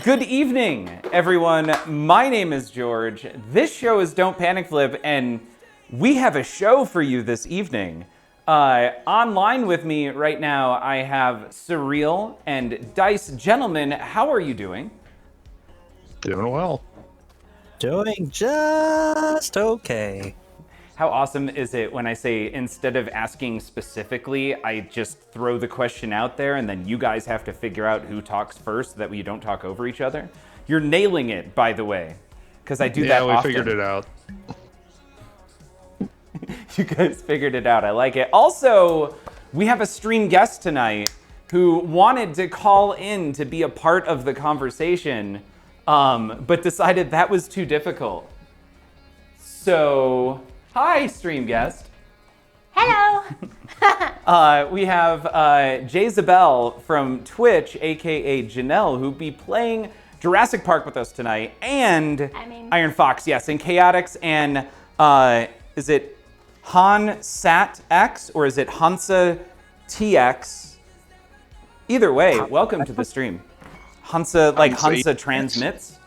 Good evening, everyone. My name is George. This show is Don't Panic Flip, and we have a show for you this evening. Online with me right now, I have Surreal and Dice. Gentlemen, how are you doing? Doing well. Doing just okay. How awesome is it when I say, instead of asking specifically, I just throw the question out there and then you guys have to figure out who talks first so that you don't talk over each other? You're nailing it, by the way, because I do that often. Yeah, we figured it out. You guys figured it out. I like it. Also, we have a stream guest tonight who wanted to call in to be a part of the conversation, but decided that was too difficult. So, hi, stream guest. Hello. We have Jezabel from Twitch, aka Janelle, who'll be playing Jurassic Park with us tonight, and Iron Fox, yes, and Chaotix, and is it Han Sat X or is it Hansa TX? Either way, welcome to the stream. Hansa, like Hansa transmits,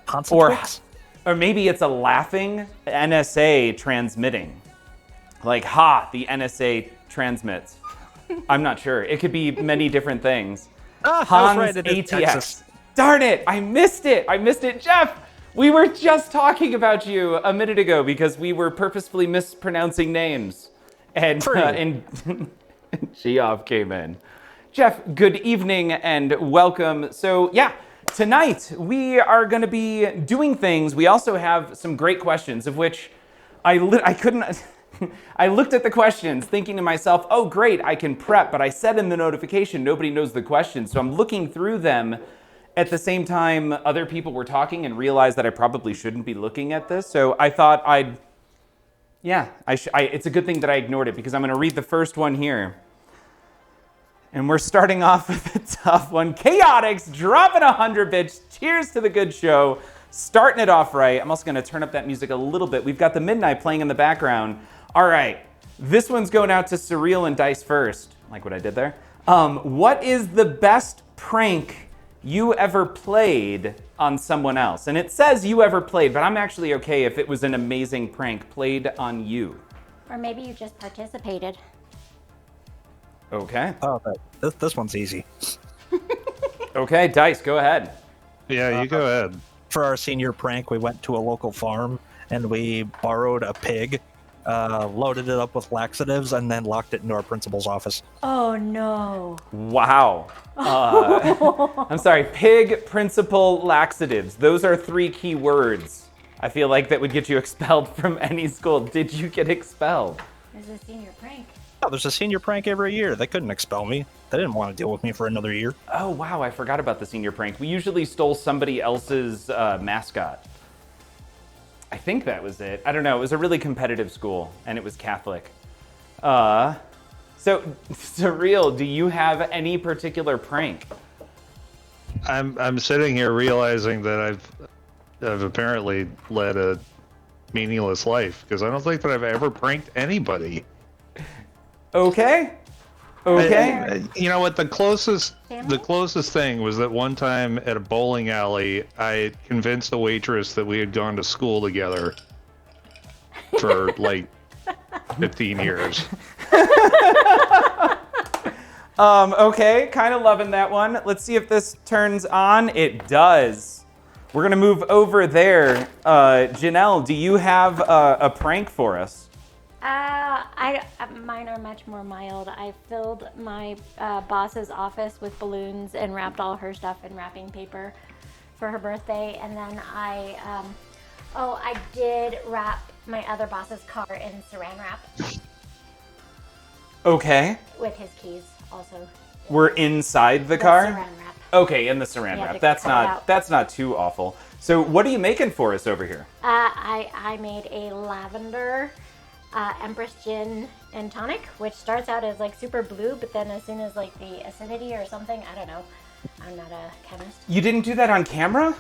Hansa or maybe it's a laughing NSA transmitting, like the NSA transmits. I'm not sure. It could be many different things. Hans right, ATX. Texas. Darn it! I missed it, Jeff. We were just talking about you a minute ago because we were purposefully mispronouncing names, and Geoff came in. Jeff, good evening and welcome. So yeah, tonight we are going to be doing things. We also have some great questions, of which I couldn't. I looked at the questions thinking to myself, oh great, I can prep, but I said in the notification nobody knows the questions, so I'm looking through them at the same time other people were talking and realized that I probably shouldn't be looking at this. So I thought it's a good thing that I ignored it because I'm going to read the first one here. And we're starting off with a tough one. Chaotix dropping 100 bits. Cheers to the good show. Starting it off right. I'm also going to turn up that music a little bit. We've got the Midnight playing in the background. All right. This one's going out to Surreal and Dice first. Like what I did there. What is the best prank you ever played on someone else? And it says you ever played, but I'm actually okay if it was an amazing prank played on you. Or maybe you just participated. Okay. Oh, this one's easy. Okay, Dice, go ahead. Yeah, you go ahead. For our senior prank, we went to a local farm and we borrowed a pig, loaded it up with laxatives, and then locked it into our principal's office. Oh no. Wow. I'm sorry, pig, principal, laxatives. Those are 3 key words. I feel like that would get you expelled from any school. Did you get expelled? This is a senior prank. Oh, there's a senior prank every year. They couldn't expel me. They didn't want to deal with me for another year. Oh, wow, I forgot about the senior prank. We usually stole somebody else's mascot. I think that was it. I don't know. It was a really competitive school, and it was Catholic. So, Surreal, do you have any particular prank? I'm sitting here realizing that I've apparently led a meaningless life because I don't think that I've ever pranked anybody. Okay. You know what? The closest thing was that one time at a bowling alley, I convinced a waitress that we had gone to school together for like 15 years. Okay, kind of loving that one. Let's see if this turns on. It does. We're gonna move over there. Janelle, do you have a prank for us? Mine are much more mild. I filled my boss's office with balloons and wrapped all her stuff in wrapping paper for her birthday, and then I did wrap my other boss's car in saran wrap. Okay. With his keys also. We're inside the car? Saran wrap. Okay, in the saran wrap. That's not too awful. So what are you making for us over here? I made a lavender Empress gin and tonic, which starts out as like super blue, but then as soon as like the acidity or something, I don't know. I'm not a chemist. You didn't do that on camera?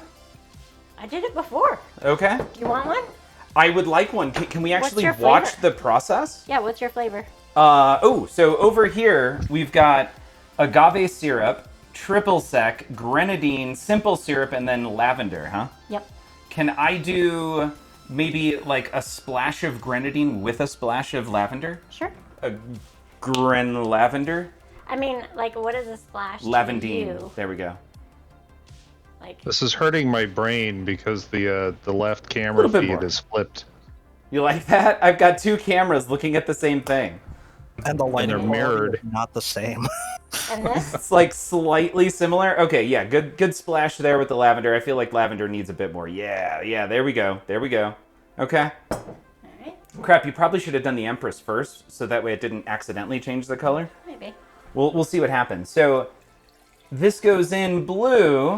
I did it before. Okay. Do you want one? I would like one. Can we actually watch the process? Yeah, what's your flavor? So over here we've got agave syrup triple sec, grenadine, simple syrup, and then lavender, huh? Yep. Can I do maybe like a splash of grenadine with a splash of lavender? Sure. A lavender? I mean, like, what is a splash to Lavendine. you? There we go. Like, This is hurting my brain because the left camera Little bit feed more. is flipped. You like that? I've got two cameras looking at the same thing. And the lighting they're quality mirrored. is not the same. and this? It's like slightly similar. Okay, yeah, good splash there with the lavender. I feel like lavender needs a bit more. Yeah, there we go. Okay. All right. Crap, you probably should have done the Empress first, so that way it didn't accidentally change the color. Maybe. We'll see what happens. So this goes in blue.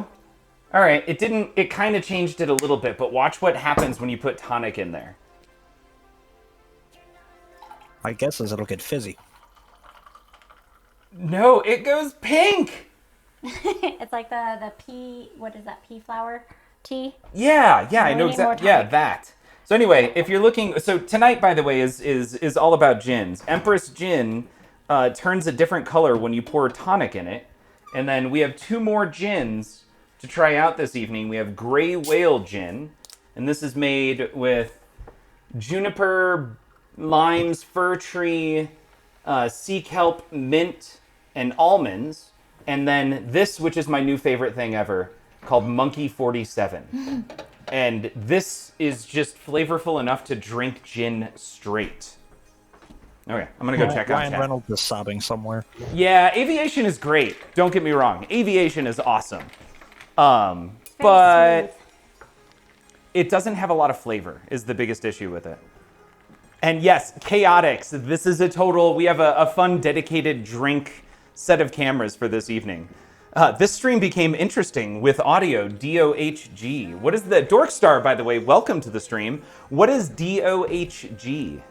All right, it kind of changed it a little bit, but watch what happens when you put tonic in there. My guess is it'll get fizzy. No, it goes pink. It's like the pea, what is that, pea flower tea? Yeah, I We know need more exactly. Yeah, tonic. that. So anyway, if you're looking, so tonight, by the way, is all about gins. Empress Gin turns a different color when you pour tonic in it, and then we have two more gins to try out this evening. We have Gray Whale Gin, and this is made with juniper, limes, fir tree, sea kelp, mint, and almonds. And then this, which is my new favorite thing ever, called Monkey 47. And this is just flavorful enough to drink gin straight. Okay, I'm gonna go check out Ryan chat. Reynolds is sobbing somewhere. Yeah, aviation is great. Don't get me wrong. Aviation is awesome. But smooth. it doesn't have a lot of flavor is the biggest issue with it. And yes, Chaotix, this is a total, we have a fun dedicated drink set of cameras for this evening. This stream became interesting with audio, DOHG. What is the, Dorkstar, by the way, welcome to the stream. What is DOHG?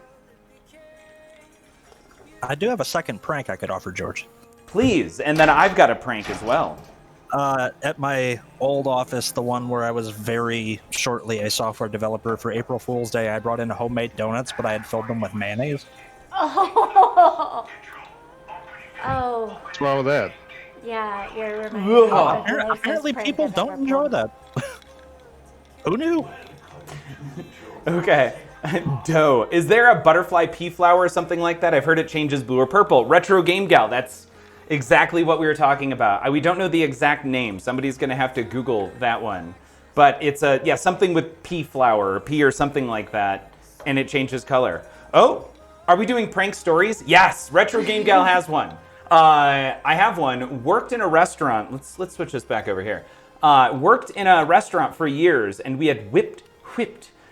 I do have a second prank I could offer, George. Please, and then I've got a prank as well. At my old office, the one where I was very shortly a software developer for April Fool's Day, I brought in homemade donuts, but I had filled them with mayonnaise. Oh. Oh. What's wrong with that? Yeah, you're reminding me of the grossest Apparently prank people I've don't ever enjoy pulled. that. Who knew? Okay. Dough. Is there a butterfly pea flower or something like that? I've heard it changes blue or purple. Retro Game Gal. That's exactly what we were talking about. We don't know the exact name. Somebody's going to have to Google that one. But it's something with pea flower or pea or something like that, and it changes color. Oh, are we doing prank stories? Yes, Retro Game Gal has one. I have one. Worked in a restaurant. Let's switch this back over here. Worked in a restaurant for years, and we had whipped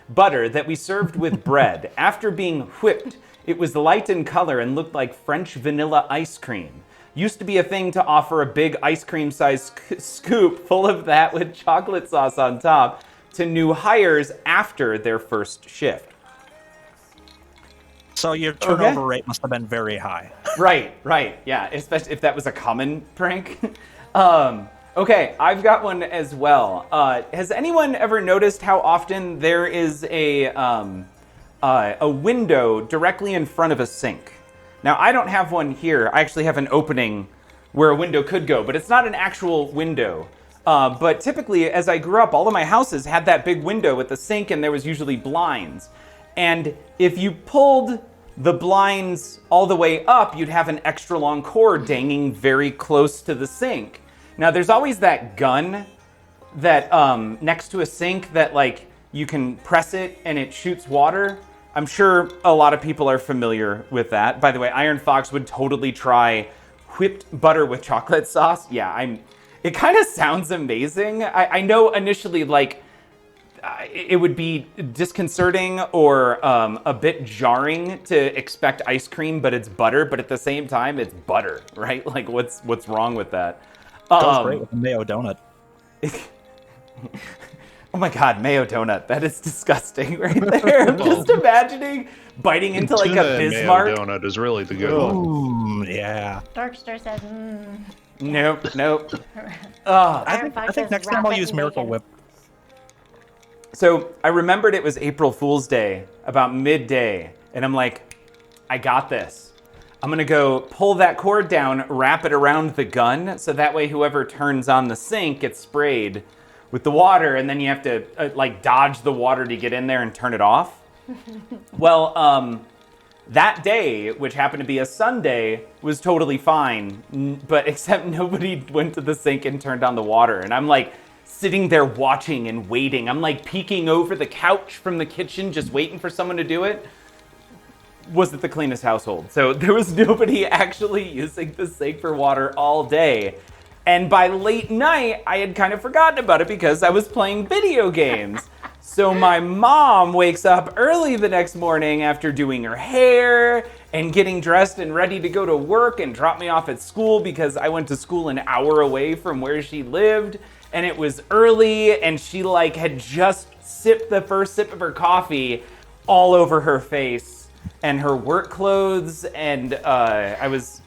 butter that we served with bread. After being whipped, it was light in color and looked like French vanilla ice cream. Used to be a thing to offer a big ice cream-sized scoop full of that with chocolate sauce on top to new hires after their first shift. So your turnover rate must have been very high. Right, yeah, especially if that was a common prank. Okay, I've got one as well. Has anyone ever noticed how often there is a window directly in front of a sink? Now, I don't have one here. I actually have an opening where a window could go, but it's not an actual window. But typically, as I grew up, all of my houses had that big window with the sink, and there was usually blinds. And if you pulled the blinds all the way up, you'd have an extra long cord dangling very close to the sink. Now, there's always that gun that next to a sink that like you can press it and it shoots water. I'm sure a lot of people are familiar with that. By the way, Iron Fox would totally try whipped butter with chocolate sauce. Yeah, it kind of sounds amazing. I know initially like it would be disconcerting or a bit jarring to expect ice cream, but it's butter. But at the same time, it's butter, right? Like what's wrong with that? Goes great with a mayo donut. Oh my god, mayo donut. That is disgusting right there. I'm just imagining biting into like a Tuna and Bismarck. mayo donut is really the good one. Ooh, yeah. Darkster says, Nope. I think next time I'll use Miracle Whip. So I remembered it was April Fool's Day about midday, and I'm like, I got this. I'm gonna go pull that cord down, wrap it around the gun, so that way whoever turns on the sink gets sprayed with the water, and then you have to like dodge the water to get in there and turn it off. Well, that day, which happened to be a Sunday, was totally fine, but except nobody went to the sink and turned on the water, and I'm like sitting there watching and waiting. I'm like peeking over the couch from the kitchen, just waiting for someone to do it. Wasn't the cleanest household, so there was nobody actually using the sink for water all day. And by late night, I had kind of forgotten about it because I was playing video games. So my mom wakes up early the next morning after doing her hair and getting dressed and ready to go to work and drop me off at school because I went to school an hour away from where she lived. And it was early, and she like had just sipped the first sip of her coffee all over her face and her work clothes. And I was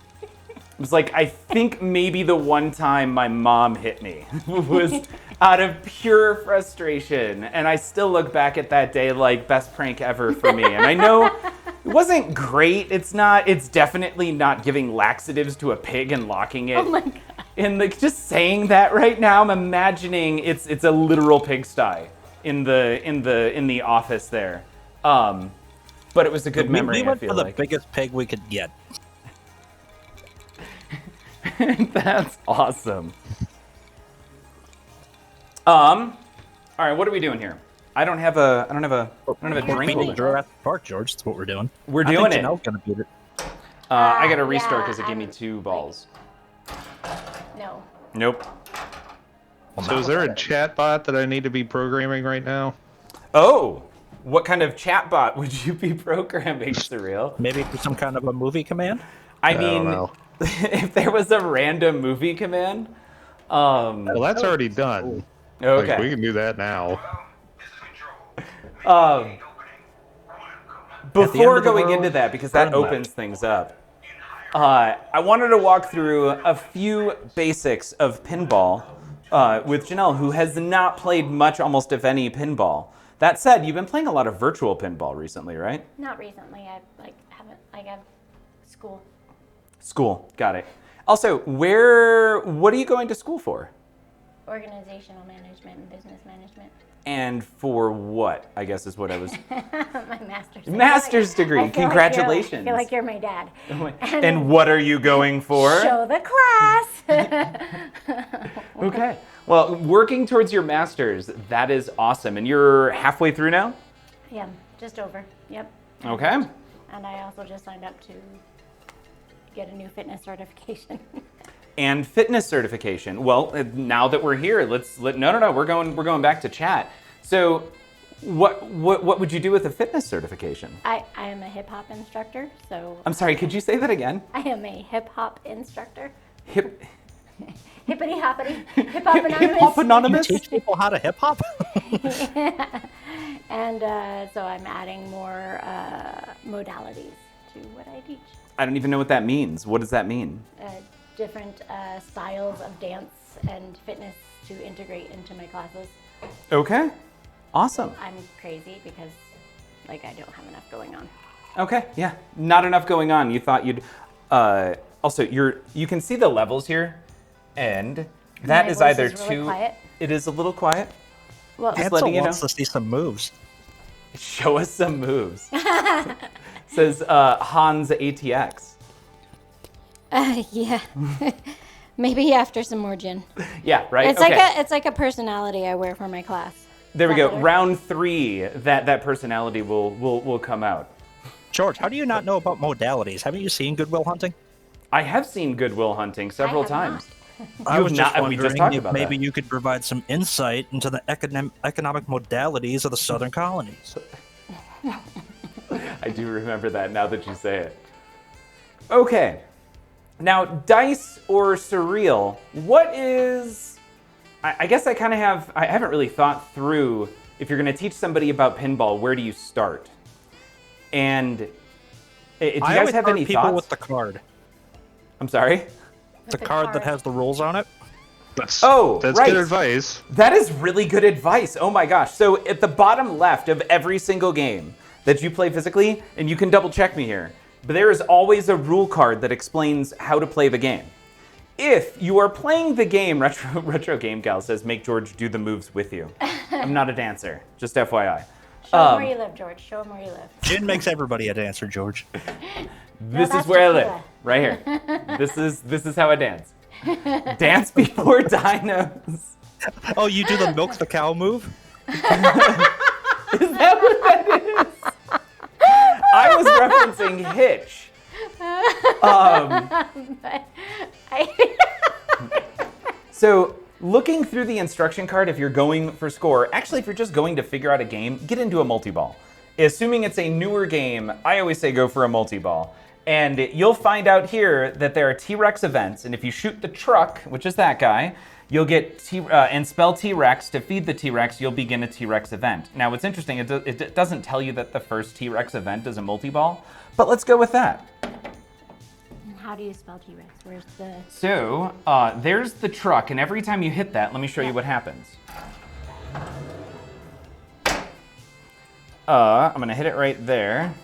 like, I think maybe the one time my mom hit me was out of pure frustration. And I still look back at that day like best prank ever for me. And I know it wasn't great. It's definitely not giving laxatives to a pig and locking it. Oh my God. And like just saying that right now, I'm imagining it's a literal pigsty in the office there. But it was a good memory. We went I feel for the like biggest pig we could get. That's awesome. All right, what are we doing here? I don't have a drink holder. Jurassic Park, George. That's what we're doing. We're doing it. Janelle's gonna beat it. I got to restart yeah, because it gave me 2 balls. No. Nope. So is there a chat bot that I need to be programming right now? Oh, what kind of chatbot would you be programming, Surreal? Maybe for some kind of a movie command. I don't mean, know. if there was a random movie command. Well, that's already done. Okay. Like, we can do that now. Before of the going world, into that, because that turn left. opens things up, I wanted to walk through a few basics of pinball with Janelle, who has not played much, almost if any, pinball. That said, you've been playing a lot of virtual pinball recently, right? Not recently. I have school. School, got it. Also, what are you going to school for? Organizational management and business management. And for what, I guess is what I was... My master's degree. Master's degree, I feel congratulations. I feel like you're my dad. And what are you going for? Show the class. Okay. Well, working towards your master's, that is awesome. And you're halfway through now? Yeah, just over. Yep. Okay. And I also just signed up to get a new fitness certification. And fitness certification. Well, now that we're here, we're going back to chat. So, what would you do with a fitness certification? I am a hip hop instructor, so I'm sorry, could you say that again? I am a hip hop instructor. Hippity hoppity, hip hop anonymous. Hip hop anonymous? You teach people how to hip hop? And so I'm adding more modalities to what I teach. I don't even know what that means. What does that mean? Different styles of dance and fitness to integrate into my classes. Okay. Awesome. I'm crazy because I don't have enough going on. Okay, yeah. Not enough going on. You thought you'd also you can see the levels here, and that My is voice either is really quiet. It is a little quiet. Well, Just Hansel letting you know. wants to see some moves. Show us some moves. Says Hans ATX. yeah. Maybe after some more gin. Yeah, right. It's okay. it's like a personality I wear for my class. There we go. better? Round 3. That personality will come out. George, how do you not know about modalities? Haven't you seen Good Will Hunting? I have seen Good Will Hunting several have times. I was just we wondering just talked if about maybe that. you could provide some insight into the economic modalities of the Southern colonies. I do remember that now that you say it. Okay. Now, dice or surreal, what is... I guess I haven't really thought through, if you're going to teach somebody about pinball, where do you start? And do you I guys always have start any people thoughts? with the card. I'm sorry? The card that has the rules on it. That's right. good advice. That is really good advice. Oh my gosh. So at the bottom left of every single game that you play physically, and you can double check me here, but there is always a rule card that explains how to play the game. If you are playing the game, Retro Game Gal says, make George do the moves with you. I'm not a dancer, just FYI. Show him where you live, George. Show him where you live. Gin makes everybody a dancer, George. This is that's where I live, tequila. right here. This is how I dance. Dance before dinos. Oh, you do the milk the cow move? Is that what that is? I was referencing Hitch. So, looking through the instruction card, if you're going for score, actually, if you're just going to figure out a game, get into a multi-ball. Assuming it's a newer game, I always say go for a multi-ball. And you'll find out here that there are T-Rex events, and if you shoot the truck, which is that guy, you'll get and spell T-Rex to feed the T-Rex, you'll begin a T-Rex event. Now, what's interesting, it doesn't tell you that the first T-Rex event is a multi-ball, but let's go with that. How do you spell T-Rex? Where's the... So, there's the truck, and every time you hit that, let me show you what happens. I'm gonna hit it right there.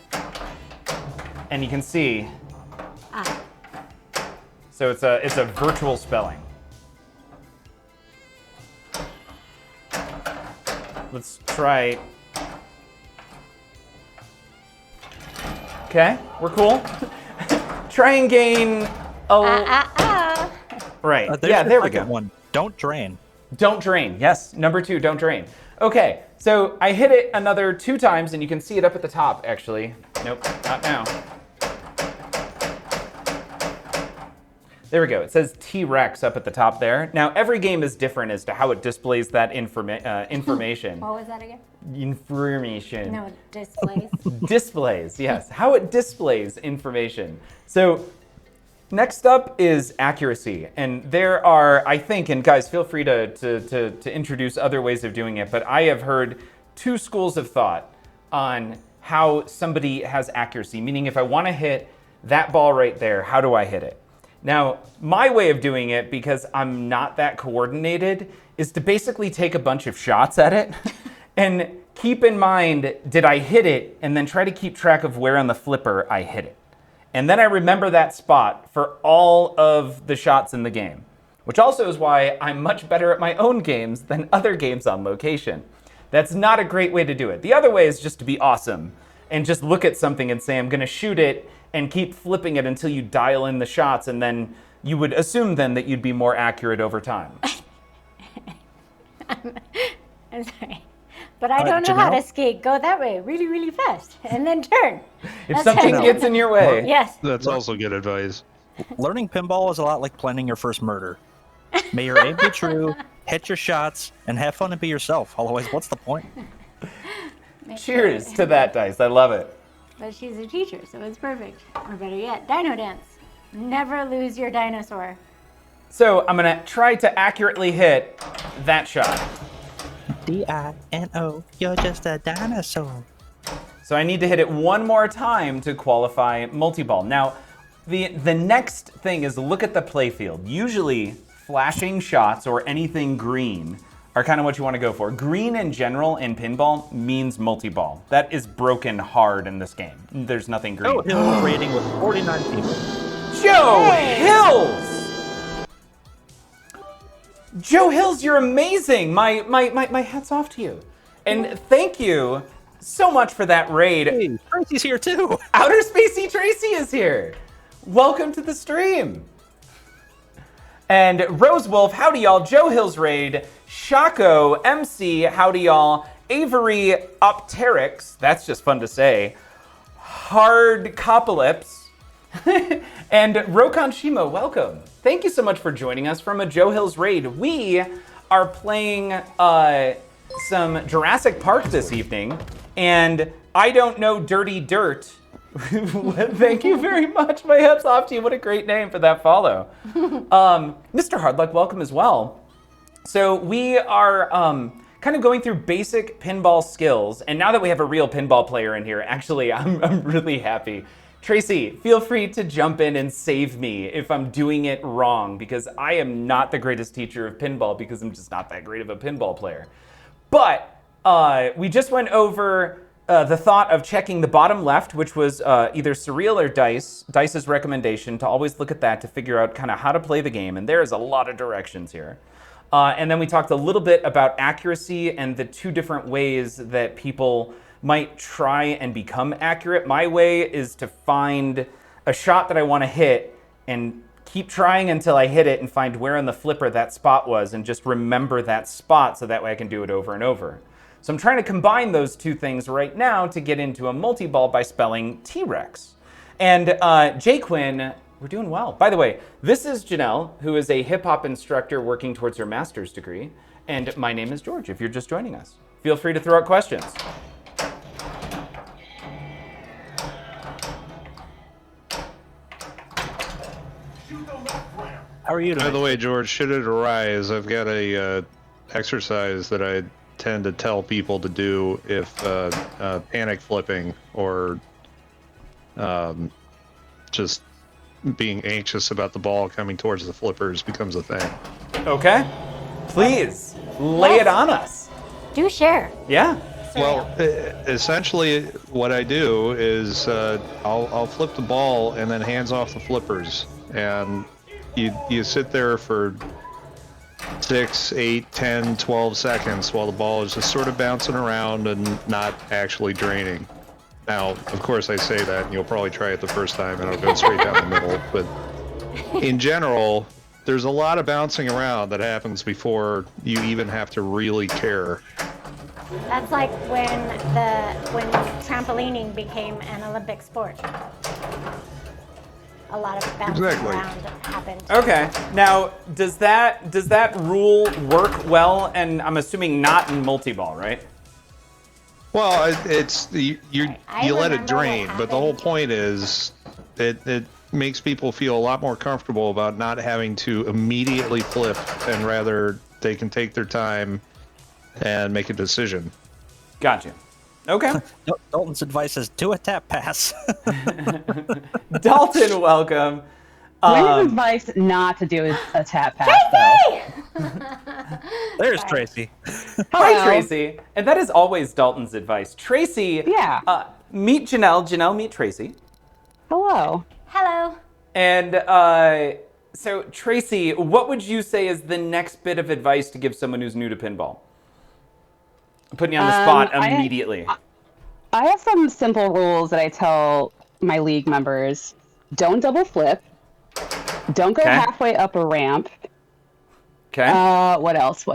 And you can see, so it's a virtual spelling. Let's try. Okay, we're cool. Try and gain a. Right. Yeah, there we go. One. Don't drain. Don't drain. Yes, number 2, don't drain. Okay, so I hit it another 2 times, and you can see it up at the top, actually. Nope, not now. There we go. It says T-Rex up at the top there. Now, every game is different as to how it displays that information. What was that again? Information. No, displays. Displays, yes. How it displays information. So, next up is accuracy. And there are, I think, and guys, feel free to introduce other ways of doing it, but I have heard 2 schools of thought on how somebody has accuracy. Meaning, if I want to hit that ball right there, how do I hit it? Now, my way of doing it, because I'm not that coordinated, is to basically take a bunch of shots at it and keep in mind, did I hit it? And then try to keep track of where on the flipper I hit it. And then I remember that spot for all of the shots in the game, which also is why I'm much better at my own games than other games on location. That's not a great way to do it. The other way is just to be awesome and just look at something and say, I'm gonna shoot it, and keep flipping it until you dial in the shots, and then you would assume then that you'd be more accurate over time. I'm sorry. But I don't know how to skate. Go that way really, really fast. And then turn. If something gets in your way. Yes. That's also good advice. Learning pinball is a lot like planning your first murder. May your aim be true, hit your shots, and have fun and be yourself. Otherwise, what's the point? Cheers to that, Dice. I love it. But she's a teacher, so it's perfect. Or better yet, dino dance. Never lose your dinosaur. So I'm gonna try to accurately hit that shot. D-I-N-O, you're just a dinosaur. So I need to hit it one more time to qualify multi-ball. Now, the next thing is look at the playfield. Usually, flashing shots or anything green are kind of what you want to go for. Green in general in pinball means multi-ball. That is broken hard in this game. There's nothing green. Joe Hills rating with 49 people. Joe Hills! Joe Hills, you're amazing! My hat's off to you. And thank you so much for that raid. Hey, Tracy's here too. Outer Spacey Tracy is here. Welcome to the stream. And Rose Wolf, howdy y'all. Joe Hills raid. Shaco, MC, howdy y'all. Avery Opterix, that's just fun to say. Hard Copolyps. And Rokon Shimo, welcome. Thank you so much for joining us from a Joe Hills raid. We are playing some Jurassic Park this evening, and I don't know Dirty Dirt. Thank you very much. My hat's off to you. What a great name for that follow. Mr. Hardluck, welcome as well. So we are kind of going through basic pinball skills, and now that we have a real pinball player in here, actually, I'm really happy. Tracy, feel free to jump in and save me if I'm doing it wrong, because I am not the greatest teacher of pinball because I'm just not that great of a pinball player. But we just went over the thought of checking the bottom left, which was either Surreal or Dice's recommendation to always look at that to figure out kind of how to play the game. And there's a lot of directions here. And then we talked a little bit about accuracy and the two different ways that people might try and become accurate. My way is to find a shot that I want to hit and keep trying until I hit it and find where on the flipper that spot was and just remember that spot so that way I can do it over and over. So I'm trying to combine those two things right now to get into a multi-ball by spelling T-Rex. And Jaquin, we're doing well. By the way, this is Janelle, who is a hip-hop instructor working towards her master's degree. And my name is George, if you're just joining us. Feel free to throw out questions. How are you doing? By the way, George, should it arise, I've got a exercise that I tend to tell people to do if panic flipping or just being anxious about the ball coming towards the flippers becomes a thing. Okay. Please, lay it on us. Do share. Yeah. Well, essentially, what I do is I'll flip the ball and then hands off the flippers, and you sit there for 6, 8, 10, 12 seconds while the ball is just sort of bouncing around and not actually draining. Now, of course, I say that, and you'll probably try it the first time, and it'll go straight down the middle. But in general, there's a lot of bouncing around that happens before you even have to really care. That's like when trampolining became an Olympic sport. A lot of bouncing around happened. Okay. Now, does that rule work well? And I'm assuming not in multi-ball, right? Well, it's you let it remember drain, what but the whole happened. point is it makes people feel a lot more comfortable about not having to immediately flip, and rather they can take their time and make a decision. Gotcha. Okay. Dalton's advice is do a tap pass. Dalton, welcome. Women's advice not to do a tap pass, though. There's Tracy. Hi, Hello. Tracy. And that is always Dalton's advice. Tracy, Yeah. meet Janelle. Janelle, meet Tracy. Hello. Hello. And so, Tracy, what would you say is the next bit of advice to give someone who's new to pinball? I'm putting you on the spot immediately. I have some simple rules that I tell my league members. Don't double flip. Don't go Okay. halfway up a ramp. Okay. What else?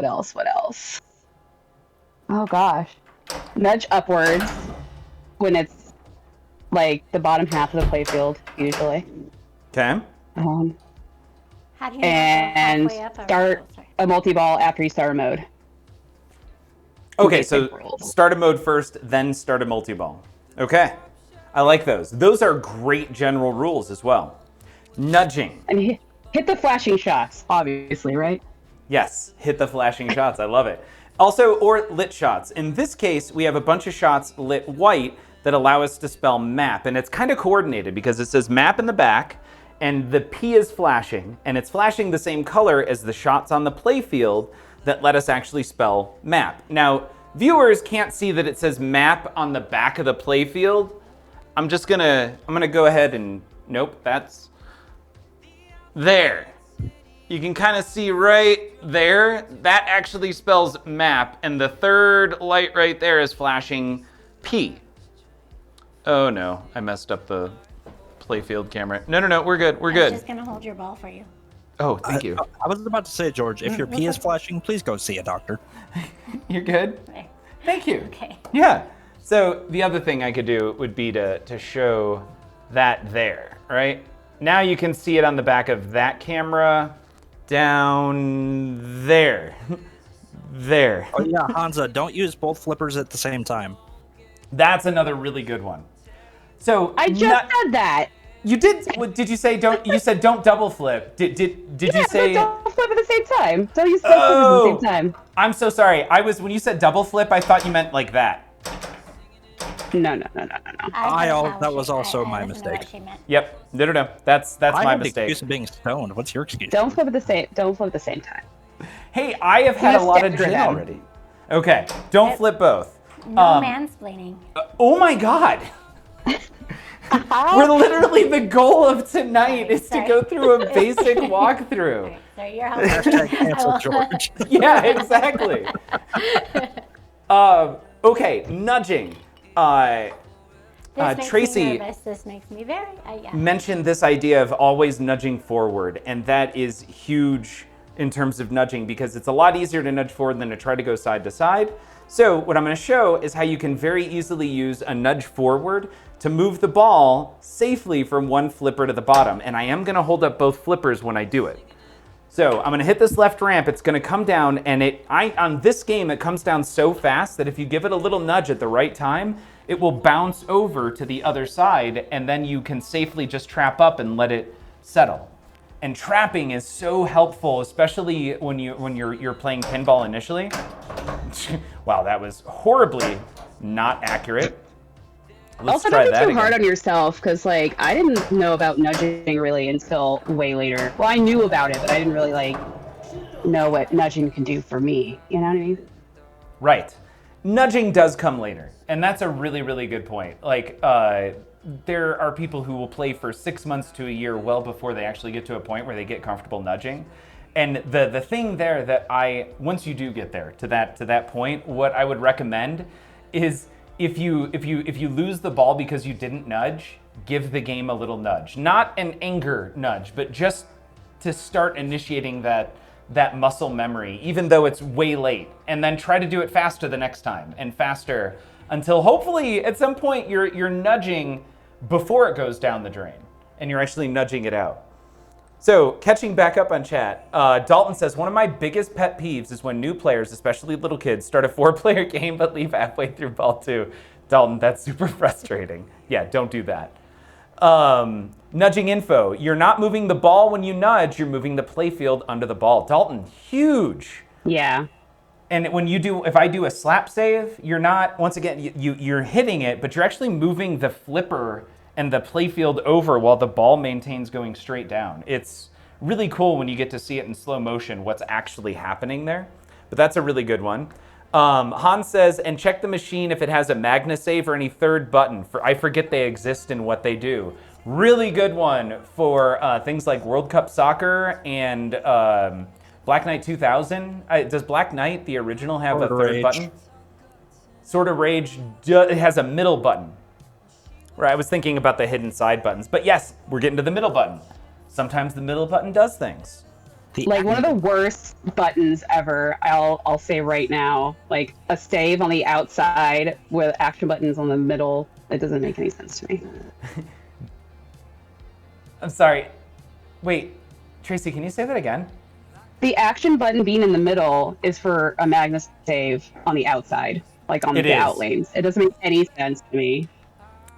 Oh, gosh. Nudge upwards when it's, like, the bottom half of the playfield, usually. Okay. How do you And halfway up? start a multi-ball after you start a mode. Okay, Basic so rules. start a mode first, then start a multi-ball. Okay. I like those. Those are great general rules as well. Nudging. And hit the flashing shots, obviously, right? Yes, hit the flashing shots. I love it. Also, or lit shots. In this case, we have a bunch of shots lit white that allow us to spell map. And it's kind of coordinated because it says map in the back, and the P is flashing, and it's flashing the same color as the shots on the play field that let us actually spell map. Now, viewers can't see that it says map on the back of the play field. I'm gonna go ahead and, nope, that's there. You can kind of see right there, that actually spells map, and the third light right there is flashing P. Oh no, I messed up the playfield camera. No, we're good, we're I'm good. just gonna hold your ball for you. Oh, thank you. I was about to say, George, if your P is flashing, please go see a doctor. You're good? Okay. Thank you. Okay. Yeah. So the other thing I could do would be to show that there, right? Now you can see it on the back of that camera down there. There. Oh yeah, Hansa, don't use both flippers at the same time. That's another really good one. So I just said that. you did. What did you say? Don't. You said don't double flip. Did you say? Don't flip at the same time. Don't use both flippers at the same time. I'm so sorry. When you said double flip, I thought you meant like that. No. That was also my mistake. Yep. No. That's my I have the mistake. excuse of being stoned. What's your excuse? Don't flip at the same time. Hey, I have had a lot of Just gin them. already. Okay. Don't flip both. No mansplaining. Oh my God. We're literally, the goal of tonight is to go through a basic walkthrough. So you're helping. Hashtag cancel George. Yeah, exactly. Okay, nudging. This makes Tracy me nervous. This makes me very. Yeah. mentioned this idea of always nudging forward, and that is huge in terms of nudging because it's a lot easier to nudge forward than to try to go side to side. So what I'm going to show is how you can very easily use a nudge forward to move the ball safely from one flipper to the bottom. And I am going to hold up both flippers when I do it. So I'm going to hit this left ramp. It's going to come down, and on this game, it comes down so fast that if you give it a little nudge at the right time, it will bounce over to the other side, and then you can safely just trap up and let it settle. And trapping is so helpful, especially when you're playing pinball initially. Wow, that was horribly not accurate. Let's Also, try don't be that too again. hard on yourself, because like I didn't know about nudging really until way later. Well, I knew about it, but I didn't really like know what nudging can do for me. You know what I mean? Right. Nudging does come later, and that's a really, really good point. Like, there are people who will play for 6 months to a year well before they actually get to a point where they get comfortable nudging. And the thing there that once you do get there to that point, what I would recommend is if you lose the ball because you didn't nudge, give the game a little nudge. Not an anger nudge, but just to start initiating that muscle memory, even though it's way late, and then try to do it faster the next time and faster until hopefully at some point you're nudging before it goes down the drain and you're actually nudging it out. So catching back up on chat, Dalton says, one of my biggest pet peeves is when new players, especially little kids, start a 4-player game but leave halfway through ball 2. Dalton, that's super frustrating. Yeah, don't do that. Nudging info. You're not moving the ball when you nudge, you're moving the playfield under the ball. Dalton, huge. Yeah. And if I do a slap save, you're not, once again, you're hitting it, but you're actually moving the flipper and the playfield over while the ball maintains going straight down. It's really cool when you get to see it in slow motion, what's actually happening there. But that's a really good one. Hans says, and check the machine if it has a MagnaSave or any third button. I forget they exist and what they do. Really good one for things like World Cup Soccer and Black Knight 2000. Does Black Knight, the original, have a third button? Sword of Rage, it has a middle button. Right, I was thinking about the hidden side buttons. But yes, we're getting to the middle button. Sometimes the middle button does things. Like one of the worst buttons ever, I'll say right now, like a save on the outside with action buttons on the middle. It doesn't make any sense to me. I'm sorry. Wait, Tracy, can you say that again? The action button being in the middle is for a MagnaSave on the outside, like on the out lanes. It doesn't make any sense to me.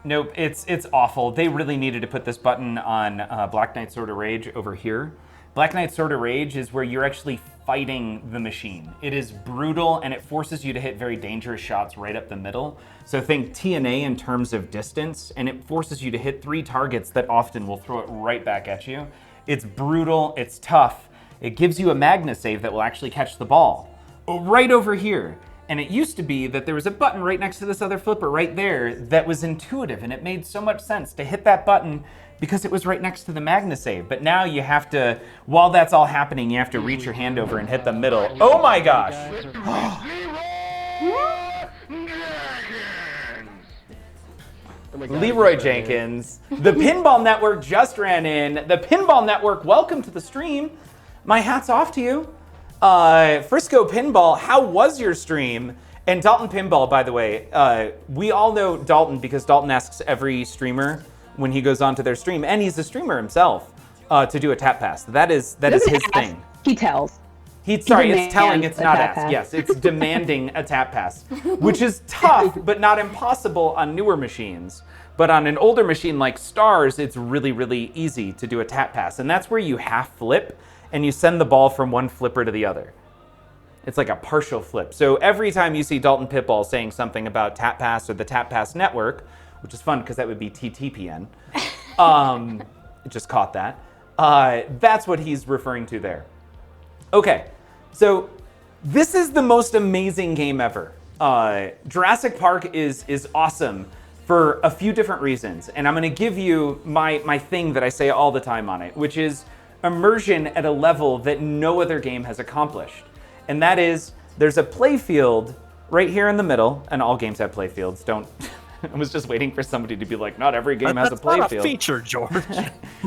Nope, it's awful. They really needed to put this button on Black Knight Sword of Rage over here. Black Knight Sword of Rage is where you're actually fighting the machine. It is brutal, and it forces you to hit very dangerous shots right up the middle. So think TNA in terms of distance, and it forces you to hit 3 targets that often will throw it right back at you. It's brutal, it's tough. It gives you a MagnaSave that will actually catch the ball. Right over here. And it used to be that there was a button right next to this other flipper right there that was intuitive, and it made so much sense to hit that button because it was right next to the MagnaSave. But now you have to, while that's all happening, you have to reach your hand over and hit the middle. Oh my gosh! Leroy Jenkins. The Pinball Network just ran in. The Pinball Network, welcome to the stream. My hat's off to you. Frisco Pinball, how was your stream? And Dalton Pinball, by the way, we all know Dalton because Dalton asks every streamer when he goes onto their stream, and he's a streamer himself, to do a tap pass. That is his thing. He tells. It's telling, it's not asked. Yes, it's demanding a tap pass, which is tough, but not impossible on newer machines. But on an older machine like Stars, it's really, really easy to do a tap pass. And that's where you half flip, and you send the ball from one flipper to the other. It's like a partial flip. So every time you see Dalton Pitball saying something about Tap Pass or the Tap Pass Network, which is fun because that would be TTPN, just caught that. That's what he's referring to there. Okay, so this is the most amazing game ever. Jurassic Park is awesome for a few different reasons, and I'm going to give you my thing that I say all the time on it, which is immersion at a level that no other game has accomplished. And that is, there's a playfield right here in the middle, and all games have playfields. Don't. I was just waiting for somebody to be like, not every game has a playfield. That's not a feature, George.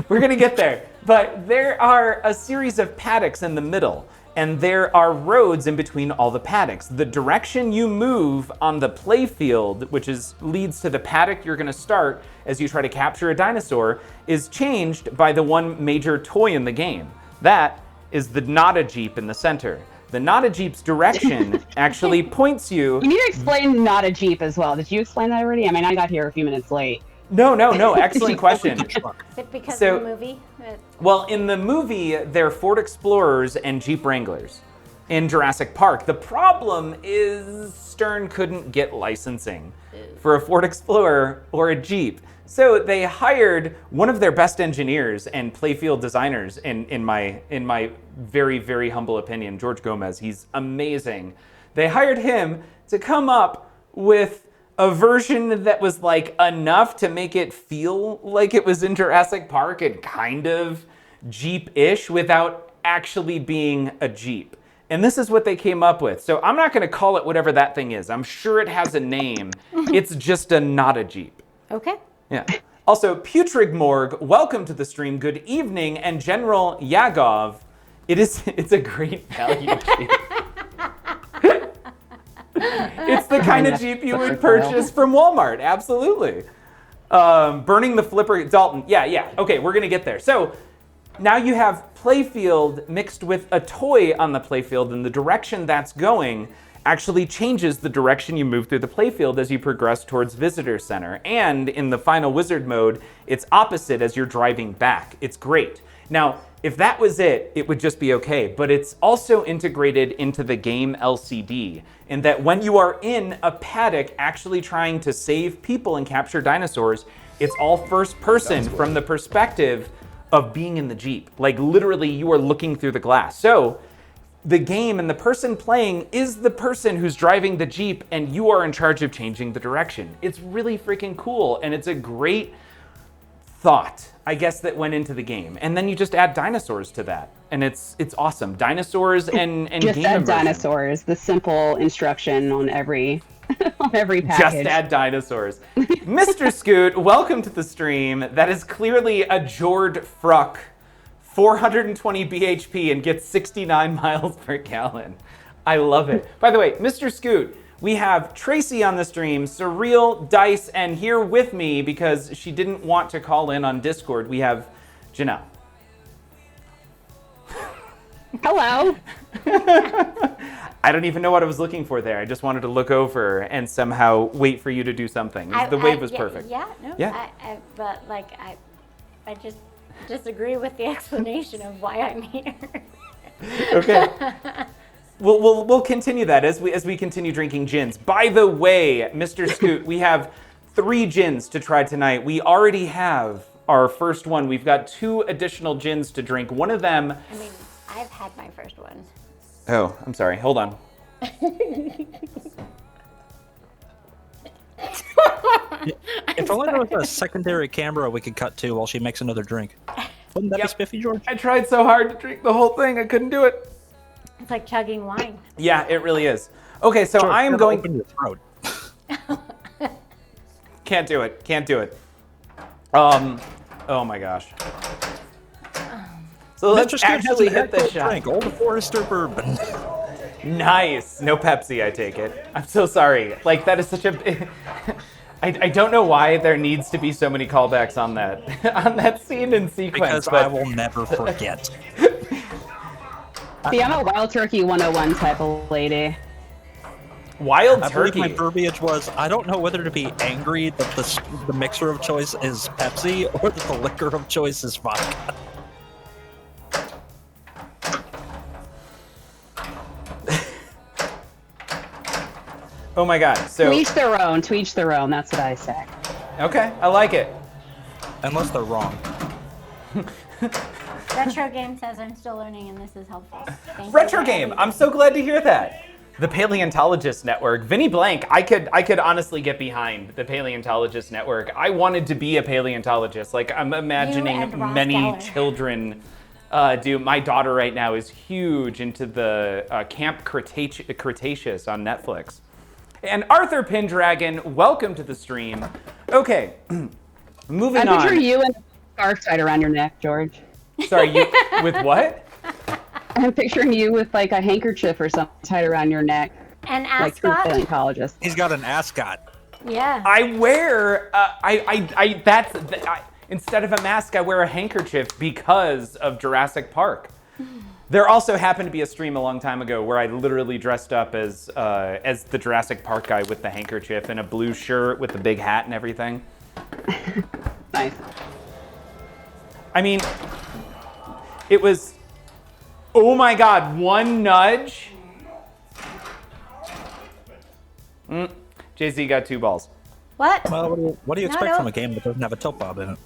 We're gonna get there. But there are a series of paddocks in the middle, and there are roads in between all the paddocks. The direction you move on the playfield, which leads to the paddock you're gonna start as you try to capture a dinosaur, is changed by the one major toy in the game. That is the Nada Jeep in the center. The Nada Jeep's direction actually points you. You need to explain not a Jeep as well. Did you explain that already? I mean, I got here a few minutes late. No. Excellent question. Is it because of the movie? Well, in the movie, they're Ford Explorers and Jeep Wranglers in Jurassic Park. The problem is Stern couldn't get licensing for a Ford Explorer or a Jeep. So they hired one of their best engineers and playfield designers, in my very, very humble opinion, George Gomez. He's amazing. They hired him to come up with a version that was like enough to make it feel like it was in Jurassic Park and kind of Jeep-ish without actually being a Jeep. And this is what they came up with. So I'm not going to call it whatever that thing is. I'm sure it has a name. It's just not a Jeep. Okay. Yeah. Also, Putrid Morg, welcome to the stream. Good evening. And General Yagov, it's a great value Jeep. It's the kind of Jeep you would purchase from Walmart. Absolutely. Burning the flipper. Dalton. Yeah. Okay, we're going to get there. So now you have playfield mixed with a toy on the playfield, and the direction that's going actually changes the direction you move through the playfield as you progress towards Visitor Center. And in the final wizard mode, it's opposite as you're driving back. It's great. Now, if that was it, it would just be okay. But it's also integrated into the game LCD, in that when you are in a paddock actually trying to save people and capture dinosaurs, it's all first person from the perspective of being in the Jeep. Like literally you are looking through the glass. So the game and the person playing is the person who's driving the Jeep, and you are in charge of changing the direction. It's really freaking cool, and it's a great thought, I guess, that went into the game. And then you just add dinosaurs to that, and it's awesome. Dinosaurs and just game add immersion. Dinosaurs. The simple instruction on every on every package. Just add dinosaurs. Mr. Scoot, welcome to the stream. That is clearly a Jord Fruck. 420 bhp and gets 69 miles per gallon. I love it. By the way, Mr. Scoot, we have Tracy on the stream, Surreal, Dice, and here with me, because she didn't want to call in on Discord, we have Janelle. Hello. I don't even know what I was looking for there. I just wanted to look over and somehow wait for you to do something. The wave was perfect. Yeah, no. Yeah. But like, I just disagree with the explanation of why I'm here. Okay. We'll continue that as we continue drinking gins. By the way, Mr. Scoot, we have 3 gins to try tonight. We already have our first one. We've got 2 additional gins to drink. One of them. I mean, I've had my first one. Oh, I'm sorry. Hold on. If only there was a secondary camera we could cut to while she makes another drink. Wouldn't that be spiffy, George? I tried so hard to drink the whole thing. I couldn't do it. It's like chugging wine. Yeah, it really is. Okay, so George, I am you gotta going. open your throat. Can't do it. Can't do it. Oh my gosh. So let's Mr. Scoot has actually an hit the excellent shot. drink, Old Forester bourbon. Nice. No Pepsi, I take it. I'm so sorry. Like, that is such a... I don't know why there needs to be so many callbacks on that on that scene and sequence. Because I will never forget. See, I'm a Wild Turkey 101 type of lady. Wild I Turkey. believe my verbiage was, I don't know whether to be angry that the mixer of choice is Pepsi or that the liquor of choice is vodka. Oh my god. So To each their own. To each their own. That's what I say. okay, I like it. Unless they're wrong. Retro Game says I'm still learning and this is helpful. Thank you. Retro Game. I'm so glad to hear that. The Paleontologist Network. Vinny Blank, I could honestly get behind the Paleontologist Network. I wanted to be a paleontologist. Like, I'm imagining and Ross many Geller. children do. My daughter right now is huge into the Camp Cretaceous on Netflix. And Arthur Pendragon, welcome to the stream. Okay, moving I picture on. you and a scarf tied around your neck, George. Sorry, you with what? I'm picturing you with like a handkerchief or something tied around your neck, An like true ascot? paleontologist. He's got an ascot. Yeah. I wear instead of a mask, I wear a handkerchief because of Jurassic Park. There also happened to be a stream a long time ago where I literally dressed up as the Jurassic Park guy with the handkerchief and a blue shirt with the big hat and everything. Nice. I mean, it was, oh my God, one nudge. JZ got 2 balls. What? Well, what do you expect No. from a game that doesn't have a tilt bob in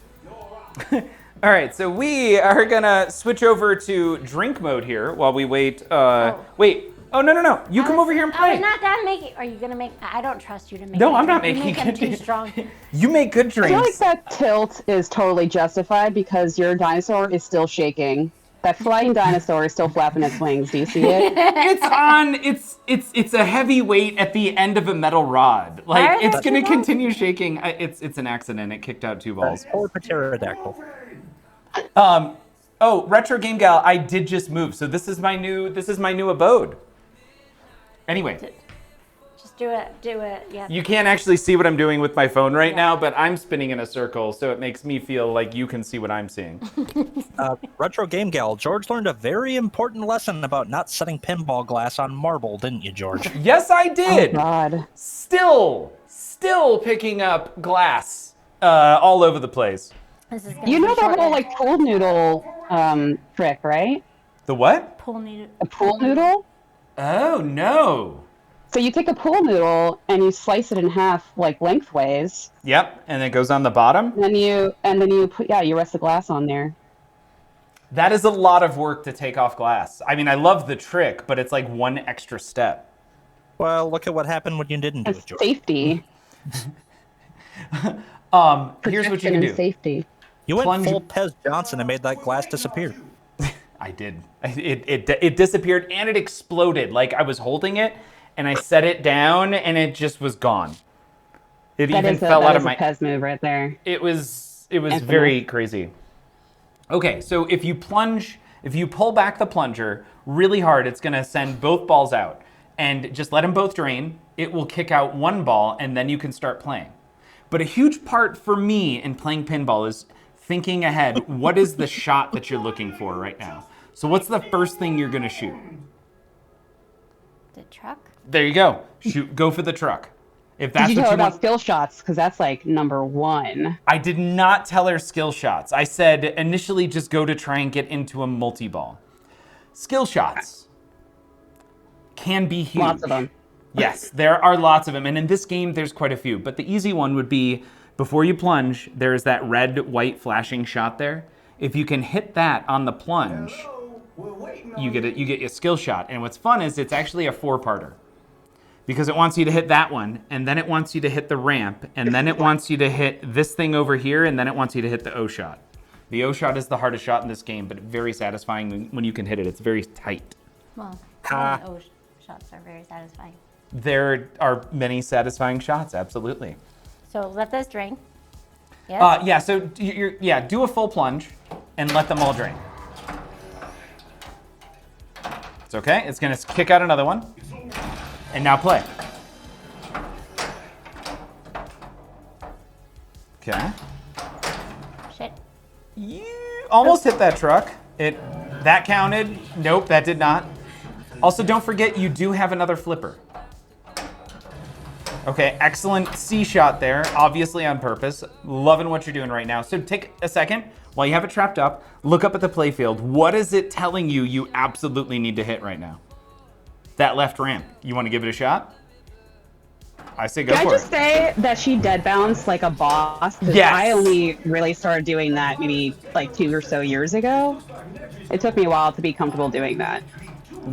it? All right, so we are gonna switch over to drink mode here while we wait. Wait. Oh, no. You come over here and I play. was not done making. Are you gonna make? I don't trust you to make. No, a I'm not drink. You making make them it. too strong. You make good I feel like drinks. that tilt is totally justified because your dinosaur is still shaking. That flying dinosaur is still flapping its wings. Do you see it? It's a heavy weight at the end of a metal rod. Like, Why are it's there gonna 2 balls? continue shaking. It's an accident. It kicked out 2 balls. Or pterodactyl. Oh, Retro Game Gal, I did just move. So this is my new abode. Anyway, Just do it. Do it. Yeah. you can't actually see what I'm doing with my phone right now, but I'm spinning in a circle, so it makes me feel like you can see what I'm seeing. Retro Game Gal, George learned a very important lesson about not setting pinball glass on marble, didn't you, George? Yes, I Oh did. God. Still picking up glass all over the place. This is gonna You be know the short whole lived. like pool noodle trick, right? The what? Pool noodle. A pool noodle. Oh no. So you take a pool noodle and you slice it in half, like lengthways. Yep, and it goes on the bottom. And then you put you rest the glass on there. That is a lot of work to take off glass. I mean, I love the trick, but it's like one extra step. Well, look at what happened when you didn't do It's it, George. safety. Here's what you Protection can and do. Safety. You went Plunge- full Pez Johnson and made that glass disappear. I did. It disappeared and it exploded. Like I was holding it and I set it down and it just was gone. It That even is fell out of a my. Pez move right there. It was Infamous. very crazy. Okay, so if you pull back the plunger really hard, it's gonna send both balls out. And just let them both drain. It will kick out one ball and then you can start playing. But a huge part for me in playing pinball is thinking ahead. What is the shot that you're looking for right now? So what's the first thing you're gonna shoot? The truck. There you go. Go for the truck. If that's Did you what tell her you about want. skill shots? Because that's like number 1. I did not tell her skill shots. I said initially just go to try and get into a multi-ball. Skill shots can be huge. Lots of them. Yes, there are lots of them. And in this game, there's quite a few. But the easy one would be before you plunge, there's that red, white flashing shot there. If you can hit that on the plunge, you get a skill shot. And what's fun is it's actually a 4-parter. Because it wants you to hit that one, and then it wants you to hit the ramp, and then it wants you to hit this thing over here, and then it wants you to hit the O shot. The O shot is the hardest shot in this game, but very satisfying when you can hit it. It's very tight. Well, Ha. some of the shots are very satisfying. There are many satisfying shots, absolutely. So let this drain. Yes. Yeah, so do a full plunge and let them all drain. It's okay. It's gonna kick out another one. And now play. Okay. Shit. You almost hit that truck. That counted. Nope, that did not. Also, don't forget you do have another flipper. Okay, excellent C shot there, obviously on purpose. Loving what you're doing right now. So take a second, while you have it trapped up, look up at the playfield. What is it telling you you absolutely need to hit right now? That left ramp. You want to give it a shot? I say go Can I for just it. say that she dead bounced like a boss? 'Cause Yes. I only really started doing that maybe like 2 or so years ago. It took me a while to be comfortable doing that.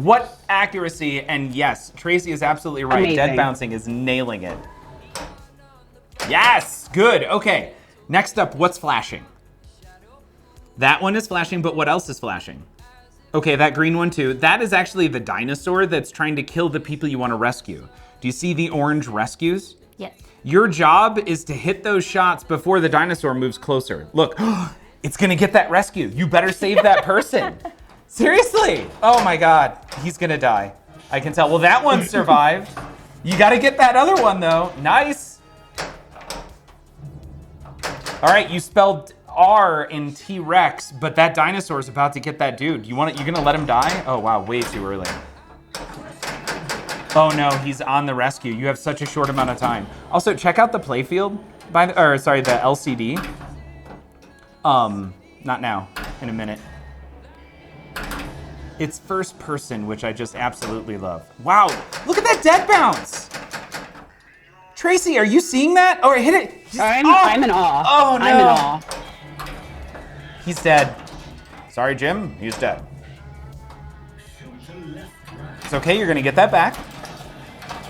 What accuracy, and yes, Tracy is absolutely right. Amazing. Dead bouncing is nailing it. Yes, good, okay. Next up, what's flashing? That one is flashing, but what else is flashing? Okay, that green one too. That is actually the dinosaur that's trying to kill the people you want to rescue. Do you see the orange rescues? Yes. Your job is to hit those shots before the dinosaur moves closer. Look, it's gonna get that rescue. You better save that person. Seriously. Oh my God, he's gonna die. I can tell. Well, that one survived. You gotta get that other one though. Nice. All right, you spelled R in T-Rex, but that dinosaur is about to get that dude. You're gonna let him die? Oh wow, way too early. Oh no, he's on the rescue. You have such a short amount of time. Also, check out the playfield, the LCD. Not now, in a minute. It's first person, which I just absolutely love. Wow, look at that dead bounce. Tracy, are you seeing that? Oh, hit it. I'm in awe. Oh no. I'm in awe. He's dead. Sorry, Jim, he's dead. It's okay, you're gonna get that back.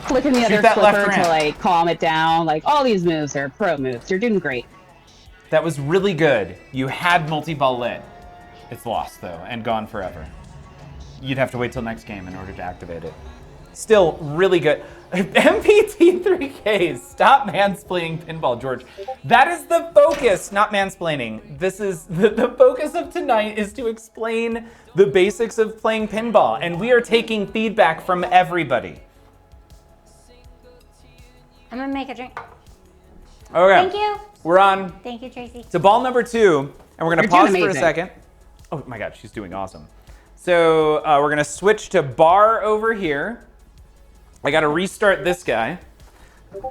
Flicking the Shoot other that left flipper to ramp. like calm it down. Like all these moves are pro moves. You're doing great. That was really good. You had multi-ball lit. It's lost though, and gone forever. You'd have to wait till next game in order to activate it. Still really good. MPT3K, stop mansplaining pinball, George. That is the focus, not mansplaining. This is, the focus of tonight is to explain the basics of playing pinball, and we are taking feedback from everybody. I'm gonna make a drink. Okay. Thank you. We're on Thank you, Tracy. to ball number 2, and we're gonna You're pause doing for a amazing. second. Oh my God, she's doing awesome. So we're gonna switch to bar over here. I gotta restart this guy.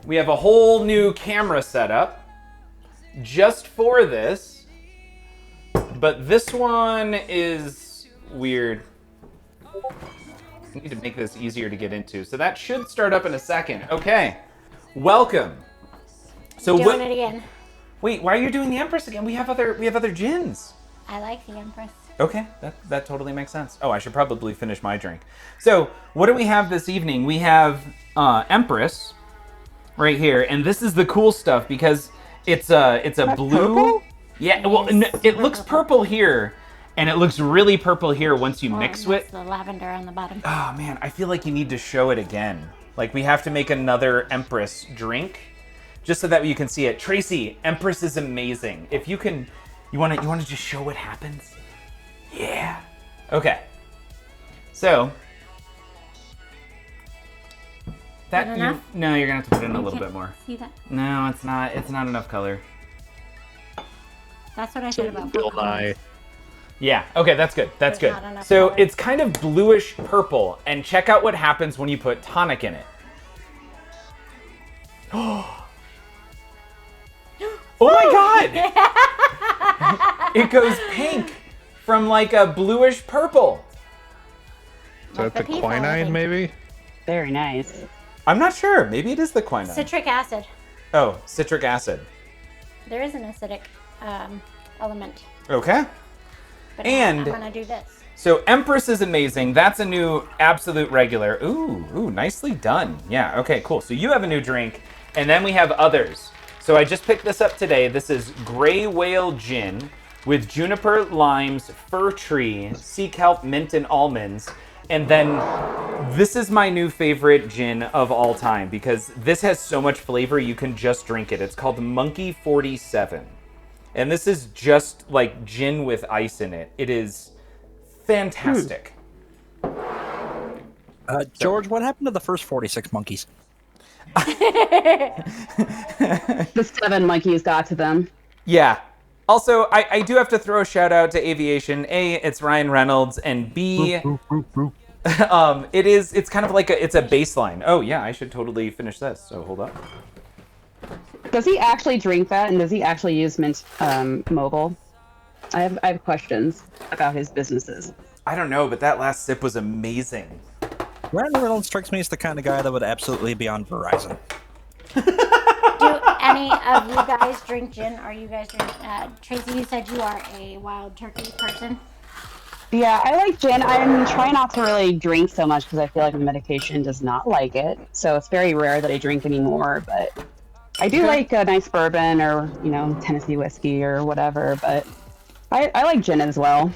We have a whole new camera setup just for this, but this one is weird. I need to make this easier to get into. So that should start up in a second. Okay, welcome. So Doing it again. Wait, why are you doing the Empress again? We have other gins. I like the Empress. Okay, that totally makes sense. Oh, I should probably finish my drink. So, what do we have this evening? We have Empress right here, and this is the cool stuff because it's a blue. purple? Yeah, well, it looks purple here, and it looks really purple here once you mix with it. the lavender on the bottom. Oh man, I feel like you need to show it again. Like we have to make another Empress drink, just so that you can see it. Tracy, Empress is amazing. If you can, you want to just show what happens. Yeah. Okay. So that Good enough? no, you're gonna have to put in a little bit more. See that? No, it's not. It's not enough color. That's what I said about Bill purple. Nye. Yeah. Okay, that's good. That's There's good. not enough So color. it's kind of bluish purple, and check out what happens when you put tonic in it. Oh my God! It goes pink from like a bluish purple. Is that the the pea quinine, flower. maybe? Very nice. I'm not sure. Maybe it is the quinine. Citric acid. Oh, citric acid. There is an acidic element. Okay. But And- I'm gonna do this. So Empress is amazing. That's a new absolute regular. Ooh, nicely done. Yeah, okay, cool. So you have a new drink, and then we have others. So I just picked this up today. This is Gray Whale Gin with juniper, limes, fir tree, sea kelp, mint, and almonds. And then this is my new favorite gin of all time because this has so much flavor you can just drink it. It's called Monkey 47. And this is just like gin with ice in it. It is fantastic. George, what happened to the first 46 monkeys? The 7 monkeys got to them. Yeah. Also, I do have to throw a shout out to Aviation. A, it's Ryan Reynolds, and B, it's kind of like it's a baseline. Oh yeah, I should totally finish this. So hold up. Does he actually drink that, and does he actually use Mint Mobile? I have questions about his businesses. I don't know, but that last sip was amazing. Ryan Reynolds strikes me as the kind of guy that would absolutely be on Verizon. Do any of you guys drink gin? Are you guys drink? Tracy, you said you are a wild turkey person. Yeah, I like gin. I'm trying not to really drink so much because I feel like my medication does not like it. So it's very rare that I drink anymore. But I do like a nice bourbon or, Tennessee whiskey or whatever. But I like gin as well.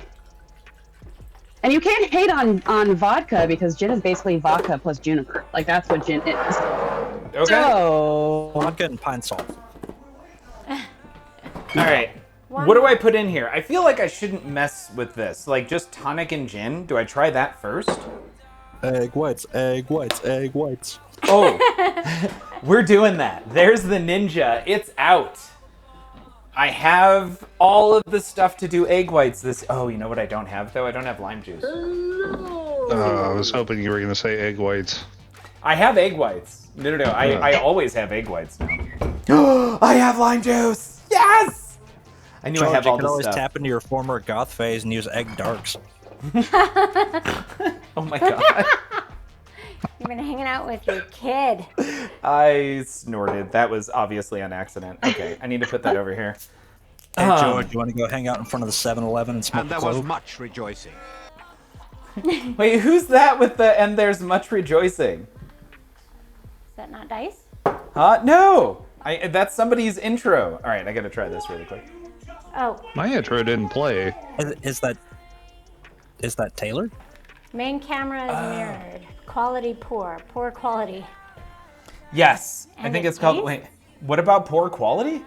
And you can't hate on vodka because gin is basically vodka plus juniper. Like, that's what gin is. Okay. So, Vodka and pine salt. All right. What do I put in here? I feel like I shouldn't mess with this. Like, just tonic and gin? Do I try that first? Egg whites, egg whites, egg whites. Oh, we're doing that. There's the ninja. It's out. I have all of the stuff to do egg whites. Oh, you know what I don't have, though? I don't have lime juice. I was hoping you were going to say egg whites. I have egg whites. No. I always have egg whites now. I have lime juice. Yes! I knew I have all you can this always stuff. tap into your former goth phase and use egg darks. Oh my god. You've been hanging out with your kid. I snorted. That was obviously an accident. Okay, I need to put that over here. Hey, George, you want to go hang out in front of the 7-Eleven and smoke And there a was clove? much rejoicing. Wait, who's that with the "and there's much rejoicing"? Is that not Dice? Huh? No! That's somebody's intro. All right, I gotta try this really quick. Oh, My intro didn't play. Is that Taylor? main camera is mirrored. Quality poor. Poor quality. Yes, I And think it it's called. tastes- Wait, what about poor quality?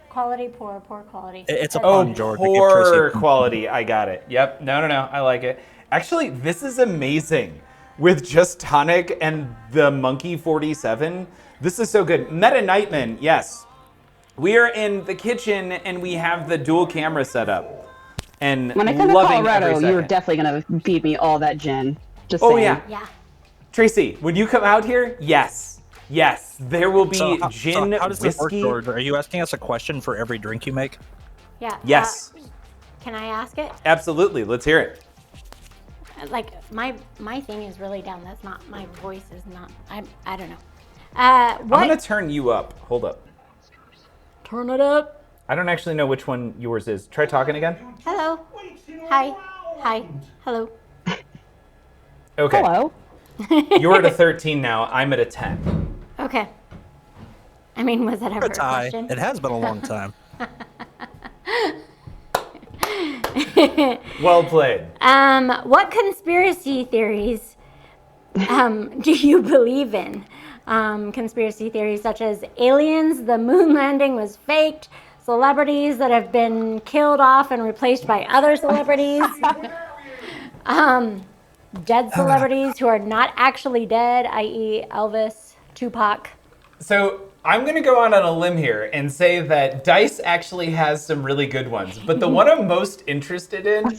Quality poor. Poor quality. It's a That's- pun, George. to give Poor Tracy- quality. I got it. Yep. No. I like it. Actually, this is amazing. With just tonic and the Monkey 47, this is so good. Meta Nightman, yes. We are in the kitchen and we have the dual camera set up. And when I come to loving every Colorado, you're second. definitely going to feed me all that gin. Just Oh, saying. yeah. Yeah. Tracy, when you come out here, yes. There will be So, gin, how does this work, whiskey. George? Are you asking us a question for every drink you make? Yeah. Yes, Can I ask it? absolutely. Let's hear it. Like my thing is really down. That's not my voice. Is not. I don't know. I'm What? gonna turn you up. Hold up. Turn it up. I don't actually know which one yours is. Try talking again. Hello. Hi. Hi. Hello. Okay. Hello. You're at a 13 now. I'm at a 10. Okay. I mean, was that ever a Tie. question? It has been a long time. Well played. What conspiracy theories do you believe in? Conspiracy theories such as aliens, the moon landing was faked, celebrities that have been killed off and replaced by other celebrities, dead celebrities who are not actually dead, i.e. Elvis, Tupac. So I'm going to go out on a limb here and say that Dice actually has some really good ones. But the one I'm most interested in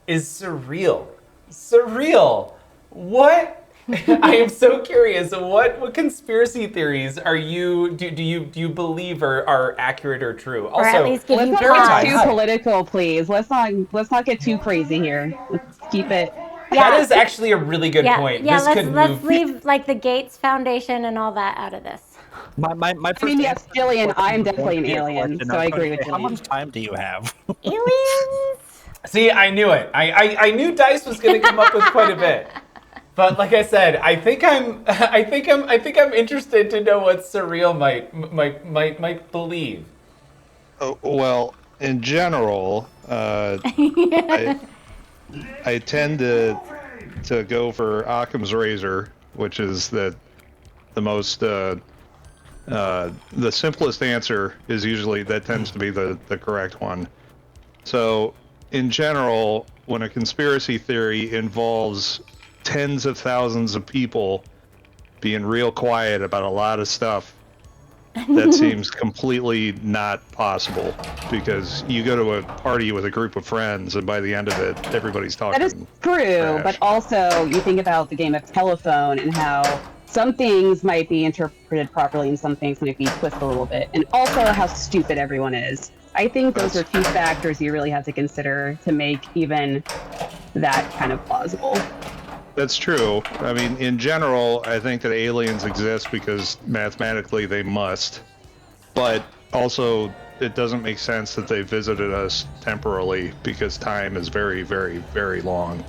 is surreal. Surreal. What? I am so curious. What conspiracy theories do you believe are accurate or true? Or at least give Let's you not pause. get too political, please. Let's not get too crazy here. Let's keep it. That is actually a really good Yeah, point. yeah. This Let's could let's move. leave like the Gates Foundation and all that out of this. My first I mean, yes, answer Jillian, was I'm going definitely to an be a alien, question. so I was agree going to with say, How Jillian. much time do you have? Aliens. See, I knew it. I knew Dice was going to come up with quite a bit. But like I said, I think I'm interested to know what Surreal might believe. Oh, well, in general, I tend to go for Occam's razor, which is the most the simplest answer is usually that tends to be the correct one. So, in general, when a conspiracy theory involves tens of thousands of people being real quiet about a lot of stuff, that seems completely not possible, because you go to a party with a group of friends and by the end of it everybody's talking. That is true, trash. but also you think about the game of telephone and how some things might be interpreted properly and some things might be twisted a little bit, and also how stupid everyone is. I think those are two factors you really have to consider to make even that kind of plausible. That's true. I mean, in general, I think that aliens exist because mathematically they must. But also, it doesn't make sense that they visited us temporarily because time is very, very, very long.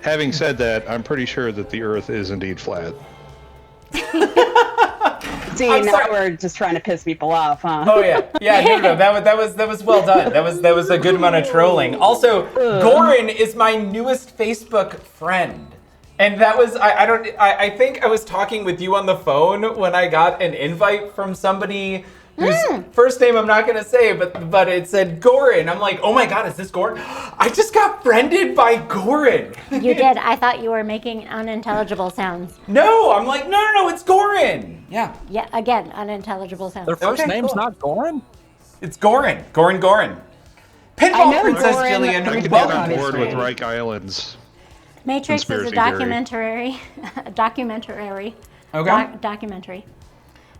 Having said that, I'm pretty sure that the Earth is indeed flat. See, I'm now sorry. we're just trying to piss people off, huh? Oh yeah, no, that was well done. That was a good amount of trolling. Also, Goran is my newest Facebook friend, and that was I think I was talking with you on the phone when I got an invite from somebody whose first name I'm not gonna say, but it said Goran. I'm like, oh my god, is this Goran? I just got friended by Goran. You did. I thought you were making unintelligible sounds. No, I'm like, no, it's Goran. Yeah, Yeah, again, unintelligible sounds. Their first Okay, name's cool. not Goran? it's Goran. Goran. I Pinball know Princess Goran. Jillian. I could get welcome. on board with Obviously. Reich Islands. Matrix is a Conspiracy theory. documentary. documentary. Okay. Documentary.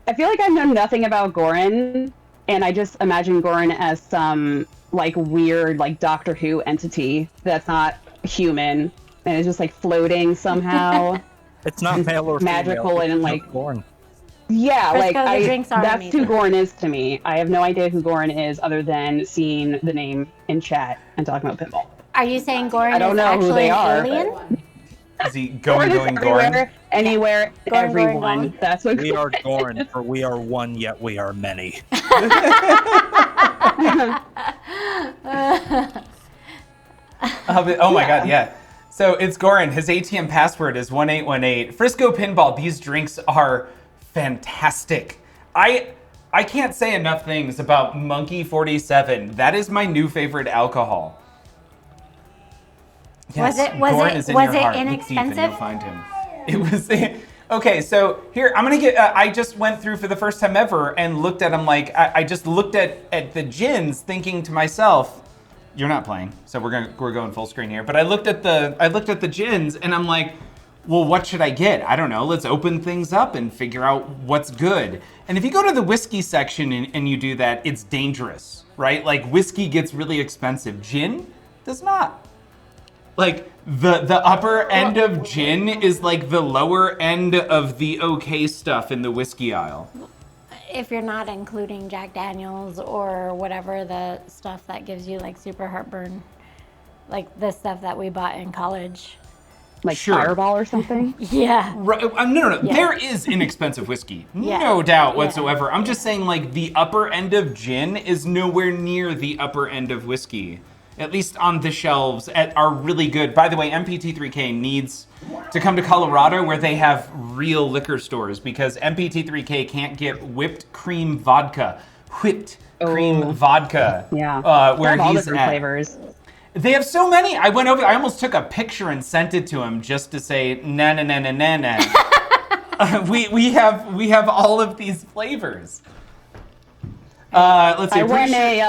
I feel like I know nothing about Goran, and I just imagine Goran as some like weird like Doctor Who entity that's not human and is just like floating somehow. It's not male or magical female. and, It's like- not Goran. Yeah, Frisco, like the drinks are that's who amazing. Goran is to me. I have no idea who Goran is other than seeing the name in chat and talking about pinball. Are you saying Goran I don't is know who actually they an are, alien? Is he going Goran? Goran? Anywhere, Goran, everyone. Goran. That's what We are Goran, for we are one, yet we are many. Oh my god, yeah. So it's Goran. His ATM password is 1818. Frisco Pinball. These drinks are fantastic. I can't say enough things about Monkey 47. That is my new favorite alcohol. Yes, Goran is in your heart. Look deep and inexpensive? you'll find him. It was okay. So here I'm gonna get. I just went through for the first time ever and looked at them like I just looked at the gins, thinking to myself, "You're not playing." So we're going full screen here. But I looked at the gins and I'm like, well, what should I get? I don't know. Let's open things up and figure out what's good. And if you go to the whiskey section and you do that, it's dangerous, right? Like whiskey gets really expensive. Gin does not. Like the upper end of gin is like the lower end of the okay stuff in the whiskey aisle. If you're not including Jack Daniels or whatever the stuff that gives you like super heartburn, like the stuff that we bought in college. like Sure. Fireball or something. Yeah. Right, no. Yeah. There is inexpensive whiskey, Yeah. no doubt Yeah. whatsoever. I'm just saying, like the upper end of gin is nowhere near the upper end of whiskey. At least on the shelves are really good. By the way, MPT3K needs to come to Colorado where they have real liquor stores because MPT3K can't get whipped cream vodka. Whipped cream vodka. Yeah. Where They have all he's different at. flavors. They have so many. I went over. I almost took a picture and sent it to him just to say na na na na na na. We have all of these flavors. Let's see. I I'm won pretty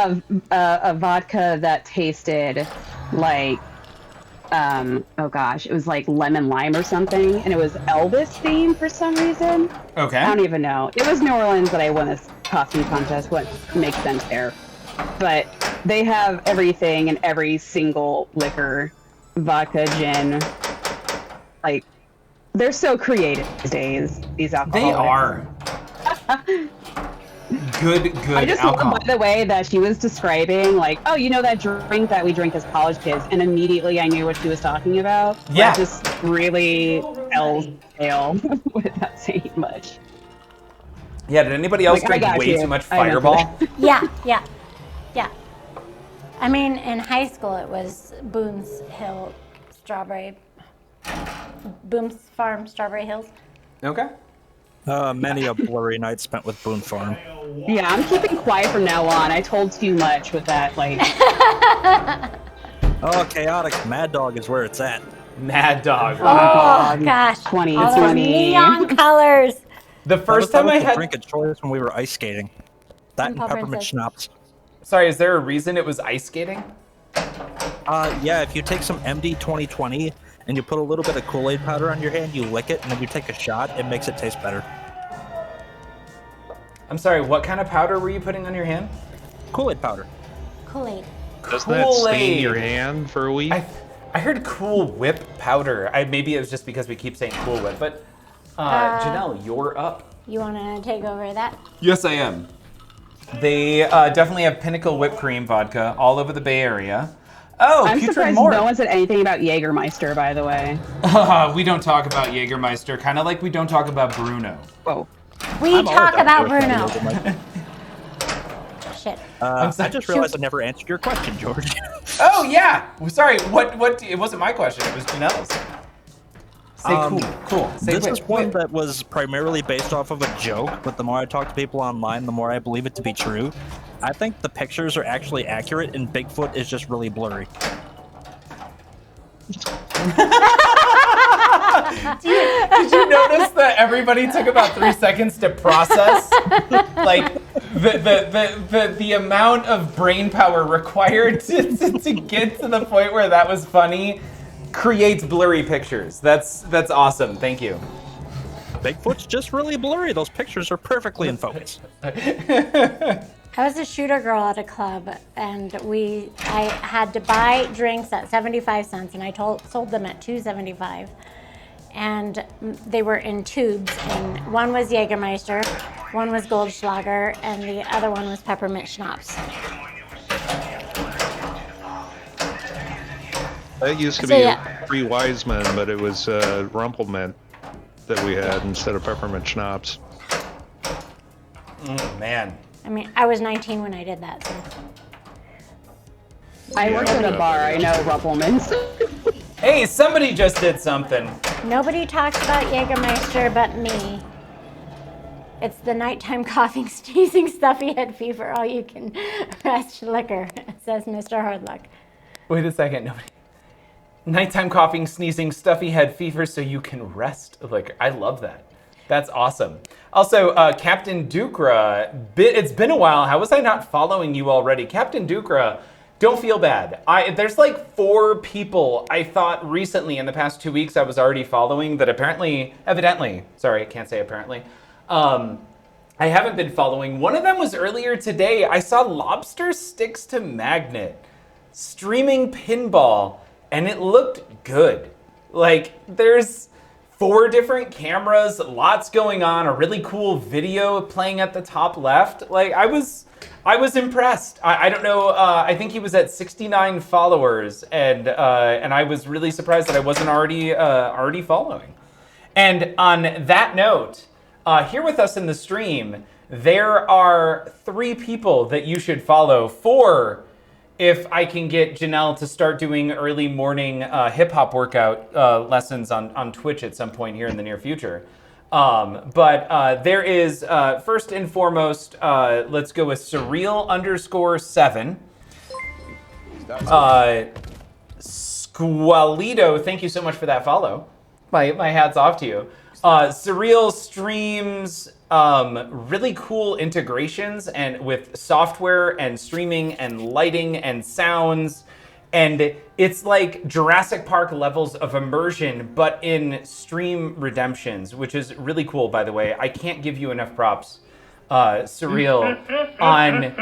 sure- a vodka that tasted like, oh gosh, it was like lemon lime or something, and it was Elvis themed for some reason. Okay. I don't even know. It was New Orleans that I won this costume contest. What makes sense there? But they have everything in every single liquor, vodka, gin. Like, they're so creative these days. These alcoholics. They are. Good I just alcohol. love, by the way, that she was describing, like, oh, you know that drink that we drink as college kids, and immediately I knew what she was talking about. Yeah. Like, just really L's tail without saying much. Yeah, did anybody else Like, I drink got way you. too much I remember Fireball? Yeah. I mean, in high school, it was Boone's Farm Strawberry Hills. Okay. Many a blurry night spent with Boone Farm. Yeah, I'm keeping quiet from now on. I told too much with that, like, Oh, chaotic. Mad Dog is where it's at. Mad Dog. Oh, Wow. gosh. 20, All those 20. neon colors. The first time I the had. drink of choice when we were ice skating. That and Paul peppermint Princess. schnapps. Sorry, is there a reason it was ice skating? Yeah, if you take some MD 2020 and you put a little bit of Kool-Aid powder on your hand, you lick it, and then you take a shot, it makes it taste better. I'm sorry, what kind of powder were you putting on your hand? Kool-Aid powder. Kool-Aid. Doesn't that stain Kool-Aid. your hand for a week? I heard Cool Whip powder. Maybe it was just because we keep saying Cool Whip, but Janelle, you're up. You want to take over that? Yes, I am. They definitely have Pinnacle whipped cream vodka all over the Bay Area. Oh, I'm Putrid surprised Mort. no one said anything about Jägermeister, by the way. We don't talk about Jägermeister, kind of like we don't talk about Bruno. Whoa. We I'm all talk about Bruno. Bruno. Shit. I sorry. just realized I never answered your question, George. Oh yeah, sorry. What? It wasn't my question. It was Janelle's. Say cool. Say This whip, is one whip. that was primarily based off of a joke, but the more I talk to people online, the more I believe it to be true. I think the pictures are actually accurate, and Bigfoot is just really blurry. Did you notice that everybody took about 3 seconds to process? Like the amount of brain power required to get to the point where that was funny creates blurry pictures. That's awesome. Thank you. Bigfoot's just really blurry. Those pictures are perfectly in focus. I was a shooter girl at a club, and I had to buy drinks at 75 cents, and I sold them at $2.75. And they were in tubes, and one was Jägermeister, one was Goldschlager, and the other one was peppermint schnapps. That used to So, be yeah. Three Wise Men, but it was Rumpelmint that we had instead of peppermint schnapps. Man. I mean, I was 19 when I did that, so. I worked at a bar. I know Ruppelmans. Hey, somebody just did something. Nobody talks about Jägermeister but me. It's the nighttime coughing, sneezing, stuffy head fever, all you can rest liquor, says Mr. Hardluck. Wait a second. Nobody. Nighttime coughing, sneezing, stuffy head fever, so you can rest. Like, I love that. That's awesome. Also, Captain Dukra, it's been a while. How was I not following you already? Captain Dukra, don't feel bad. There's like 4 people I thought recently in the past 2 weeks I was already following that evidently, sorry, I can't say apparently, I haven't been following. One of them was earlier today. I saw Lobster Sticks to Magnet streaming pinball, and it looked good. Like, there's 4 different cameras, lots going on, a really cool video playing at the top left. Like, I was impressed. I don't know. I think he was at 69 followers, and I was really surprised that I wasn't already following. And on that note, here with us in the stream, there are 3 people that you should follow. 4, if I can get Janelle to start doing early morning hip hop workout lessons on Twitch at some point here in the near future. But there is, first and foremost, let's go with Surreal_7. Squalito, thank you so much for that follow. My hat's off to you. Surreal streams really cool integrations and with software and streaming and lighting and sounds. And it's like Jurassic Park levels of immersion, but in stream redemptions, which is really cool, by the way. I can't give you enough props, Surreal, on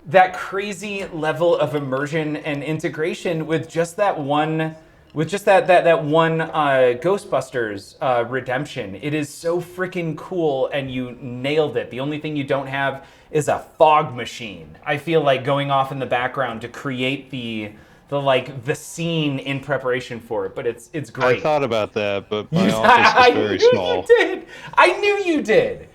that crazy level of immersion and integration with just that one, that one Ghostbusters redemption. It is so freaking cool, and you nailed it. The only thing you don't have is a fog machine. I feel like going off in the background to create the scene in preparation for it, but it's great. I thought about that, but my office is very small. You did. I knew you did.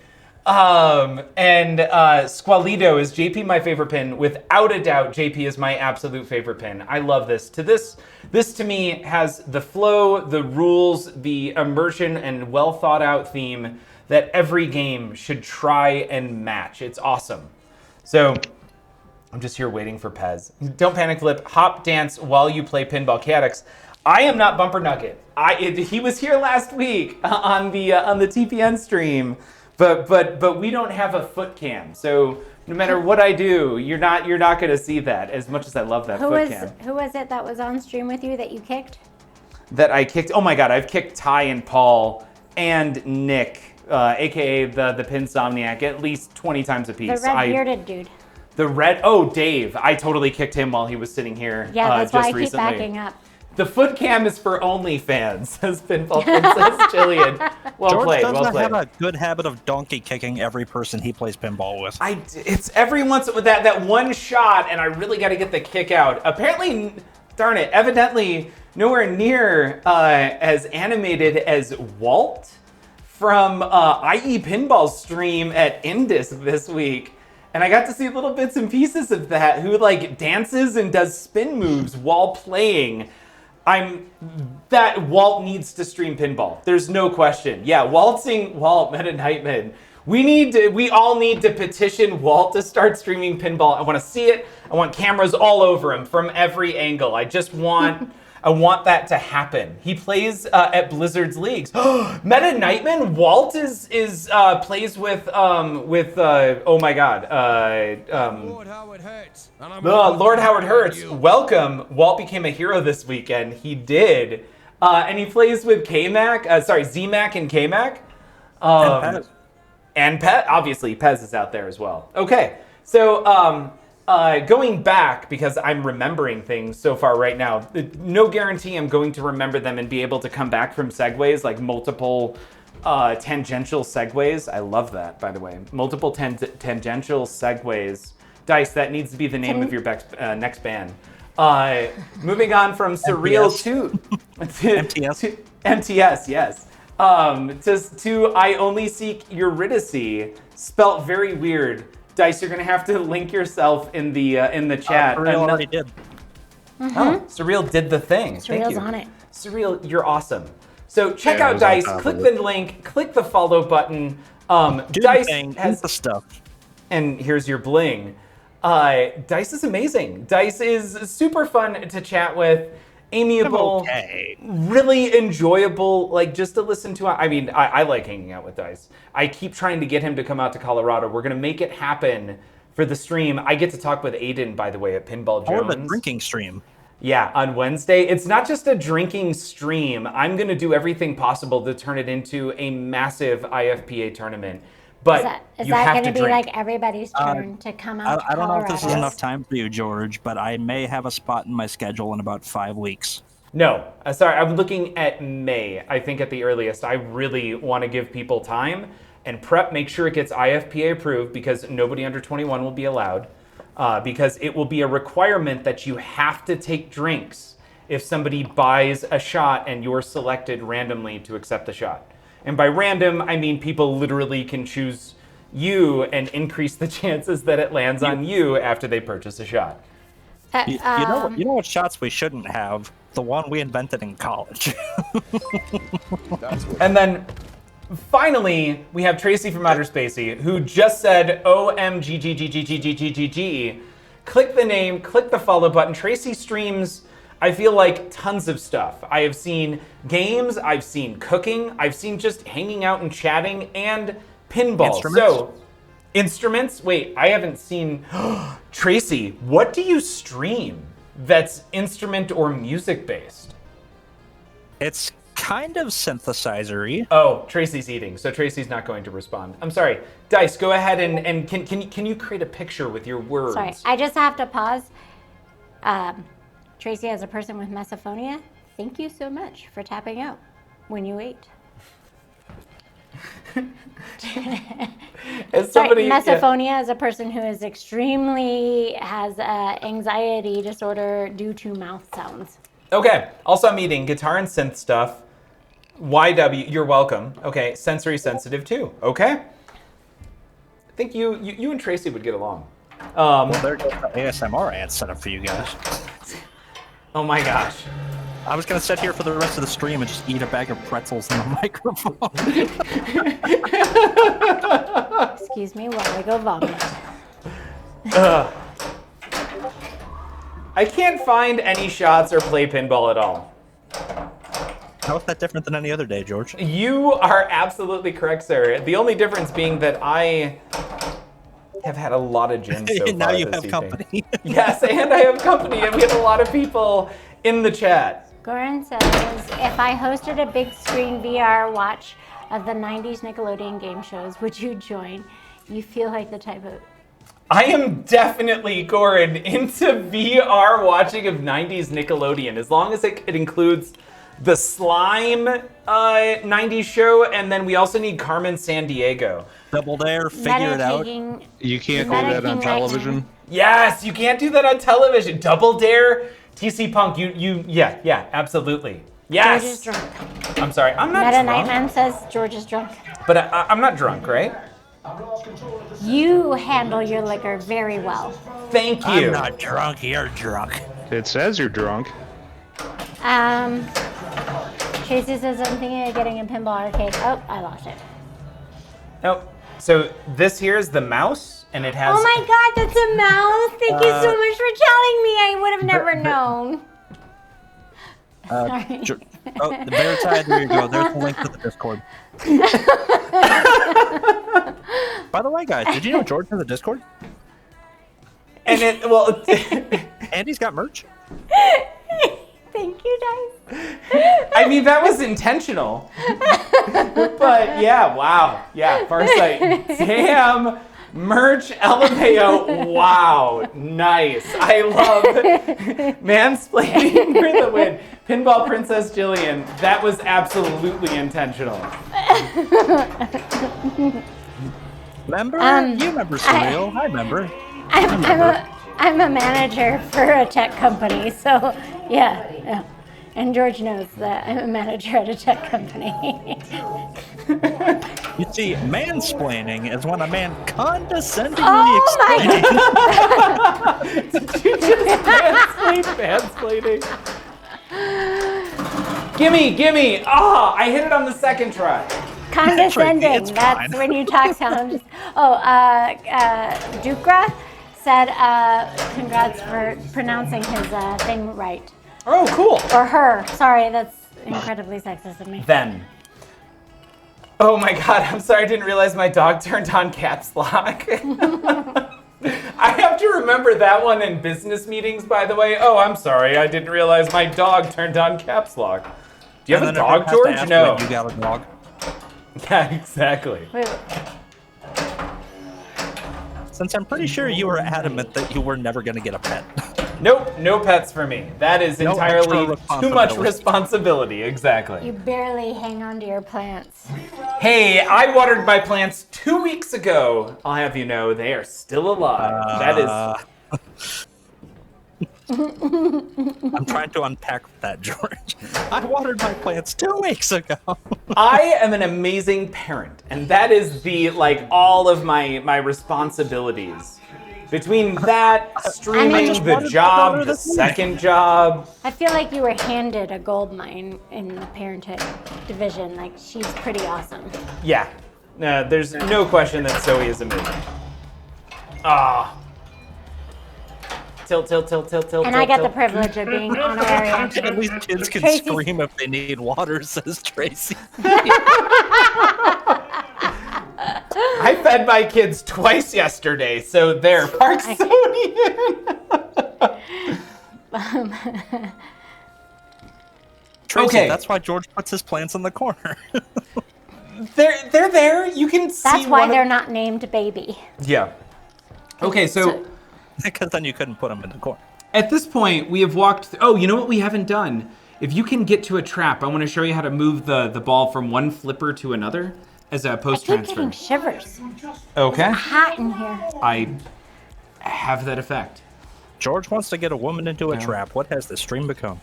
And Squalito is JP my favorite pin. Without a doubt, JP is my absolute favorite pin. I love this. This to me has the flow, the rules, the immersion, and well thought out theme that every game should try and match. It's awesome. So I'm just here waiting for Pez. Don't panic, Flip. Hop dance while you play pinball. Chaotix. I am not Bumper Nugget. He was here last week on the TPN stream, but we don't have a foot cam. So no matter what I do, you're not going to see that. As much as I love that foot cam. Who was it that was on stream with you that you kicked? That I kicked. Oh my God! I've kicked Ty and Paul and Nick, aka the Pinsomniac, at least 20 times a piece. The red bearded dude. Dave. I totally kicked him while he was sitting here. Yeah, that's just why I recently. keep backing up. The foot cam is for OnlyFans, says Pinball Princess Jillian. Well George played, does well not played. have a good habit of donkey kicking every person he plays pinball with. It's every once with that one shot, and I really got to get the kick out. Apparently, darn it, evidently nowhere near as animated as Walt from IE Pinball's stream at Indus this week. And I got to see little bits and pieces of that, who like dances and does spin moves while playing. Walt needs to stream pinball. There's no question. Yeah, Walt, Meta Nightman. We all need to petition Walt to start streaming pinball. I want to see it. I want cameras all over him from every angle. I want that to happen. He plays at Blizzard's leagues. Meta Nightman. Walt plays with oh my god. Lord Howard Hurts. Lord Howard Hurts. Welcome. Walt became a hero this weekend. He did. And he plays with K-Mac. Z-Mac and K-Mac. And Pez. Obviously, Pez is out there as well. Okay. So, going back, because I'm remembering things so far right now, no guarantee I'm going to remember them and be able to come back from segues, like multiple tangential segues. I love that, by the way. Multiple tangential segues. Dice, that needs to be the name of your next band. Moving on from Surreal to MTS. MTS, yes. To I Only Seek Eurydice, spelt very weird. Dice, you're gonna have to link yourself in the chat. Surreal already did. Oh, Surreal did the thing. Thank Surreal's you. on it. Surreal, you're awesome. So check Yeah, I out was on Dice, top of click it. the link, click the follow button. Do Dice the thing, has do the stuff. and here's your bling. Dice is amazing. Dice is super fun to chat with, amiable, Okay. really enjoyable, like just to listen to. I mean, I like hanging out with Dice. I keep trying to get him to come out to Colorado. We're gonna make it happen for the stream. I get to talk with Aiden, by the way, at Pinball Or Jones. the drinking stream. Yeah, on Wednesday. It's not just a drinking stream. I'm gonna do everything possible to turn it into a massive IFPA tournament. But Is you that have going to to be drink. like everybody's turn to come out to I don't know if this is Colorado? enough time for you, George, but I may have a spot in my schedule in about 5 weeks. No, sorry, I'm looking at May, I think at the earliest. I really want to give people time and prep, make sure it gets IFPA approved because nobody under 21 will be allowed. Because it will be a requirement that you have to take drinks if somebody buys a shot and you're selected randomly to accept the shot. And by random, I mean people literally can choose you and increase the chances that it lands on you after they purchase a shot. You know what shots we shouldn't have? The one we invented in college. And then finally, we have Tracy from Outer Spacey, who just said OMGGGGGGGGG. Click the name, click the follow button. Tracy streams, I feel like, tons of stuff. I have seen games, I've seen cooking, I've seen just hanging out and chatting, and pinball. Instruments? So, instruments? Wait, I haven't seen... Tracy, what do you stream that's instrument or music based? It's kind of synthesizer-y. Oh, Tracy's eating, so Tracy's not going to respond. I'm sorry. Dice, go ahead and can you create a picture with your words? Sorry, I just have to pause. Tracy, as a person with misophonia, thank you so much for tapping out when you ate. As Sorry, somebody, misophonia is a person who is extremely has anxiety disorder due to mouth sounds. Okay. Also, I'm eating guitar and synth stuff. YW, you're welcome. Okay. Sensory sensitive too. Okay. I think you and Tracy would get along. Well, there goes the ASMR ad set up for you guys. Oh my gosh. I was going to sit here for the rest of the stream and just eat a bag of pretzels in the microphone. Excuse me while I go vomit. I can't find any shots or play pinball at all. How is that different than any other day, George? You are absolutely correct, sir. The only difference being that I have had a lot of gin so far Now you this have evening. company. Yes, and I have company, and we have a lot of people in the chat. Goran says, if I hosted a big screen VR watch of the 90s Nickelodeon game shows, would you join? You feel like the type of... I am definitely, Corin, into VR watching of 90s Nickelodeon, as long as it includes the Slime 90s show, and then we also need Carmen Sandiego. Double Dare, figure it out. You can't do that on television. Yes, you can't do that on television. Double Dare, TC Punk, yeah, absolutely. Yes. George is drunk. I'm sorry, I'm not Meta drunk. Nightman says George is drunk. But I'm not drunk, right? You handle your liquor very well. Thank you. I'm not drunk, you're drunk. It says you're drunk. Tracy says I'm thinking of getting a pinball arcade. Oh, I lost it. Nope. So this here is the mouse, and it has. Oh my God, that's a mouse! Thank you so much for telling me. I would have never known. Sorry. The bear side, there you go. There's the link to the Discord. By the way, guys, did you know George has a Discord? And it, well. Andy's got merch. Thank you, guys. I mean, that was intentional. But yeah, wow. Yeah, Farsight. Damn. Merch LMAO. Wow. Nice. I love mansplaining for the win. Pinball Princess Jillian. That was absolutely intentional. Remember? You remember Surreal. I remember. I'm a manager for a tech company, so yeah. And George knows that I'm a manager at a tech company. You see, mansplaining is when a man condescendingly Oh my explains. Did you just mansplaining? Gimme! Ah, I hit it on the second try. Condescending. It's That's fine. when you talk sound. Dukra said congrats for pronouncing his thing right. Oh, cool. Or her. Sorry, that's incredibly sexist of me. Them. Oh my God, I'm sorry, I didn't realize my dog turned on caps lock. I have to remember that one in business meetings, by the way. Oh, I'm sorry, I didn't realize my dog turned on caps lock. Do you have a dog, George? No. You got a dog. Yeah, exactly. Wait. Since I'm pretty sure you were adamant that you were never going to get a pet. Nope, no pets for me. That is No entirely extra too much responsibility, exactly. You barely hang on to your plants. Hey, I watered my plants 2 weeks ago. I'll have you know, they are still alive. That is... I'm trying to unpack that, George. I watered my plants 2 weeks ago. I am an amazing parent, and that is all of my responsibilities. Between that, streaming, the job, the second job. I feel like you were handed a gold mine in the parenthood division. Like, she's pretty awesome. Yeah, there's no question that Zoe is amazing. Ah. Tilt. And I get the privilege of being honorary. At least kids can Tracy. scream if they need water, says Tracy. I fed my kids twice yesterday, so they're Parksonian. Tracy, Okay. that's why George puts his plants in the corner. They're there. You can see. That's why they're not named Baby. Yeah. Okay, so Because then you couldn't put them in the corner. at this point we have walked. Oh, you know what we haven't done? If you can get to a trap, I want to show you how to move the ball from one flipper to another as a post I keep transfer. getting shivers. Okay. Hot in here. I have that effect. George wants to get a woman into a trap. What has this stream become?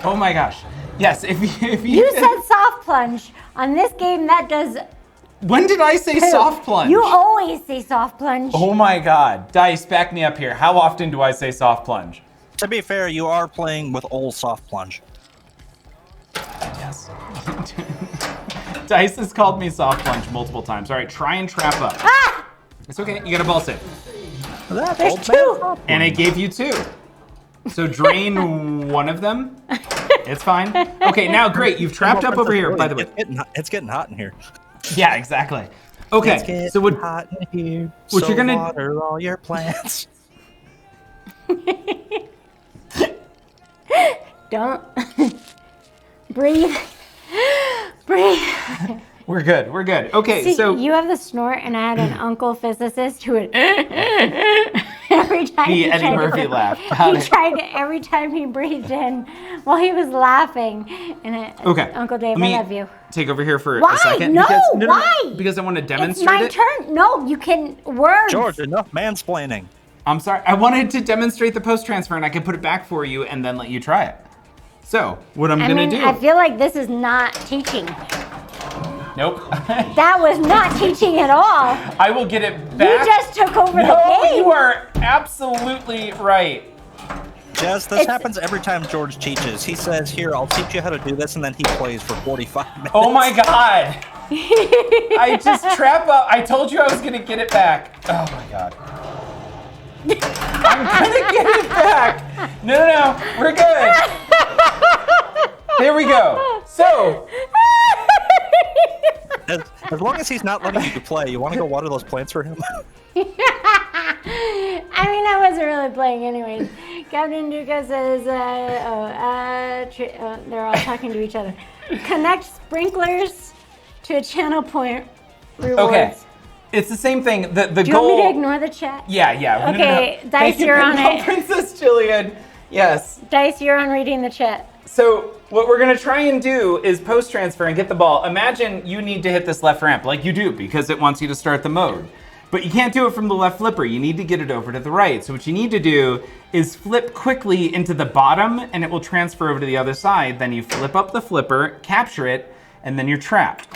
Oh my gosh. Yes, if you You said soft plunge. On this game, that does. When did I say soft plunge? You always say soft plunge. Oh my God. Dice, back me up here. How often do I say soft plunge? To be fair, you are playing with old soft plunge. Yes. Dice has called me soft plunge multiple times. All right, try and trap up. Ah! It's okay. You got a ball save. That's There's old two. man. And I gave you 2. So drain one of them. It's fine. Okay, now great. You've trapped up over here, by the way. It's getting hot in here. Yeah, exactly. It's Okay, getting so what hot in here. what so you're gonna- water all your plants. Don't. Breathe. Breathe. We're good. We're good. Okay, See, so you have the snort, and I had an uncle physicist who would every time the he Eddie tried Murphy to, laugh. Got He it. tried to, every time he breathed in while he was laughing. And Okay. Uncle Dave, Let I me love you. Take over here for Why? a second. No, because, why? Because I want to It's demonstrate my it. turn. No, you can words. George, enough mansplaining. I'm sorry. I wanted to demonstrate the post transfer, and I could put it back for you and then let you try it. So, what I'm going to do. I feel like this is not teaching. Nope. That was not teaching at all. I will get it back. You just took over the No, game. you are absolutely right. Jess, this happens every time George teaches. He says, here, I'll teach you how to do this, and then he plays for 45 minutes. Oh my god. I just trap up. I told you I was going to get it back. Oh my god. I'm going to get it back. No. We're good. Here we go. So. As long as he's not letting you play, you want to go water those plants for him? I mean, I wasn't really playing anyways. Captain Duca says, they're all talking to each other. Connect sprinklers to a channel point rewards. Okay. It's the same thing. The Do you goal. want me to ignore the chat? Yeah. Okay, No. Dice, you're on it. Princess Jillian. Yes. Dice, you're on reading the chat. So what we're gonna try and do is post transfer and get the ball. Imagine you need to hit this left ramp like you do because it wants you to start the mode. But you can't do it from the left flipper. You need to get it over to the right. So what you need to do is flip quickly into the bottom and it will transfer over to the other side. Then you flip up the flipper, capture it, and then you're trapped.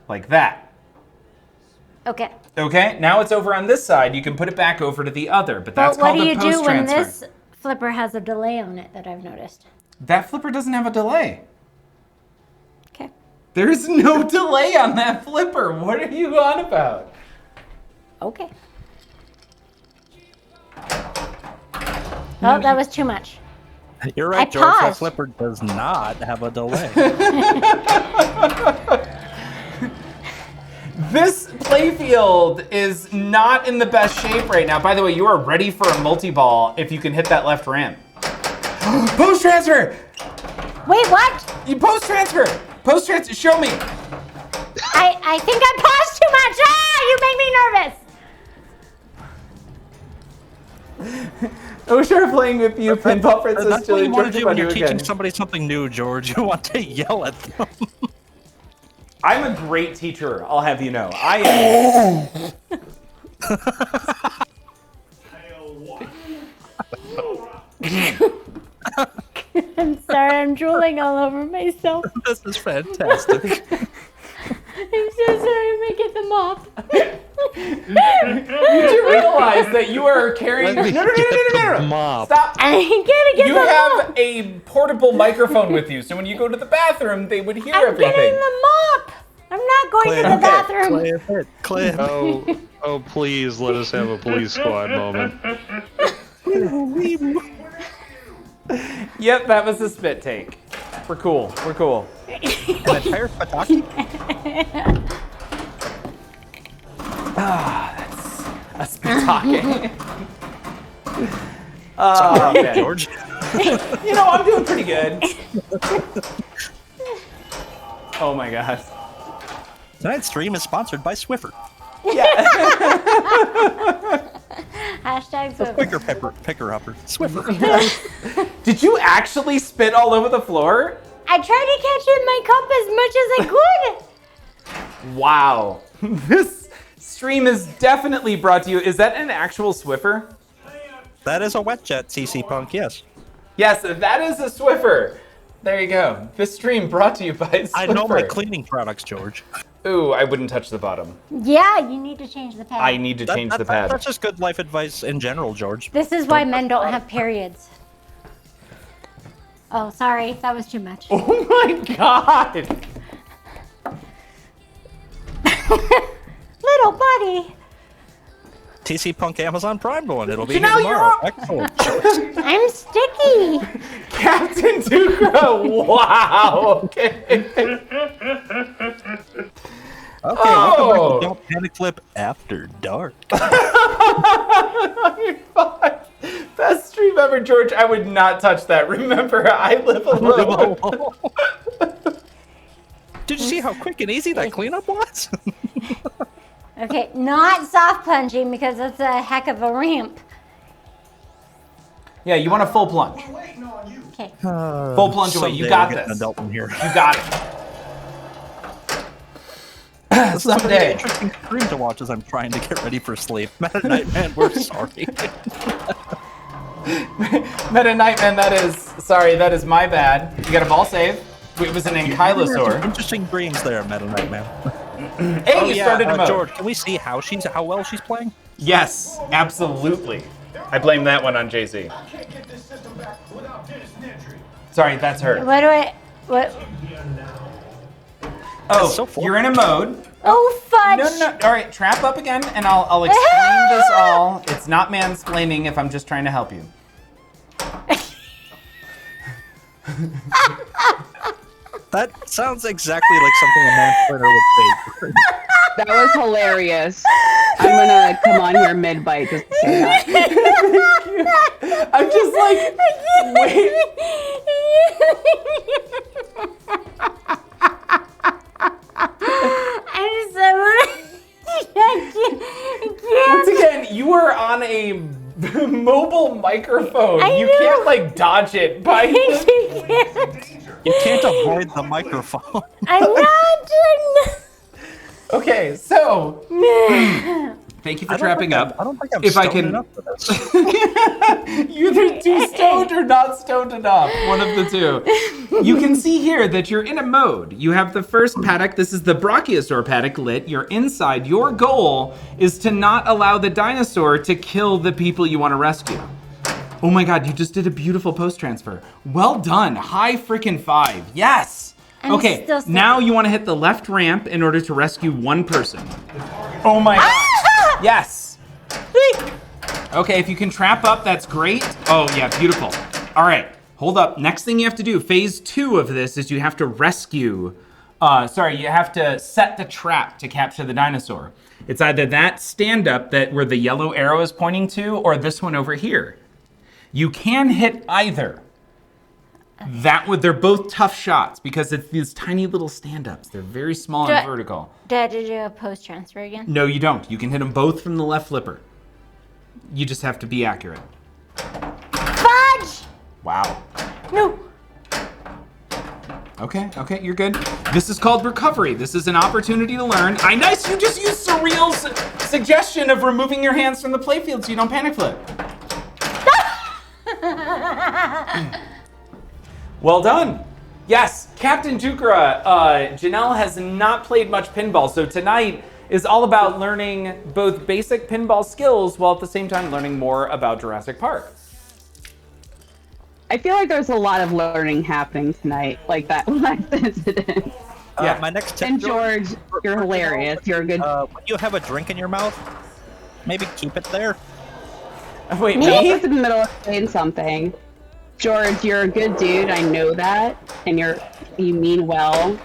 Like that. Okay. Okay, now it's over on this side. You can put it back over to the other, but that's But what called do a you post do when transfer. this flipper has a delay on it that I've noticed? That flipper doesn't have a delay. Okay. There's no delay on that flipper. What are you on about? Okay. Oh, that was too much. You're right, I George. That paused. flipper does not have a delay. This playfield is not in the best shape right now. By the way, you are ready for a multi-ball if you can hit that left ramp. Post transfer! Wait, what? You post transfer! Post transfer, show me! I think I paused too much. Ah, you make me nervous. Oh, sure, playing with you, Pinball Princess That's what Jillian. you want to George do when you're Bunny teaching again. somebody something new, George. You want to yell at them. I'm a great teacher, I'll have you know. I am. I'm sorry, I'm drooling all over myself. This is fantastic. I'm so sorry, I'm gonna get the mop. You do realize that you are carrying. Let me No. get the mop. Stop. I gotta get You the have mop. a portable microphone with you, so when you go to the bathroom, they would hear I'm everything. getting the mop. I'm not going to the Clip. bathroom. Clip. Oh, please let us have a police squad moment. Yep, that was a spit take. We're cool. We're cool. An entire pataki? A spit talking. Oh, man. George. You know, I'm doing pretty good. Oh my gosh. Tonight's stream is sponsored by Swiffer. Hashtag Swiffer. Quicker picker upper. Swiffer. Did you actually spit all over the floor? I tried to catch it in my cup as much as I could. Wow. This stream is definitely brought to you. Is that an actual Swiffer? That is a wet jet, CC Punk, yes. Yes, that is a Swiffer. There you go. This stream brought to you by Swiffer. I know my cleaning products, George. Ooh, I wouldn't touch the bottom. Yeah, you need to change the pad. I need to change the pad. That's just good life advice in general, George. This is why men don't have periods. Oh, sorry, that was too much. Oh my god! Little buddy, TC Punk Amazon Prime going. It'll be You here know, tomorrow. you're- Excellent. I'm sticky. Captain Duca, wow! Okay. Okay, Oh. welcome back to Don't Panic Flip After Dark. Best stream ever, George. I would not touch that. Remember, I live alone. Did you see how quick and easy that cleanup was? Okay, not soft plunging because it's a heck of a ramp. Yeah, you want a full plunge. Okay. Full plunge away. You Someday got we'll get an this. adult in here. You got it. This is a very Someday. interesting stream to watch as I'm trying to get ready for sleep. Meta Nightman, we're sorry. Meta Nightman, that is my bad. You got a ball save. It was an ankylosaur. Interesting dreams there, Meta Nightman. Hey, you started to mode. George, can we see how well she's playing? Yes, absolutely. I blame that one on JC. Sorry, that's her. What? Oh, so full. you're in a mode. Oh, fudge. No. All right, trap up again, and I'll explain this all. It's not mansplaining if I'm just trying to help you. That sounds exactly like something a mansplainer would say. That was hilarious. I'm gonna come on here mid-bite just to say that. I'm just like, wait. Once again, you are on a mobile microphone. I You know. can't like dodge it by. You can't avoid the microphone. I'm not. Okay, so thank you for trapping up. I don't think I'm If I stoned can- enough for this. You're either too stoned or not stoned enough. One of the two. You can see here that you're in a mode. You have the first paddock. This is the Brachiosaur paddock lit. You're inside. Your goal is to not allow the dinosaur to kill the people you want to rescue. Oh my God, you just did a beautiful post transfer. Well done. High freaking five. Yes. I'm Okay, still sick. now you want to hit the left ramp in order to rescue one person. Oh my gosh. Ah! Yes. Okay, if you can trap up, that's great. Oh yeah, beautiful. All right, hold up. Next thing you have to do, phase 2 of this is you have to rescue, you have to set the trap to capture the dinosaur. It's either that stand up that where the yellow arrow is pointing to or this one over here. You can hit either. They're both tough shots because it's these tiny little stand-ups. They're very small and vertical. Do I have to do a post transfer again? No, you don't. You can hit them both from the left flipper. You just have to be accurate. Fudge! Wow. No. Okay, you're good. This is called recovery. This is an opportunity to learn. Nice, you just used Surreal's suggestion of removing your hands from the playfield so you don't panic flip. Well done. Yes, Captain Tukra, Janelle has not played much pinball, so tonight is all about learning both basic pinball skills while at the same time learning more about Jurassic Park. I feel like there's a lot of learning happening tonight, like that last incident. Yeah. My next tip, And George, you're hilarious. You're a good. when you have a drink in your mouth, maybe keep it there. Wait, I me? was in the middle of saying something. George, you're a good dude. I know that, and you mean well,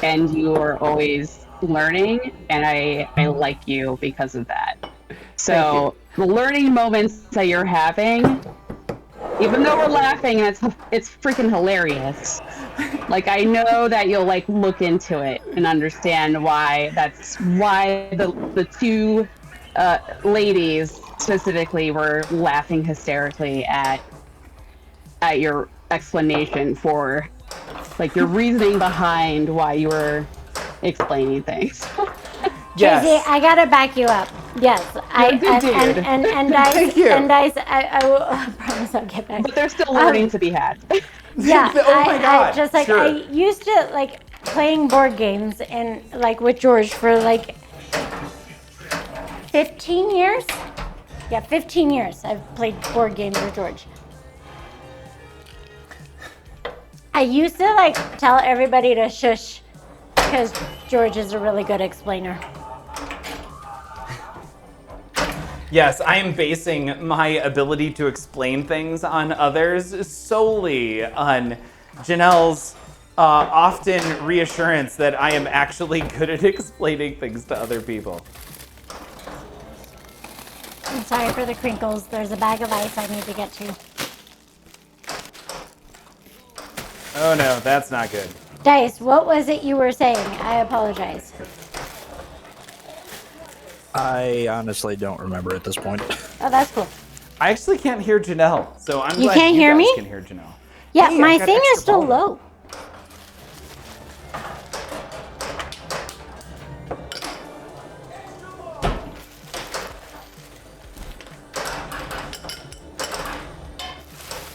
and you are always learning, and I like you because of that. So the learning moments that you're having, even though we're laughing, and it's freaking hilarious. Like I know that you'll like look into it and understand why the two ladies specifically were laughing hysterically at your explanation for like your reasoning behind why you were explaining things. Yes. Tracy, I gotta back you up. Yes, You're a good dude. and Dice, Thank you. and Dice, I will I promise I'll get back. But there's still learning to be had. Yeah, Oh my God, I just like sure. I used to like playing board games and like with George for like 15 years. Yeah, 15 years I've played board games with George. I used to like tell everybody to shush because George is a really good explainer. Yes, I am basing my ability to explain things on others solely on Janelle's often reassurance that I am actually good at explaining things to other people. I'm sorry for the crinkles. There's a bag of ice I need to get to. Oh no, that's not good. Dice, what was it you were saying? I apologize. I honestly don't remember at this point. Oh, that's cool. I actually can't hear Janelle, so I'm You glad can't you hear guys me? can hear Janelle. Yeah, Hey, my I've got thing extra is still volume. low.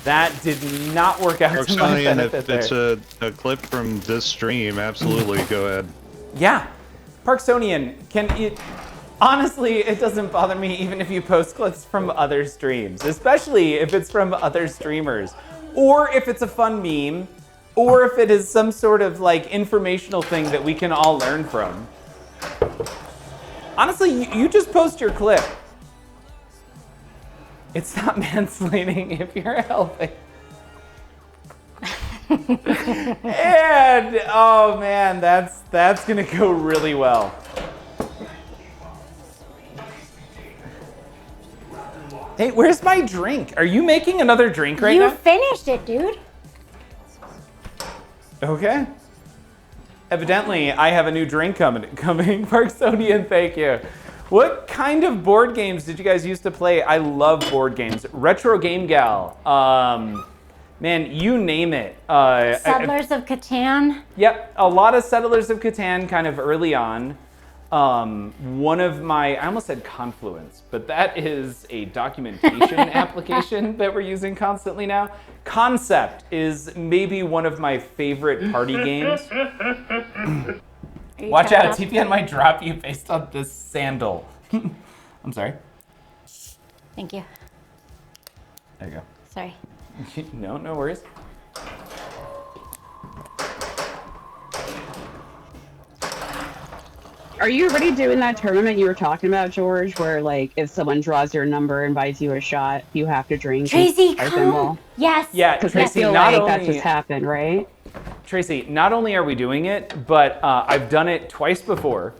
That did not work out to my Parksonian, benefit if there. it's a clip from this stream, absolutely go ahead. Yeah. Parksonian, honestly, it doesn't bother me even if you post clips from other streams, especially if it's from other streamers, or if it's a fun meme, or if it is some sort of like informational thing that we can all learn from. Honestly, you just post your clip. It's not mansplaining if you're helping. And oh man, that's gonna go really well. Hey, where's my drink? Are you making another drink right You now? finished it, dude. Okay. Evidently, I have a new drink coming. Parksonian, thank you. What kind of board games did you guys used to play? I love board games. Retro Game Gal. Man, you name it. Settlers of Catan. Yep, a lot of Settlers of Catan kind of early on. One of my, I almost said Confluence, but that is a documentation application that we're using constantly now. Concept is maybe one of my favorite party games. Watch out, TPN might drop you based on this sandal. I'm sorry. Thank you. There you Sorry. go. No worries. Are you already doing that tournament you were talking about, George, where like if someone draws your number and buys you a shot, you have to drink? Tracy, a come. pinball? Yes. Yeah, Because I Tracy, feel not like that only just happened, right? Tracy, not only are we doing it, but I've done it twice before,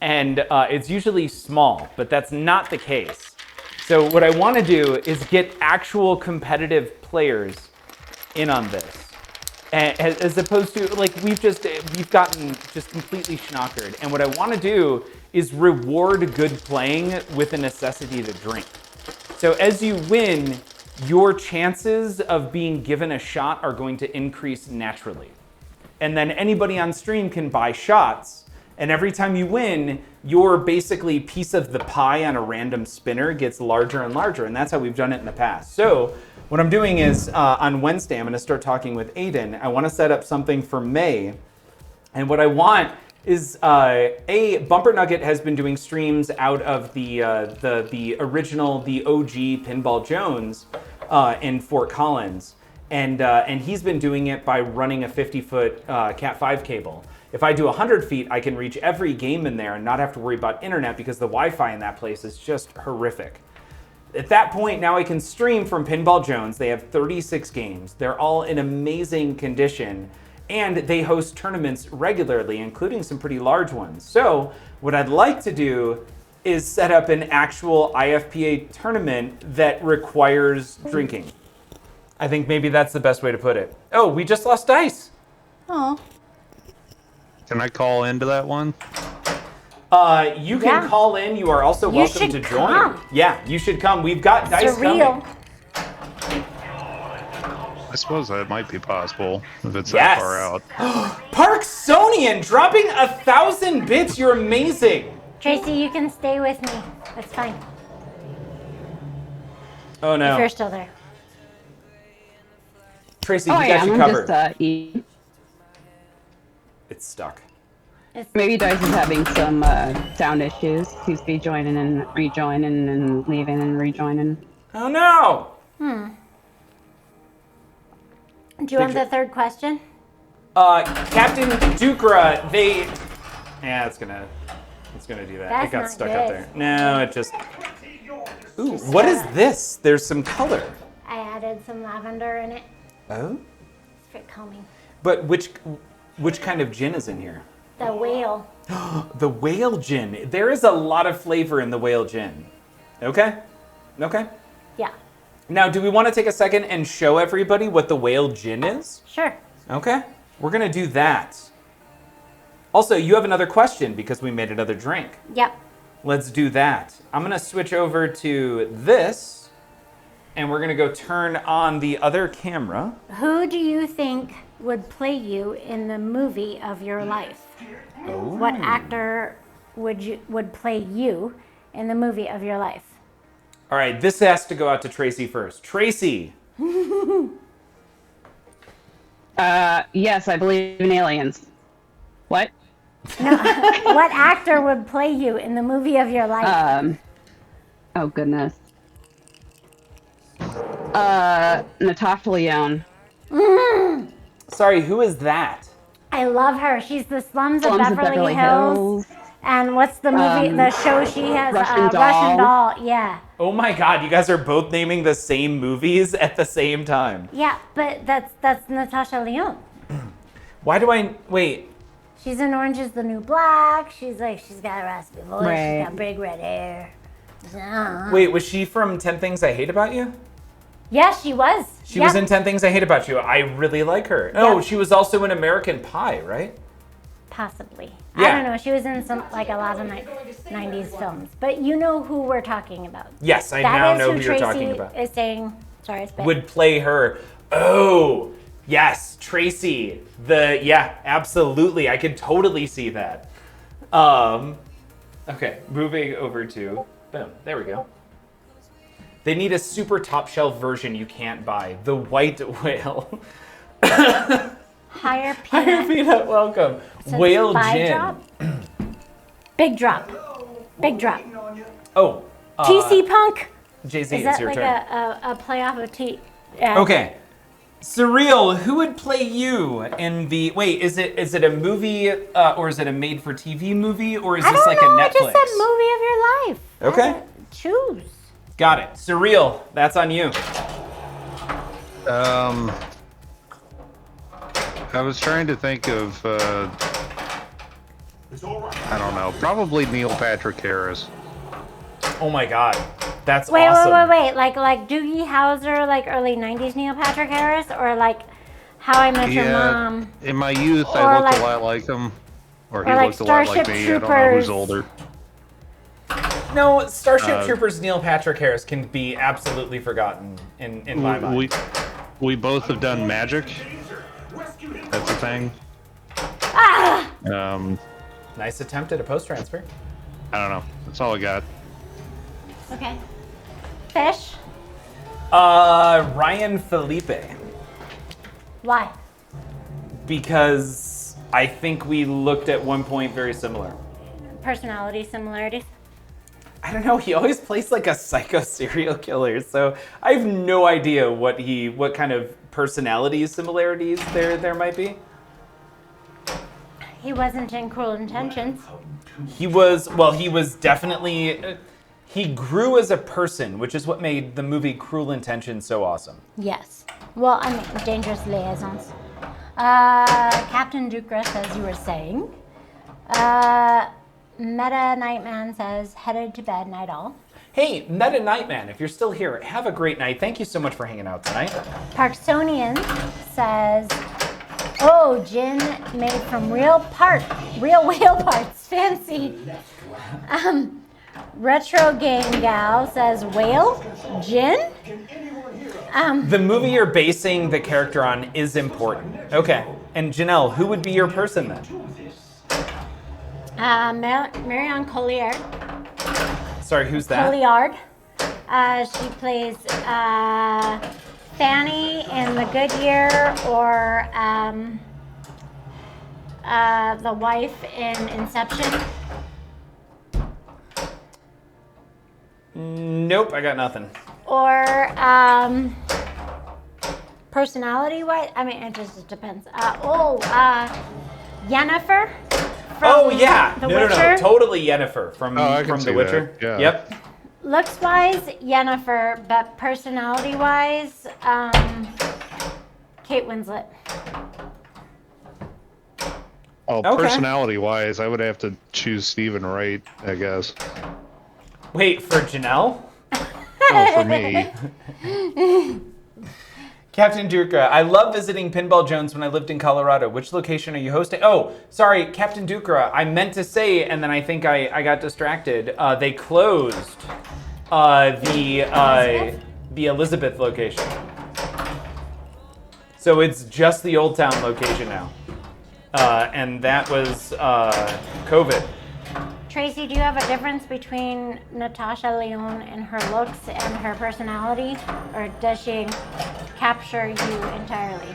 and it's usually small, but that's not the case. So what I want to do is get actual competitive players in on this, as opposed to like we've gotten just completely schnockered. And what I want to do is reward good playing with a necessity to drink. So as you win, your chances of being given a shot are going to increase naturally. And then anybody on stream can buy shots. And every time you win, your basically piece of the pie on a random spinner gets larger and larger. And that's how we've done it in the past. So what I'm doing is on Wednesday, I'm going to start talking with Aiden. I want to set up something for May. And what I want is Bumper Nugget has been doing streams out of the original, the OG Pinball Jones in Fort Collins. And he's been doing it by running a 50-foot Cat 5 cable. If I do 100 feet, I can reach every game in there and not have to worry about internet because the Wi-Fi in that place is just horrific. At that point, now I can stream from Pinball Jones. They have 36 games. They're all in amazing condition, and they host tournaments regularly, including some pretty large ones. So what I'd like to do is set up an actual IFPA tournament that requires drinking. I think maybe that's the best way to put it. Oh, we just lost Dice. Oh. Can I call into that one? You can call in. You are also welcome to join. Come. Yeah, you should come. We've got Dice Surreal. coming. I suppose that might be possible if it's Yes. that far out. Parksonian dropping 1,000 bits. You're amazing. Tracy, you can stay with me. That's fine. Oh If no, you're still there. Tracy, Oh, we I got am. you I'm covered. just eating. It's stuck. Maybe Dice is having some sound issues. He's be joining and rejoining and leaving and rejoining. Oh no. Do you want the third question? Captain Dukra, yeah, it's gonna do that. That's it got not stuck good. up there. No, it just. Ooh, what is this? There's some color. I added some lavender in it. Oh. It's for calming. But which kind of gin is in here? The whale. The whale gin. There is a lot of flavor in the whale gin. Okay. Yeah. Now, do we want to take a second and show everybody what the whale gin is? Sure. Okay. We're going to do that. Also, you have another question because we made another drink. Yep. Let's do that. I'm going to switch over to this, and we're going to go turn on the other camera. Who do you think would play you in the movie of your life? Oh. What actor would play you in the movie of your life? All right, this has to go out to Tracy first. Tracy. Yes, I believe in aliens. What? No. What actor would play you in the movie of your life? Oh goodness. Natasha Lyonne. Sorry, who is that? I love her. She's the Slums of Beverly Hills. And what's the movie, the show she has? Russian Russian Doll. Doll. Yeah. Oh my God, you guys are both naming the same movies at the same time. Yeah, but that's Natasha Lyonne. Why do I, wait. She's in Orange is the New Black. She's got a raspy voice. Right. She's got big red hair. Wait, was she from 10 Things I Hate About You? Yeah, she was. She was in 10 Things I Hate About You. I really like her. Oh, Yeah. she was also in American Pie, right? Possibly. Yeah. I don't know. She was in some a lot of 90s films. But you know who we're talking about. Yes, I That now is know who who you're Tracy talking about. is saying. Sorry, I spit. Would play her. Oh, yes, Tracy. Yeah, absolutely. I could totally see that. Okay, moving over to, boom, there we go. They need a super top shelf version you can't buy. The White Whale. Higher Higher peanut. Peanut, welcome. Says Whale buy Gin. drop. Big drop. Big drop. Oh. TC Punk. Jay-Z, Is it's that your like turn. a playoff of T? Okay. Surreal, who would play you in the, wait, is it a movie or is it a made for TV movie or is I this don't like know. a I Netflix? just said movie of your life. Okay. Choose. Got it. Surreal, that's on you. I was trying to think of, I don't know, probably Neil Patrick Harris. Oh my God, that's Wait, awesome. wait. Like Doogie Howser, like early 90s Neil Patrick Harris, or like How I Met Your Mom? In my youth, Or I looked like- a lot like him. Or he like looked a lot like Starship me. I don't know Troopers. who's older. No, Starship Troopers Neil Patrick Harris can be absolutely forgotten in my mind. We both have done magic. That's a thing. Nice attempt at a post transfer. I don't know. That's all I got. Okay. Fish? Ryan Felipe. Why? Because I think we looked at one point very similar. Personality similarities? I don't know, he always plays like a psycho serial killer, so I have no idea what kind of personality similarities there might be. He wasn't in Cruel Intentions. He was definitely, he grew as a person, which is what made the movie Cruel Intentions so awesome. Yes. Well, I mean, Dangerous Liaisons. Captain Ducras, as you were saying. Meta Nightman says, headed to bed, night all. Hey, Meta Nightman, if you're still here, have a great night. Thank you so much for hanging out tonight. Parksonian says, oh, gin made from real whale parts, fancy. Retro Game Gal says, whale? Gin? The movie you're basing the character on is important. Okay, and Janelle, who would be your person then? Marion Colliard. Sorry, who's that? Colliard. She plays Fanny in The Good Year, or the wife in Inception. Nope, I got nothing. Or personality-wise, I mean, it just depends. Yennefer. Oh yeah, The no, Witcher. totally Yennefer from I can The see Witcher. that, yeah. Yep. Looks-wise, Yennefer, but personality-wise, Kate Winslet. Oh, Okay. personality-wise, I would have to choose Stephen Wright, I guess. Wait, for Janelle? Oh, for me. Captain Duca, I love visiting Pinball Jones when I lived in Colorado. Which location are you hosting? Oh, sorry, Captain Duca. I meant to say, and then I think I got distracted. They closed the Elizabeth location. So it's just the Old Town location now. And that was COVID. Tracy, do you have a difference between Natasha Lyonne and her looks and her personality? Or does she capture you entirely?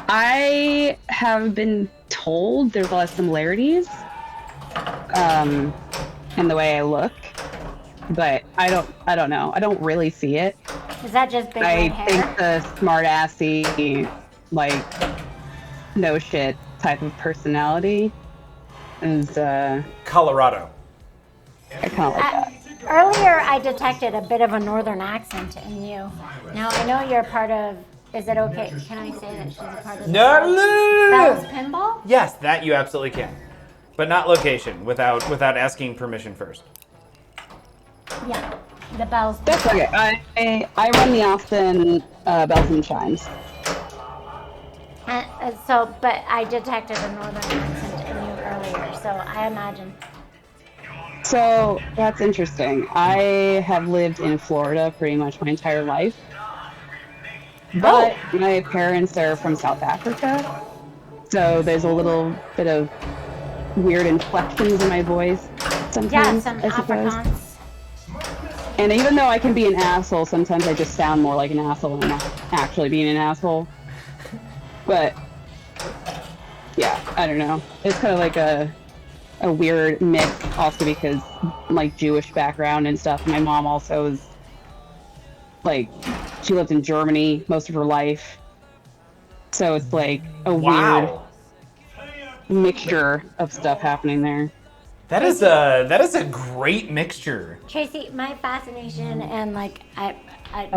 I have been told there's a lot of similarities in the way I look, but I don't know. I don't really see it. Is that just big I red hair? think the smart-assy, like, no shit type of personality is Colorado. I kind of like that. Earlier, I detected a bit of a northern accent in you. Now, I know you're part of... Is it okay? Can I say that she's a part of the Bell's Pinball? Yes, that you absolutely can. But not location, without asking permission first. Yeah, the Bell's That's okay. I run the Austin Bells and Chimes. But I detected a northern accent in you earlier, so I imagine. So that's interesting. I have lived in Florida pretty much my entire life. But my parents are from South Africa, so there's a little bit of weird inflections in my voice sometimes, Yeah, some I suppose. Afrikaans. And even though I can be an asshole, sometimes I just sound more like an asshole than not actually being an asshole. But, yeah, I don't know. It's kind of like a weird mix, also because, like, Jewish background and stuff. My mom also is, like, she lived in Germany most of her life. So it's, like, a weird mixture of stuff happening there. That is a great mixture. Tracy, my fascination and like I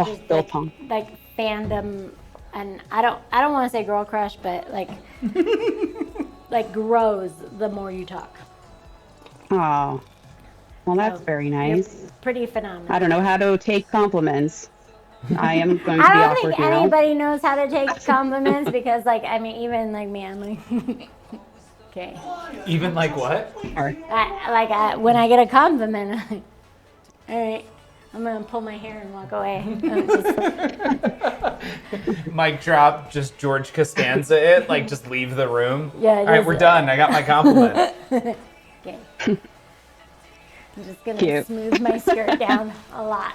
just Bill like, Pong. like fandom, and I don't want to say girl crush, but like like grows the more you talk. Oh, well, that's So, very you're nice. pretty phenomenal. I don't know how to take compliments. I am going to I be don't awkward think now. anybody knows how to take compliments because, like, I mean, even like me, I'm like, okay. Even like what? When I get a compliment, I'm like, all right, I'm gonna pull my hair and walk away. Mic drop, just George Costanza it, like just leave the room. Yeah, All right, just- we're done. I got my compliment. Okay. I'm just gonna Cute. smooth my skirt down a lot.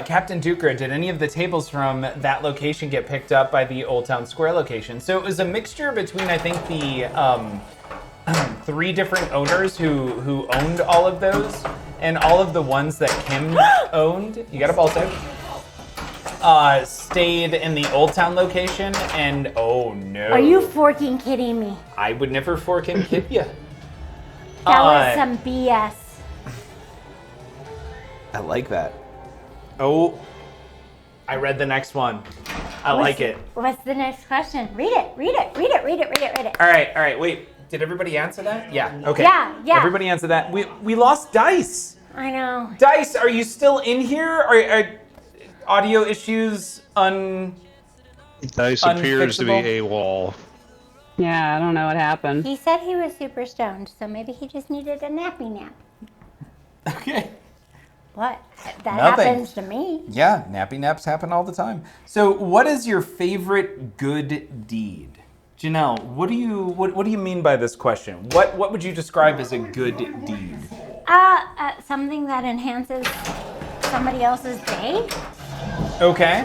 Captain Duker, did any of the tables from that location get picked up by the Old Town Square location? So it was a mixture between, I think, the 3 different owners who owned all of those, and all of the ones that Kim owned. You got a ball tip. Stayed in the Old Town location, and oh no. Are you forking kidding me? I would never fork and kid you. That was some BS. I like that. Oh, I read the next one. I like it. What's the next question? Read it. All right. Wait, did everybody answer that? Yeah. Okay. Yeah. Everybody answered that. We lost Dice. I know. Dice, are you still in here? Are audio issues Dice appears to be unfixable? AWOL. Yeah, I don't know what happened. He said he was super stoned, so maybe he just needed a nappy nap. Okay. What? That Nothing. happens to me. Yeah, nappy naps happen all the time. So, what is your favorite good deed? Janelle, what do you mean by this question? What would you describe as a good deed? Something that enhances somebody else's day. Okay.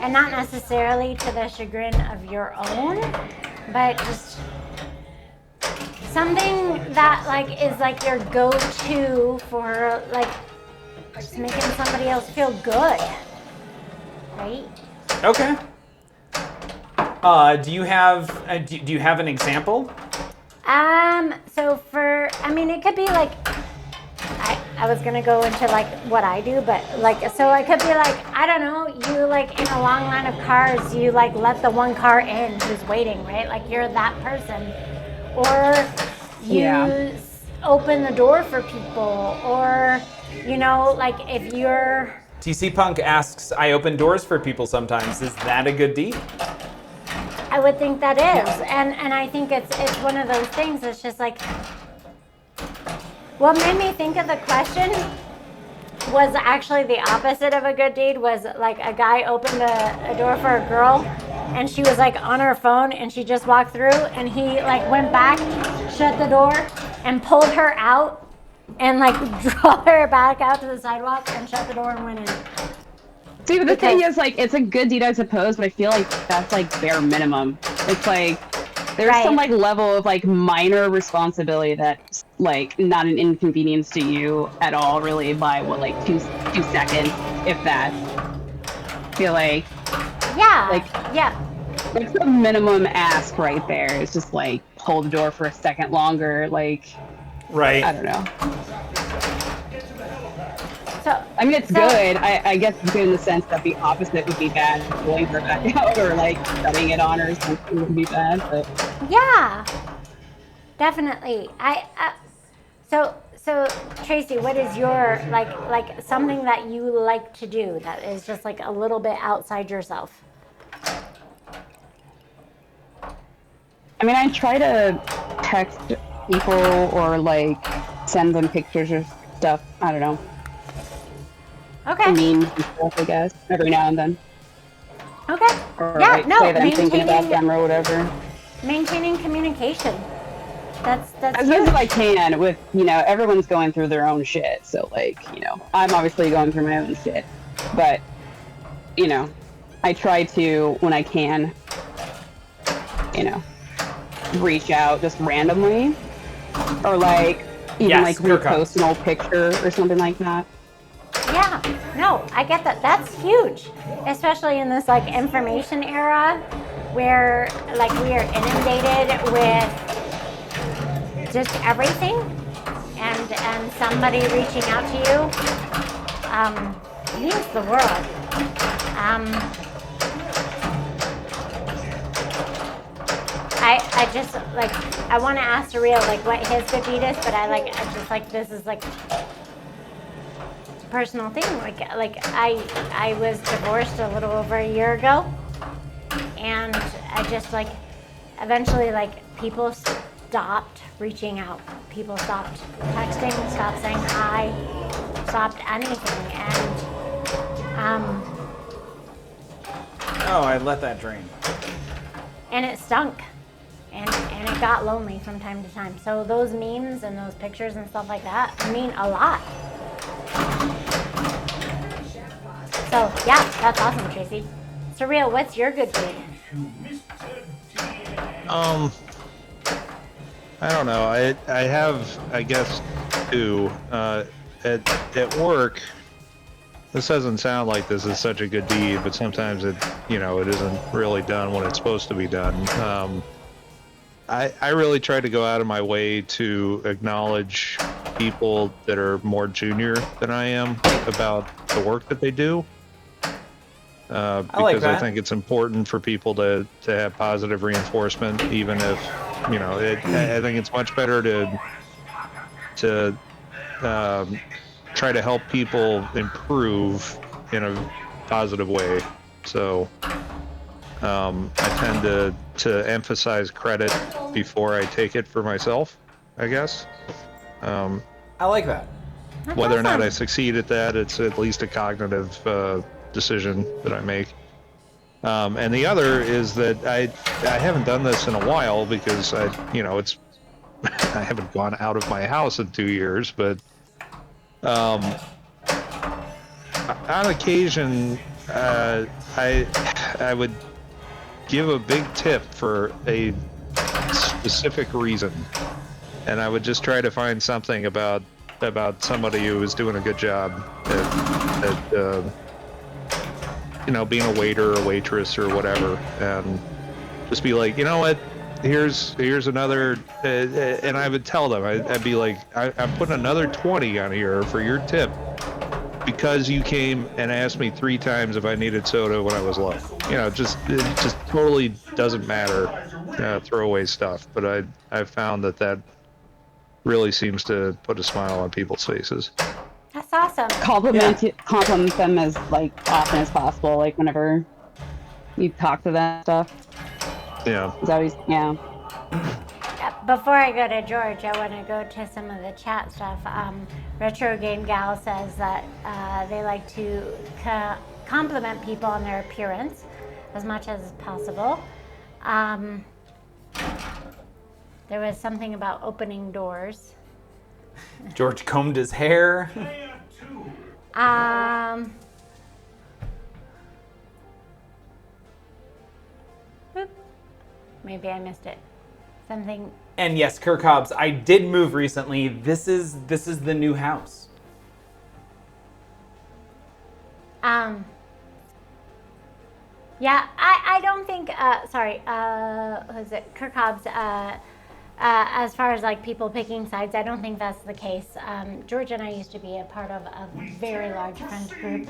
And not necessarily to the chagrin of your own, but just something that like is like your go-to for like just making somebody else feel good, right? Okay. Do you have an example? So it could be like, I was gonna go into like what I do, but like, so it could be like, I don't know, you like in a long line of cars, you like let the one car in who's waiting, right? Like you're that person. Or you open the door for people, or, you know, like if you're... TC Punk asks, I open doors for people sometimes. Is that a good deed? I would think that is, and I think it's one of those things. It's just like, what made me think of the question was actually the opposite of a good deed. Was like a guy opened a door for a girl, and she was like on her phone, and she just walked through, and he like went back, shut the door, and pulled her out, and like draw her back out to the sidewalk, and shut the door and went in. See, but the thing is, like, it's a good deed, I suppose, but I feel like that's, like, bare minimum. It's, like, there's some, like, level of, like, minor responsibility that's, like, not an inconvenience to you at all, really, by, what, like, two seconds, if that. I feel like... Yeah, like, yeah. It's the minimum ask right there. It's just, like, hold the door for a second longer, like... Right. I don't know. So, I mean, it's good. I guess it's good in the sense that the opposite would be bad, pulling her back out or like shutting it on or something would be bad. But yeah, definitely. So Tracy, what is your like something that you like to do that is just like a little bit outside yourself? I mean, I try to text people or like send them pictures or stuff. I don't know. Okay. Memes and stuff, I guess, every now and then. Okay. Or Yeah, like, no, say that I'm thinking about them or whatever. Maintaining communication. That's as much as I can with, you know, everyone's going through their own shit. So like, you know, I'm obviously going through my own shit. But, you know, I try to, when I can, you know, reach out just randomly. Or like, even like repost an old picture or something like that. Yeah, no, I get that. That's huge, especially in this like information era where like we are inundated with just everything, and somebody reaching out to you means the world. I just like I want to ask Surreal like what his good deed is, but I just like this is like personal thing. Like I was divorced a little over a year ago, and I just like eventually like people stopped reaching out. People stopped texting, stopped saying hi, stopped anything, and oh, I let that drain. And it stunk. And it got lonely from time to time. So those memes and those pictures and stuff like that mean a lot. So yeah, that's awesome, Tracy. Surreal, what's your good deed? I don't know. I have, I guess, two. At work, this doesn't sound like this is such a good deed, but sometimes it, you know, it isn't really done when it's supposed to be done. I really try to go out of my way to acknowledge people that are more junior than I am about the work that they do. Because I think it's important for people to have positive reinforcement, even if, you know, I think it's much better to try to help people improve in a positive way. So I tend to emphasize credit before I take it for myself, I guess. I like that. That's whether or not awesome. I succeed at that, it's at least a cognitive decision that I make. And the other is that I haven't done this in a while because I haven't gone out of my house in 2 years, but on occasion I would give a big tip for a specific reason, and I would just try to find something about somebody who was doing a good job at you know, being a waiter or waitress or whatever, and just be like, you know what, here's another, and I would tell them, I'd be like, I'm putting another 20 on here for your tip because you came and asked me 3 times if I needed soda when I was low. You know, it just totally doesn't matter, throwaway stuff. But I've found that really seems to put a smile on people's faces. That's awesome. Compliment them as like often as possible. Like whenever you talk to them, stuff. Yeah. It's always Before I go to George, I want to go to some of the chat stuff. Retro Game Gal says that they like to compliment people on their appearance as much as possible. There was something about opening doors. George combed his hair. Boop. Maybe I missed it. Something. And yes, Kirk Hobbs, I did move recently. This is the new house. Yeah, I don't think. Sorry. Was it Kirk Hobbs? As far as like people picking sides, I don't think that's the case. George and I used to be a part of a very large friend group.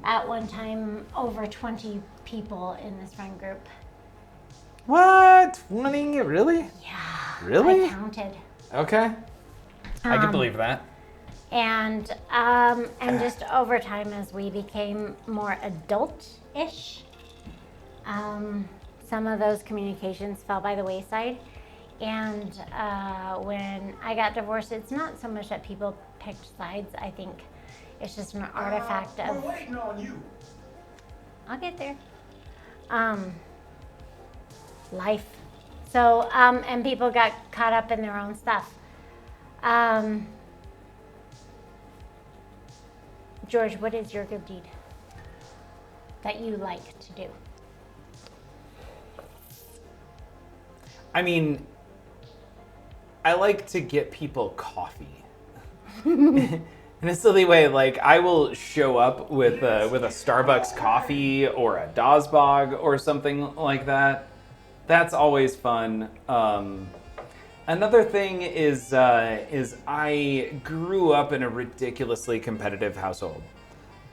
At one time, over 20 people in this friend group. What? 20? Really? Yeah. Really? I counted. Okay. I can believe that. And just over time, as we became more adult-ish, some of those communications fell by the wayside. And when I got divorced, it's not so much that people picked sides. I think it's just an artifact of. We're waiting on you. I'll get there. Life. So, and people got caught up in their own stuff. George, what is your good deed that you like to do? I mean, I like to get people coffee. In a silly way, like I will show up with a Starbucks coffee or a Dazbog or something like that. That's always fun. Another thing is I grew up in a ridiculously competitive household,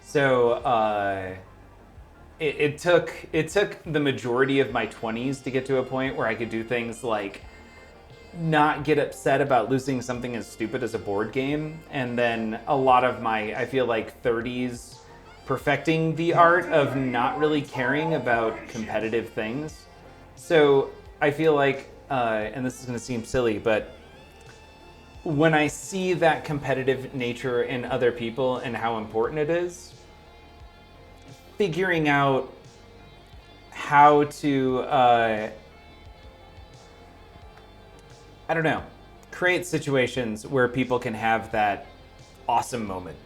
so it took the majority of my 20s to get to a point where I could do things like not get upset about losing something as stupid as a board game, and then a lot of my, I feel like 30s perfecting the art of not really caring about competitive things. So I feel like, and this is going to seem silly, but when I see that competitive nature in other people and how important it is, figuring out how to, I don't know, create situations where people can have that awesome moment,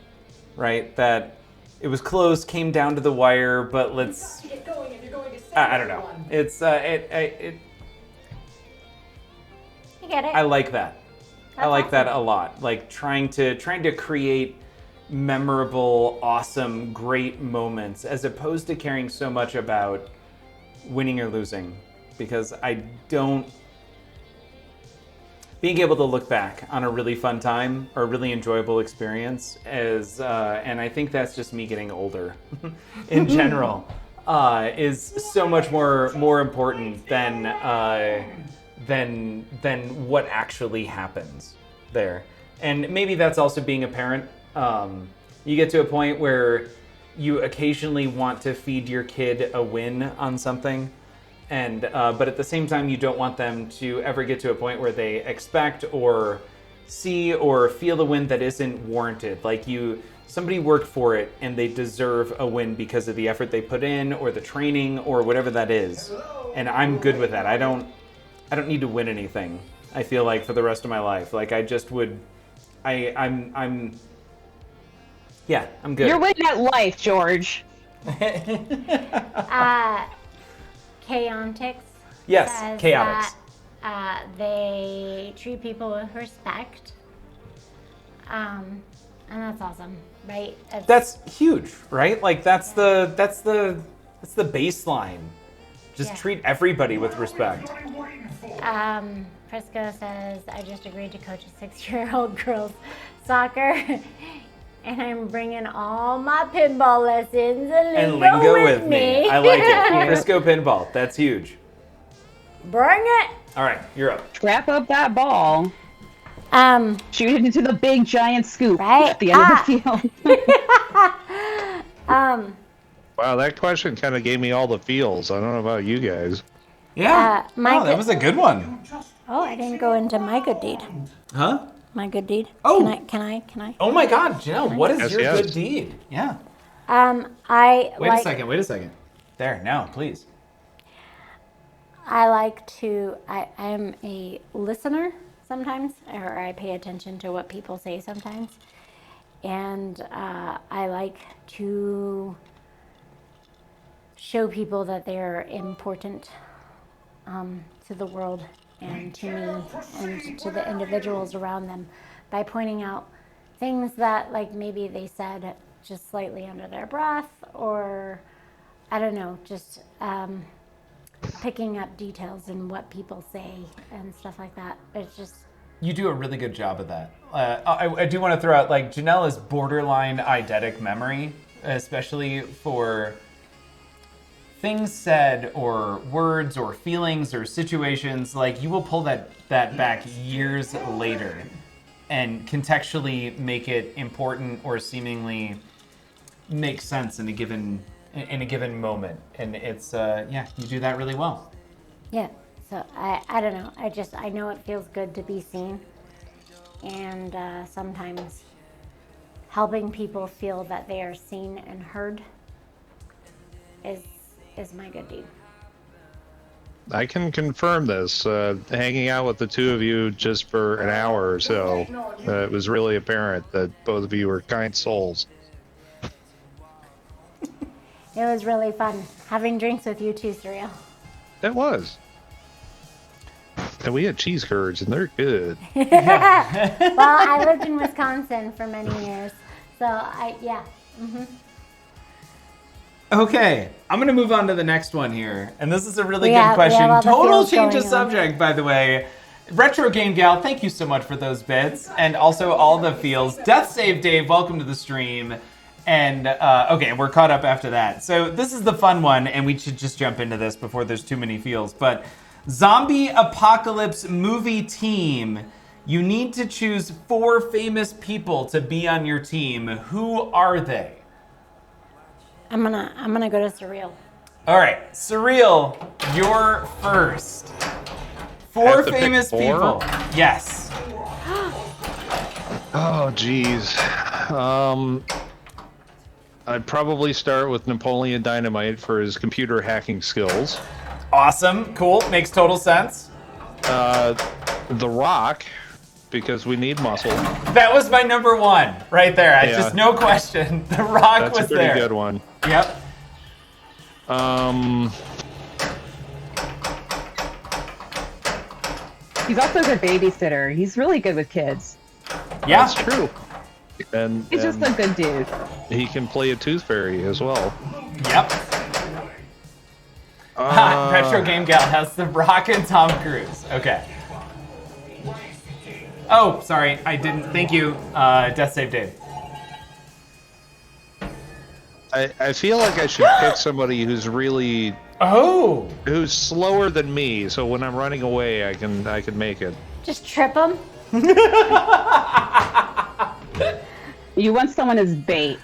right? That it was close, came down to the wire, but let's. I don't know. It's I get it. I like that. That's I like that awesome. a lot. Like trying to create memorable, awesome, great moments as opposed to caring so much about winning or losing, because I don't. Being able to look back on a really fun time or a really enjoyable experience is, and I think that's just me getting older in general, is so much more important than what actually happens there. And maybe that's also being a parent. You get to a point where you occasionally want to feed your kid a win on something. And but at the same time, you don't want them to ever get to a point where they expect or see or feel a win that isn't warranted. Like somebody worked for it and they deserve a win because of the effort they put in or the training or whatever that is. And I'm good with that. I don't need to win anything. I feel like for the rest of my life, like I just would. I'm good. You're winning at life, George. Chaotix. Yes, says Chaotix. that, they treat people with respect. And that's awesome, right? That's huge, right? Like that's the baseline. Just treat everybody with respect. Frisco says, I just agreed to coach a 6-year-old girls soccer. And I'm bringing all my pinball lessons and lingo with me. I like it. Frisco pinball. That's huge. Bring it. All right, you're up. Wrap up that ball. Shoot it into the big giant scoop Right? at the end of the field. Wow, that question kind of gave me all the feels. I don't know about you guys. Yeah. my Oh, that good- was a good one. Oh, I didn't go into my good deed. Huh? My good deed. Oh. Can I? Oh my God, Janelle, what is Yes, your yes. good deed? Yeah. I Wait like. a second. There, now, please. I like to. I am a listener sometimes, or I pay attention to what people say sometimes, and I like to show people that they're important to the world and to me and to the individuals around them by pointing out things that like maybe they said just slightly under their breath, or I don't know, just picking up details in what people say and stuff like that. It's just You do a really good job of that. I do want to throw out, like, Janelle is borderline eidetic memory, especially for things said or words or feelings or situations. Like, you will pull that back years later and contextually make it important or seemingly make sense in a given moment. And it's, yeah, you do that really well. yeah. So I don't know. I know it feels good to be seen, and sometimes helping people feel that they are seen and heard is my good deed. I can confirm this. Hanging out with the two of you just for an hour or so, it was really apparent that both of you were kind souls. It was really fun having drinks with you too, Surreal. It was. And we had cheese curds, and they're good. Well, I lived in Wisconsin for many years, so yeah. Okay, I'm gonna move on to the next one here, and this is a really We good have question. all the Total feels change of going on. subject, by the way. Retro Game Gal, thank you so much for those bits, and also all the feels. Death Save Dave, welcome to the stream. And okay, we're caught up after that. So this is the fun one, and we should just jump into this before there's too many feels. But zombie apocalypse movie team. You need to choose 4 famous people to be on your team. Who are they? I'm gonna go to Surreal. All right, Surreal, you're first. 4 Have to pick famous 4? people. Yes. Oh, geez. I'd probably start with Napoleon Dynamite for his computer hacking skills. Awesome. Cool. Makes total sense. The Rock, because we need muscle. That was my number 1 right there. I Yeah. just no question. The Rock That's was a pretty there. good one. Yep. He's also a good babysitter. He's really good with kids. Yeah. That's true. And, He's just a good dude. he can play a tooth fairy as well. Yep. Retro Game Gal has The Rock and Tom Cruise. Okay. Oh, sorry. I didn't. Thank you. Death Save Dave. I feel like I should pick somebody who's really who's slower than me, so when I'm running away, I can make it. Just trip him. You want someone as bait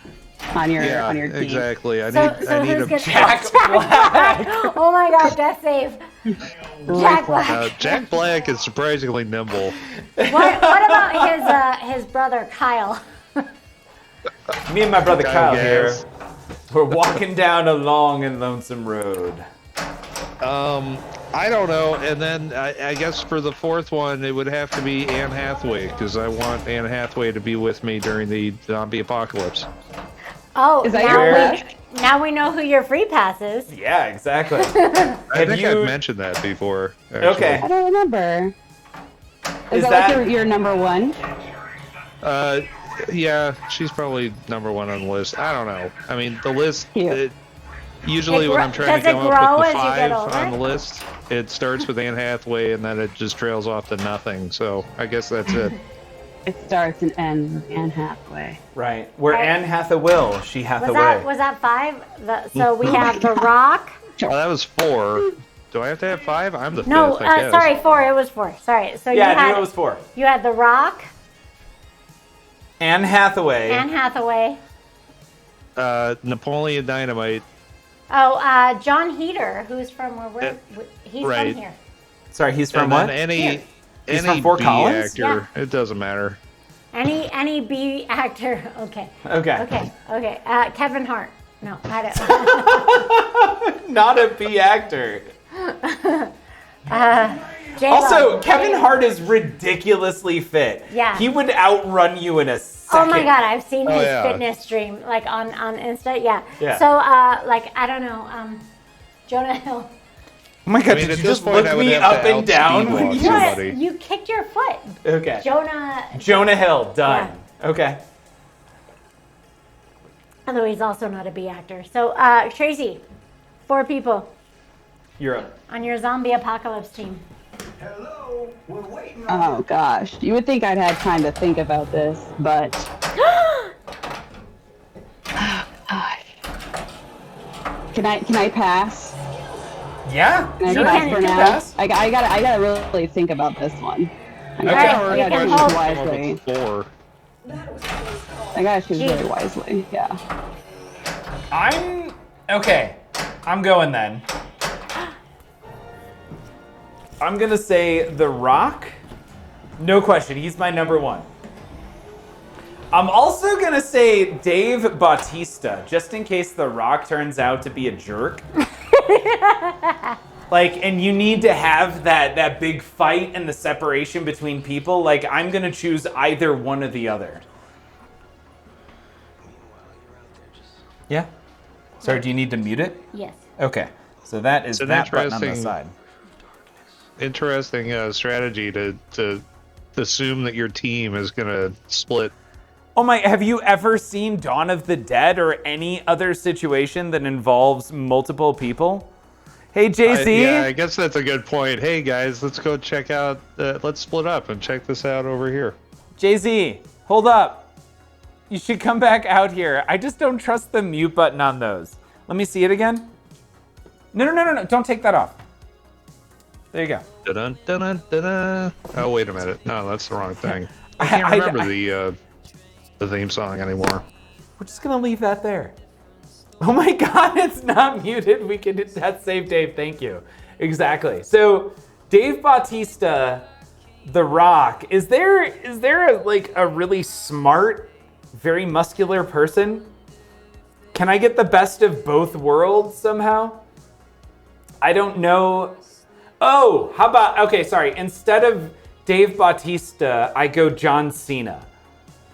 on your Yeah, team. exactly. I So need who's a gonna Jack Black. Oh my God, Death Save. Jack Black. Jack Black is surprisingly nimble. What about his brother Kyle? Me and my brother Kyle here. guess. We're walking down a long and lonesome road. I don't know, and then I guess for the 4th one, it would have to be Anne Hathaway, because I want Anne Hathaway to be with me during the zombie apocalypse. Oh, Is that now your we, pick? now we know who your free pass is. Yeah, exactly. I think you- I've mentioned that before. Actually. Okay. I don't remember. Is Is that- like your number 1? Yeah, she's probably number 1 on the list. I don't know. I mean, the list. Cute. Usually, when I'm trying to Does it come grow up with as the you get 5 older? on the list, it starts with Anne Hathaway, and then it just trails off to nothing. So I guess that's it. It starts and ends with Anne Hathaway. Right. Where I- Anne hath a will, she hath a way. Was that 5? So we have The Rock. Well, that was 4. Do I have to have 5? I'm the No, 5th, I guess. sorry, 4. It was 4. Sorry. So Yeah, you I had knew it was 4. You had The Rock, Anne Hathaway. Anne Hathaway. Napoleon Dynamite. Oh, John Heder, who's from he's right. from here. Sorry, he's from And what? then Here. He's any from Fort B Collins? actor. It doesn't matter. Any B actor. Okay. Okay. Okay. Kevin Hart. No, I don't. Not a B actor. J-Lo. Also, Kevin Hart is ridiculously fit. Yeah. He would outrun you in a Oh second. my God, I've seen his yeah. fitness stream like on Insta. Yeah. Yeah. So like I don't know, Jonah Hill. Oh my God, I mean, did at you this just point, look I would me have up to and down? outspeed walk You- somebody. You kicked your foot. Okay. Jonah Hill, done. Okay. Although he's also not a B actor. So Tracy, 4 people You're up. on your zombie apocalypse team. Hello, we're waiting on Oh gosh, you would think I'd had time to think about this, but gosh. Can I pass? Yeah. Can I Sure, pass you for can now? pass. I gotta really think about this one. I Okay. gotta, Alright, I you gotta can choose hold. wisely. 4. I gotta choose Gee. really wisely. Yeah. I'm okay. I'm going then. I'm gonna say The Rock. No question, he's my number 1. I'm also gonna say Dave Bautista, just in case The Rock turns out to be a jerk. Like, and you need to have that big fight and the separation between people. Like, I'm gonna choose either one or the other. Yeah. Sorry, do you need to mute it? Yes. Okay. So that is It's an that button on the interesting- side. Interesting strategy to assume that your team is going to split. Oh my, have you ever seen Dawn of the Dead or any other situation that involves multiple people? Hey, Jay-Z. Yeah, I guess that's a good point. Hey, guys, let's go check out, let's split up and check this out over here. Jay-Z, hold up. You should come back out here. I just don't trust the mute button on those. Let me see it again. No. Don't take that off. There you go. Dun dun dun dun. Oh, wait a minute. No, that's the wrong thing. I I- can't I- remember the theme song anymore. We're just gonna leave that there. Oh my God, it's not muted. We can hit that save, Dave. Thank you. Exactly. So, Dave Bautista, The Rock. Is there a really smart, very muscular person? Can I get the best of both worlds somehow? I don't know. Oh, how about, okay, sorry. Instead of Dave Bautista, I go John Cena.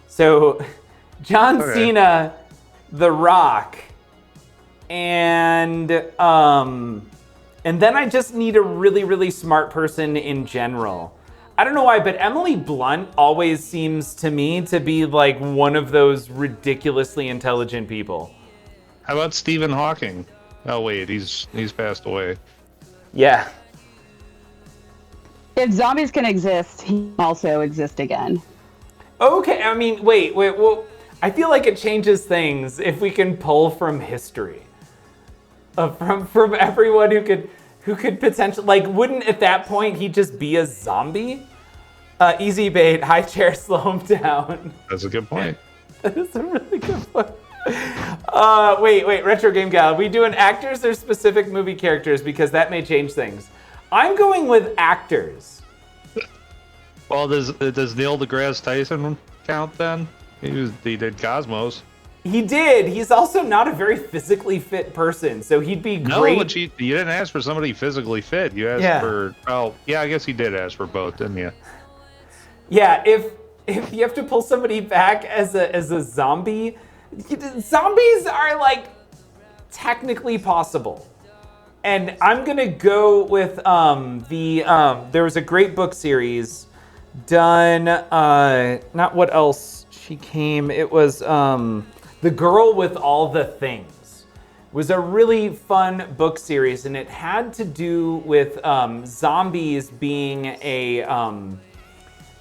So, John Okay. Cena, The Rock, and then I just need a really, really smart person in general. I don't know why, but Emily Blunt always seems to me to be like one of those ridiculously intelligent people. How about Stephen Hawking? Oh, wait, he's passed away. Yeah. If zombies can exist, he can also exist again. Okay, I mean, wait, well, I feel like it changes things if we can pull from history. From everyone who could potentially, like, wouldn't at that point he just be a zombie? Easy bait, high chair, slow him down. That's a good point. That is a really good point. Wait, Retro Game Gal, are we doing actors or specific movie characters? Because that may change things. I'm going with actors. Well, does Neil deGrasse Tyson count then? He did Cosmos. He did. He's also not a very physically fit person, so he'd be No, great. but you didn't ask for somebody physically fit. You asked for. Oh, yeah, I guess you did ask for both, didn't you? Yeah, if you have to pull somebody back as a zombie, zombies are like technically possible. And I'm gonna go with there was a great book series done, not What Else She Came, it was The Girl with All the Things. It was a really fun book series, and it had to do with zombies being a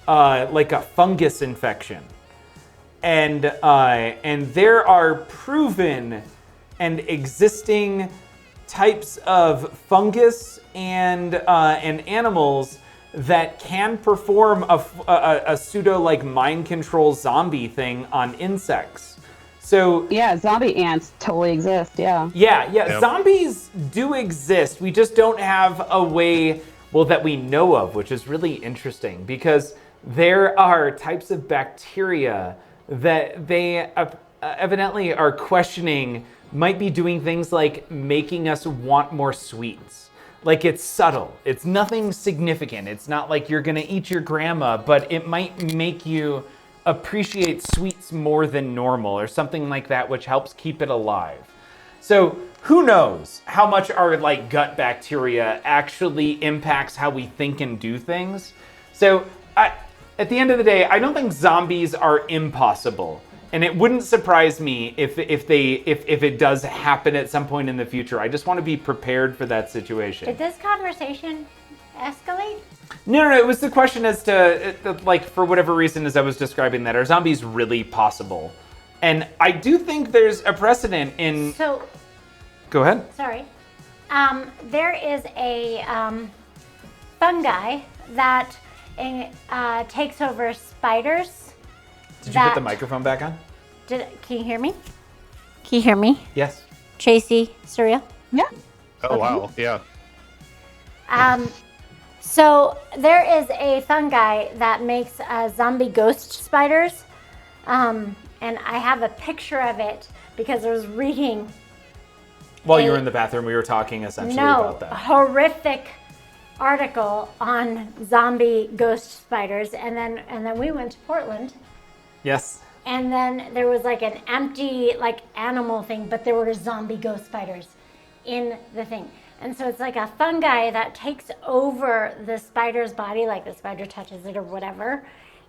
like a fungus infection. And there are proven and existing types of fungus and animals that can perform a pseudo like mind control zombie thing on insects. So Yeah, zombie ants totally exist. Yeah. yeah, Yep. zombies do exist. We just don't have a way, well, that we know of, which is really interesting because there are types of bacteria that they evidently are questioning might be doing things like making us want more sweets. Like it's subtle. It's nothing significant. It's not like you're gonna eat your grandma, but it might make you appreciate sweets more than normal or something like that, which helps keep it alive. So who knows how much our like gut bacteria actually impacts how we think and do things. So at the end of the day, I don't think zombies are impossible. And it wouldn't surprise me if it does happen at some point in the future. I just want to be prepared for that situation. Did this conversation escalate? No, it was the question as to, like, for whatever reason, as I was describing that, are zombies really possible? And I do think there's a precedent in... So, Go ahead. sorry. There is a fungi that takes over spiders. Did you put the microphone back on? Can you hear me? Can you hear me? Yes. Tracy, Surreal? Yeah. Oh, wow. Yeah. So there is a fungi that makes zombie ghost spiders. And I have a picture of it because I was reading. While you were in the bathroom, we were talking essentially about that. Horrific article on zombie ghost spiders. And then we went to Portland. Yes. And then there was like an empty like animal thing, but there were zombie ghost spiders in the thing. And so it's like a fungi that takes over the spider's body, like the spider touches it or whatever.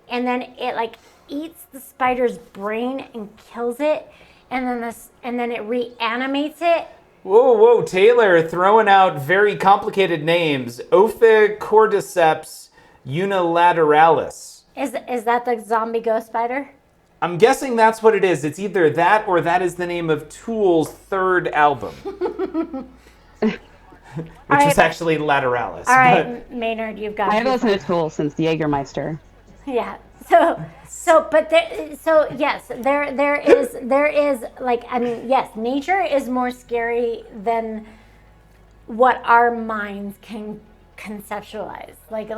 And then it like eats the spider's brain and kills it. And then it reanimates it. Whoa, Taylor throwing out very complicated names. Ophicordyceps unilateralis. Is that the zombie ghost spider? I'm guessing that's what it is. It's either that or that is the name of Tool's third album. Which was actually Lateralis. All right, Maynard, you've got. I have listened to Tool since the Jägermeister. Yeah. So yes, there is like, I mean, yes, nature is more scary than what our minds can conceptualize. Like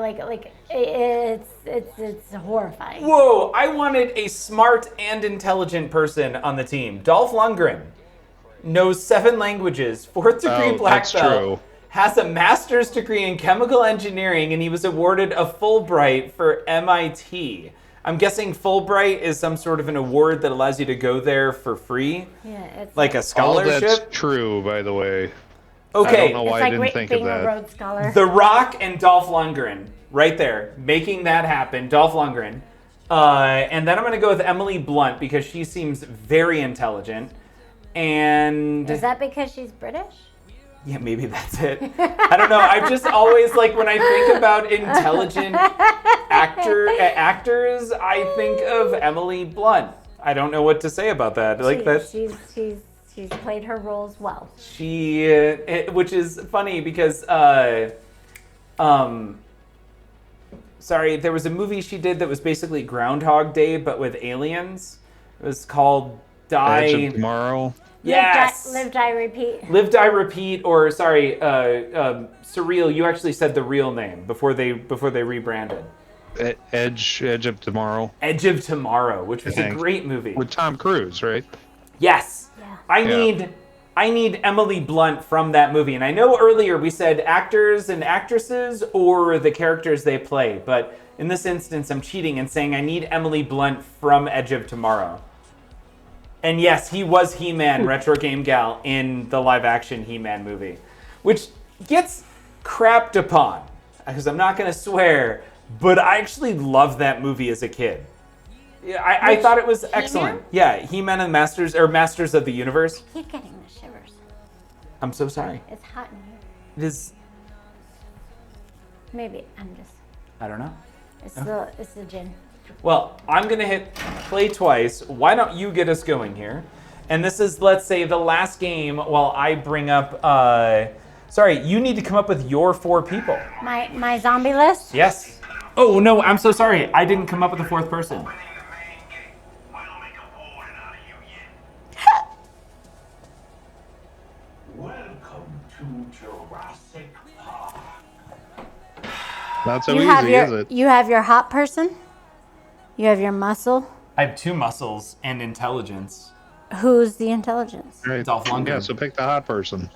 it's horrifying. Whoa, I wanted a smart and intelligent person on the team. Dolph Lundgren knows 7 languages, 4th degree black that's belt, true. has a master's degree in chemical engineering, and he was awarded a Fulbright for MIT. I'm guessing Fulbright is some sort of an award that allows you to go there for free, Yeah, it's like a All of scholarship. that's true, by the way. I Okay, don't know it's why like I didn't think of being a that. Rhodes Scholar. The Rock and Dolph Lundgren, right there, making that happen. Dolph Lundgren. And then I'm going to go with Emily Blunt because she seems very intelligent. And Is that because she's British? yeah, maybe that's it. I don't know. I've just always, like, when I think about intelligent actors, I think of Emily Blunt. I don't know what to say about that. Like that's She's played her roles well. which is funny because sorry, there was a movie she did that was basically Groundhog Day but with aliens. It was called Edge Die. of Tomorrow. Yes. Live, Die, Repeat. Live, Die, Repeat, or sorry, Surreal. You actually said the real name before they rebranded. Edge of Tomorrow. Edge of Tomorrow, which was a Thanks. great movie. With Tom Cruise, right? Yes. Yeah. I need Emily Blunt from that movie. And I know earlier we said actors and actresses or the characters they play, but in this instance I'm cheating and saying I need Emily Blunt from Edge of Tomorrow. And yes, he was He-Man, Retro Game Gal, in the live-action He-Man movie, which gets crapped upon, because I'm not going to swear, but I actually loved that movie as a kid. I thought it was excellent. Yeah, He-Man and Masters of the Universe. I keep getting the shivers. I'm so sorry. It's hot in here. It is, Maybe I'm just. I don't know. It's the gin. Well, I'm going to hit play twice. Why don't you get us going here? And this is, let's say, the last game while I bring up, sorry, you need to come up with your 4 people. My zombie list? Yes. Oh, no, I'm so sorry. I didn't come up with a 4th person. Welcome to Jurassic Park. Not so You easy, have is it? you have your hot person. You have your muscle. I have 2 muscles and intelligence. Who's the intelligence? Right. Dolph Lundgren. Yeah, so pick the hot person.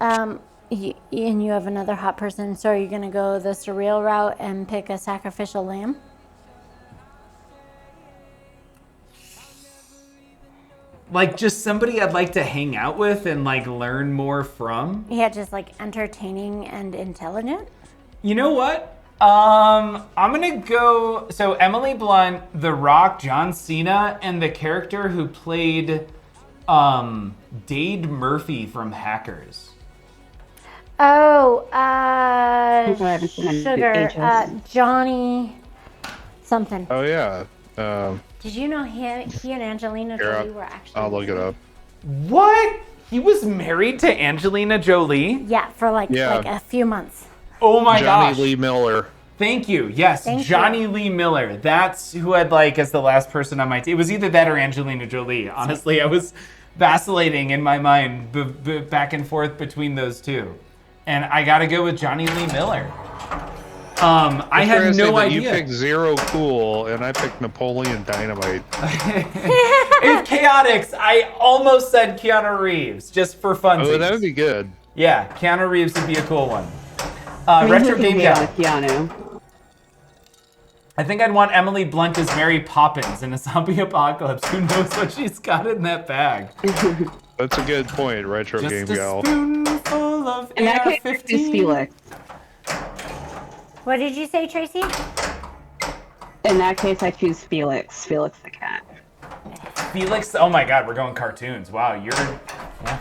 And you have another hot person. So are you gonna go the surreal route and pick a sacrificial lamb? Like, just somebody I'd like to hang out with and, like, learn more from. Yeah, just like entertaining and intelligent. You know what? I'm gonna go. So Emily Blunt, The Rock, John Cena, and the character who played Dade Murphy from Hackers. Oh, I haven't seen any sugar, ages. Johnny, something. Oh yeah. Did you know he and Angelina Here, Jolie were actually? I'll look it up. What? He was married to Angelina Jolie? Yeah, for like Yeah. a few months. Oh my Johnny gosh. Lee Miller. Thank you. Yes, Thank Johnny you. Lee Miller. That's who I'd like as the last person on my team. It was either that or Angelina Jolie. Honestly, I was vacillating in my mind back and forth between those two. And I got to go with Johnny Lee Miller. I had Interesting no that idea. You picked Zero Cool, and I picked Napoleon Dynamite. It's Chaotix. I almost said Keanu Reeves, just for funsies. Oh, that would be good. Yeah, Keanu Reeves would be a cool one. I mean, Retro who Game can Guy. hate on Keanu. I think I'd want Emily Blunt as Mary Poppins in a zombie apocalypse. Who knows what she's got in that bag? That's a good point, Retro Game Just a Gal. spoonful of In that case, AR-15. it's Felix. What did you say, Tracy? In that case, I choose Felix. Felix the cat. Felix. Oh my God, we're going cartoons. Wow, you're. Yeah.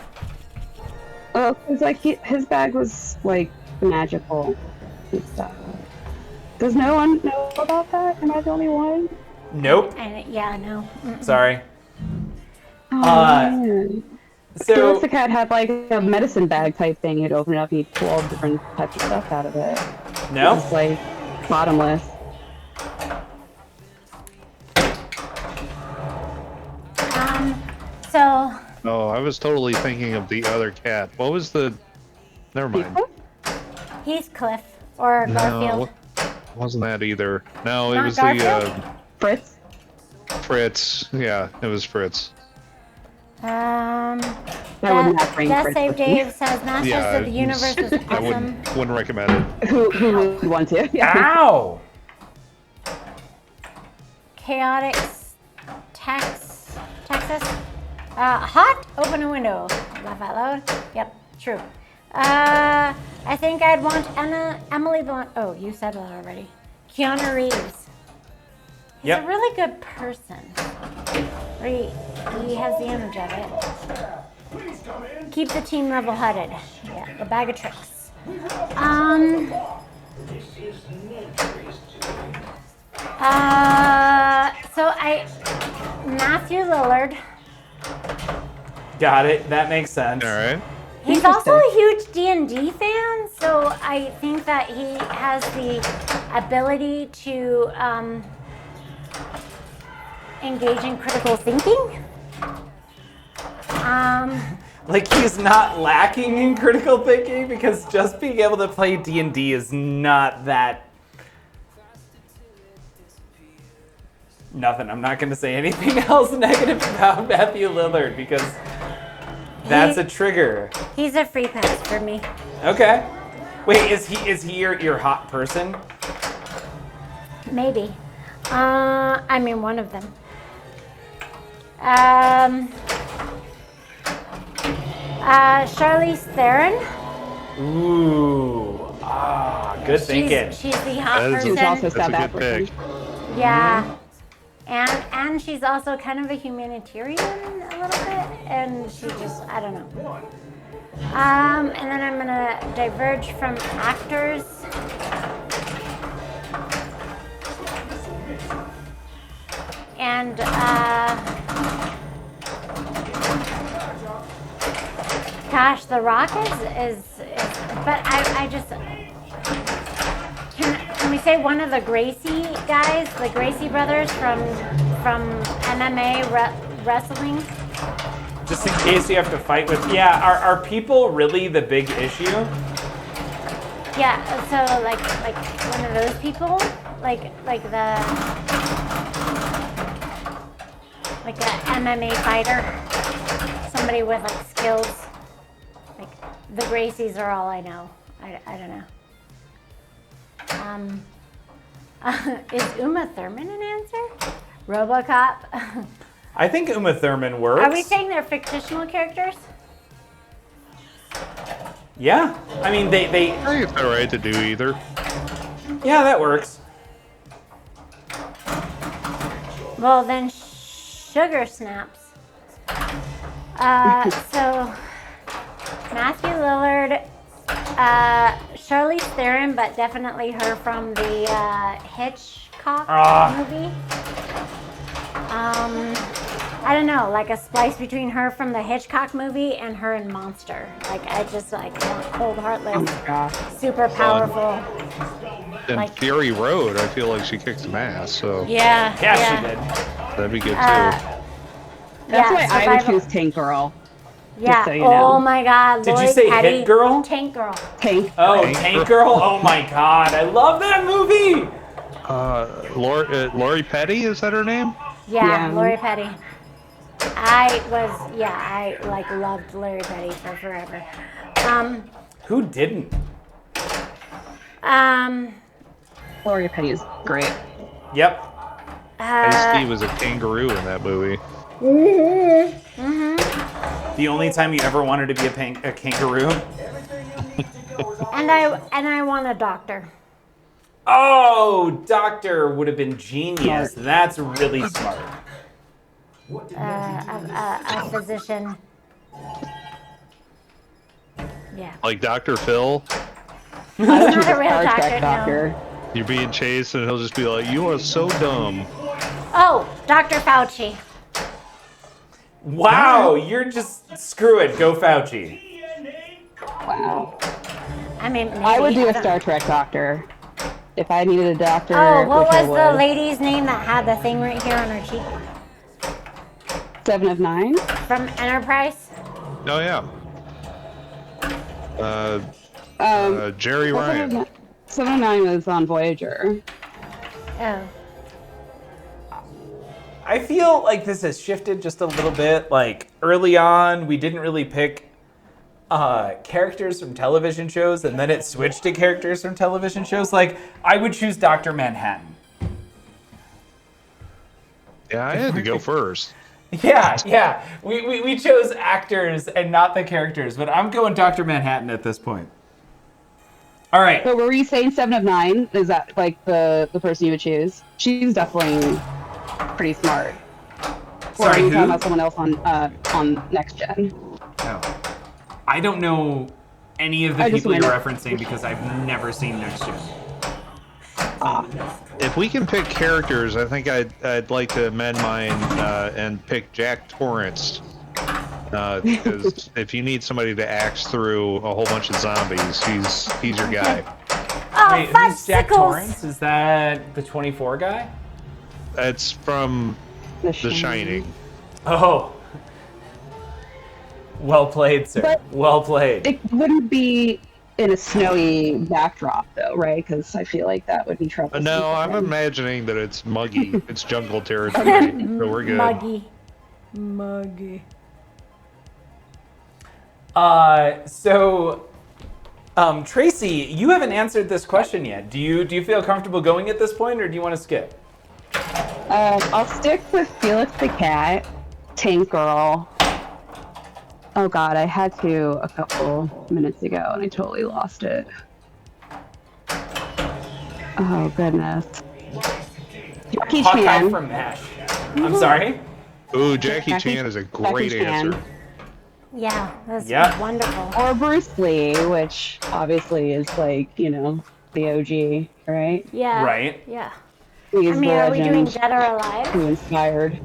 Oh, because like his bag was like magical and stuff. Does no one know about that? Am I the only one? Nope. Yeah, no. Mm-mm. Sorry. Oh, man. So Felix the cat had like a medicine bag type thing. You'd open it up and you'd pull all different types of stuff out of it. no. It's like bottomless. So Oh, I was totally thinking of the other cat. What was the... Never mind. Heathcliff or Garfield. No, wasn't that either. No, it Not was Garfield? the Fritz? Fritz. Yeah, it was Fritz. I would not bring Death Fritz Save with me. Dave says Masters Yeah, of the Universe is I awesome. wouldn't recommend it. Who would want to? Yeah. Ow! Chaotic Texas. Hot. Open a window. Laugh out loud. Yep, true. I think I'd want Emily Blunt. Oh, you said that already. Keanu Reeves. He's Yep. a really good person. He has the image of it. Please come in. Keep the team level-headed. Yeah, the bag of tricks. This is nature's doing. Matthew Lillard. Got it. That makes sense. All right. He's also a huge D&D fan, so I think that he has the ability to engage in critical thinking. Like, he's not lacking in critical thinking, because just being able to play D&D is not that. Nothing. I'm not going to say anything else negative about Matthew Lillard, because that's a trigger. He's a free pass for me. Okay. Wait, is he your hot person? Maybe. I mean, one of them. Charlize Theron. Ooh. Good thinking. She's the hot That is She was person. also That's a stab that good person. pick. Yeah. And she's also kind of a humanitarian a little bit, and she just, I don't know. And then I'm gonna diverge from actors. And Gosh, The Rock is but I just can we say one of the Gracie guys, the Gracie brothers from MMA wrestling? Just in case you have to fight with. Yeah, are people really the big issue? Yeah, so like one of those people, like the MMA fighter, somebody with like skills. Like the Gracies are all I know. I don't know. Is Uma Thurman an answer? RoboCop. I think Uma Thurman works. Are we saying they're fictional characters? Yeah, I mean they. I think it's alright to do either. Yeah, that works. Well, then Sugar Snaps. So Matthew Lillard, Charlize Theron, but definitely her from the Hitchcock movie. I don't know, like a splice between her from the Hitchcock movie and her in Monster. Like I just like cold, heartless, super powerful. And Like- Fury Road, I feel like she kicked some ass, so Yeah, Yeah, she did. that'd be good too. That's yeah, why I would survival. choose Tank Girl. Yeah. so you know. Oh my God. Did you Lori say Petty, Hit Girl? Tank Girl. Tank. Oh, Tank Tank Girl. Oh my God, I love that movie. Lori Petty, is that her name? Yeah, Yeah. Lori Petty. I like loved Lori Petty for forever. Who didn't? Gloria Petty is great. Yep. Ice-T was a kangaroo in that movie. The only time you ever wanted to be a kangaroo. And I want a doctor. Oh, Doctor would have been genius. That's really smart. A physician. Yeah. Like Dr. Phil, He's not a real Star doctor, Trek no. doctor. you're being chased and he'll just be like, "You are so dumb." Oh, Dr. Fauci. Wow, you're just screw it. Go Fauci. Wow. I mean, maybe, I would do a don't Star know. Trek doctor. If I needed a doctor, Oh, what which I was the would. lady's name that had the thing right here on her cheek? 7 of 9? From Enterprise? Oh yeah. Jerry 7 of Ryan. 9 7 of 9 was on Voyager. Oh. I feel like this has shifted just a little bit. Like early on, we didn't really pick characters from television shows, and then it switched to characters from television shows. Like I would choose Dr. Manhattan. Yeah, I had to go first. Yeah. We chose actors and not the characters, but I'm going Dr. Manhattan at this point. All right. So were you saying 7 of 9? Is that like the person you would choose? She's definitely pretty smart. Or Sorry, are you who? talking about someone else on Next Gen? Oh. I don't know any of the I just people you're went- referencing because I've never seen Next Gen. If we can pick characters, I think I'd like to amend mine and pick Jack Torrance. Because if you need somebody to axe through a whole bunch of zombies, he's your guy. Oh, Wait, who's Jack fudgesicles. Torrance? Is that the 24 guy? That's from The Shining. Oh. Well played, sir. But- Well played. It wouldn't be in a snowy backdrop, though, right? Because I feel like that would be trouble. No, I'm imagining that it's muggy. It's jungle territory, so we're good. Muggy. Tracy, you haven't answered this question yet. Do you feel comfortable going at this point, or do you want to skip? I'll stick with Felix the Cat, Tank Girl. Oh God, I had to a couple minutes ago and I totally lost it. Oh goodness. Jackie Hawkeye Chan. from MASH. I'm sorry? Ooh, Jackie Chan is a great Jackie Chan. answer. Yeah, that's Yeah. wonderful. Or Bruce Lee, which obviously is like, you know, the OG, right? Yeah. Right. Yeah. He's I mean, the are we doing legend Dead or Alive? who inspired.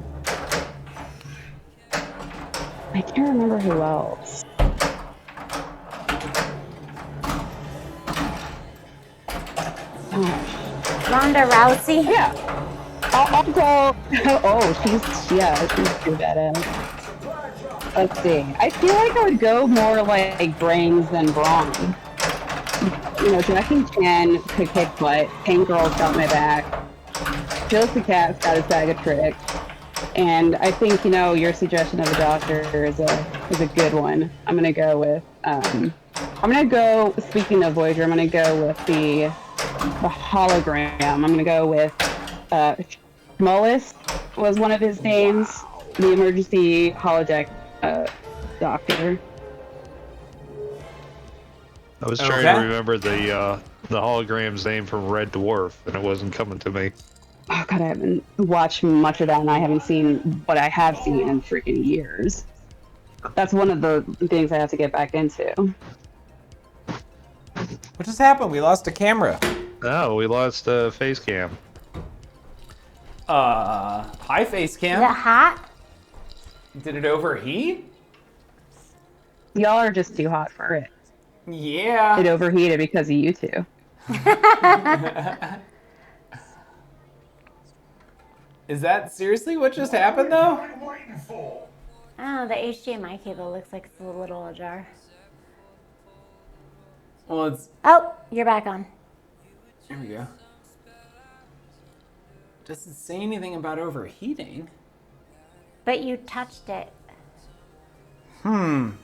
I can't remember who else. Ronda Rousey. Yeah. I'll go. Oh, she's too badass. Let's see. I feel like I would go more like brains than brawn. You know, Jackie Chan could kick butt. Tank Girl's got my back. Phyllis the Cat's got his bag of tricks. And I think, you know, your suggestion of a doctor is a good one. I'm gonna go with speaking of Voyager, I'm gonna go with the hologram. I'm gonna go with Mullis was one of his names. The emergency holodeck doctor. I was trying to remember the hologram's name from Red Dwarf, and it wasn't coming to me. Oh god, I haven't watched much of that, and I haven't seen what I have seen in freaking years. That's one of the things I have to get back into. What just happened? We lost a camera. Oh, we lost face cam. Hi, face Is it cam. hot? Did it overheat? Y'all are just too hot for it. Yeah. It overheated because of you two. Is that seriously what just happened, though? I'm waiting for. Oh, the HDMI cable looks like it's a little ajar. Well, it's... Oh, you're back on. There we go. Doesn't say anything about overheating. But you touched it. It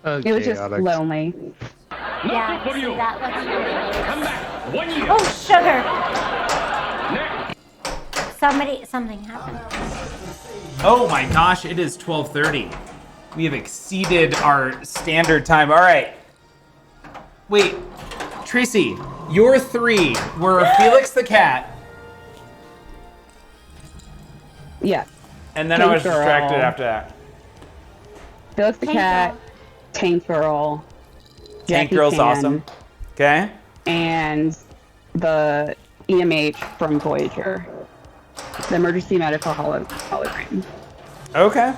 was just lonely. Yeah, see, that looks really Come back. 1 year. Oh, sugar! Something happened. Oh my gosh, it is 12:30. We have exceeded our standard time. All right. Wait, Tracy, your three were Felix the cat, Yeah. and then I was Tank Girl. distracted after that. Felix the Tank Cat, Girl. Tank Girl, Tank Jackie Girl's Chan, awesome. Okay. and the EMH from Voyager. The emergency medical hologram. Okay.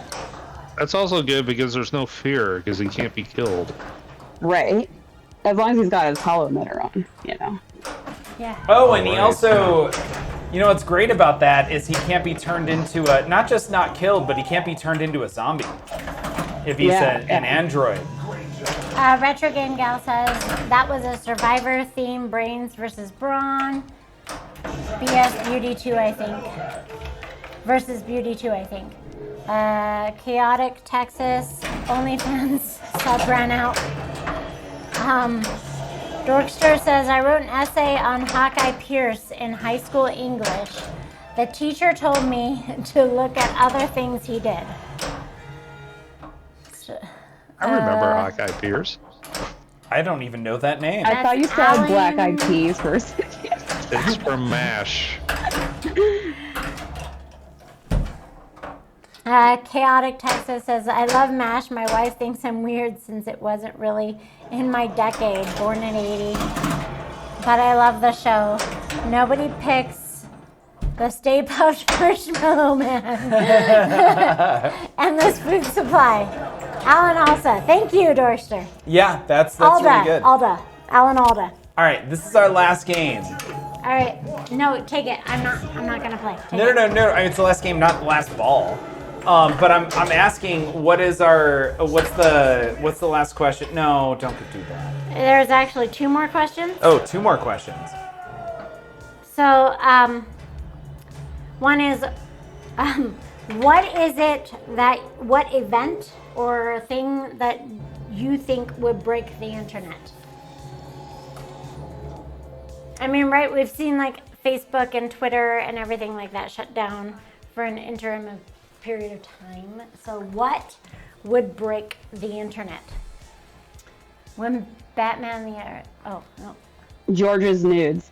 That's also good because there's no fear because he can't be killed. Right. As long as he's got his hollow emitter on, you know. Yeah. Oh, and he Right. also, you know what's great about that is he can't be turned into a, not just not killed, but he can't be turned into a zombie if he's an android. Retro Game Gal says that was a Survivor theme, Brains versus Brawn. BS Beauty 2, I think. Versus Beauty 2, I think. Chaotic Texas, OnlyFans sub ran out. Dorkster says, I wrote an essay on Hawkeye Pierce in high school English. The teacher told me to look at other things he did. I remember Hawkeye Pierce. I don't even know that name. I thought you said Alan. Black Eyed Peas for a second. It's from MASH. Chaotic Texas says, I love MASH. My wife thinks I'm weird since it wasn't really in my decade, born in 80. But I love the show. Nobody picks the Stay Puft Marshmallow Man and this food supply. Alan Alsa. Thank you, Dorster. Yeah, that's Alda. really good. Alda. Alan Alda. All right, this is our last game. All right. No, take it. I'm not gonna play. Take No. it. I mean, it's the last game, not the last ball. But I'm asking, what's the last question? No, don't do that. There's actually 2 more questions. Oh, 2 more questions. So, one is, what event or thing that you think would break the internet? I mean, right, we've seen like Facebook and Twitter and everything like that shut down for an interim period of time. So what would break the internet? When Batman oh, no. George's nudes.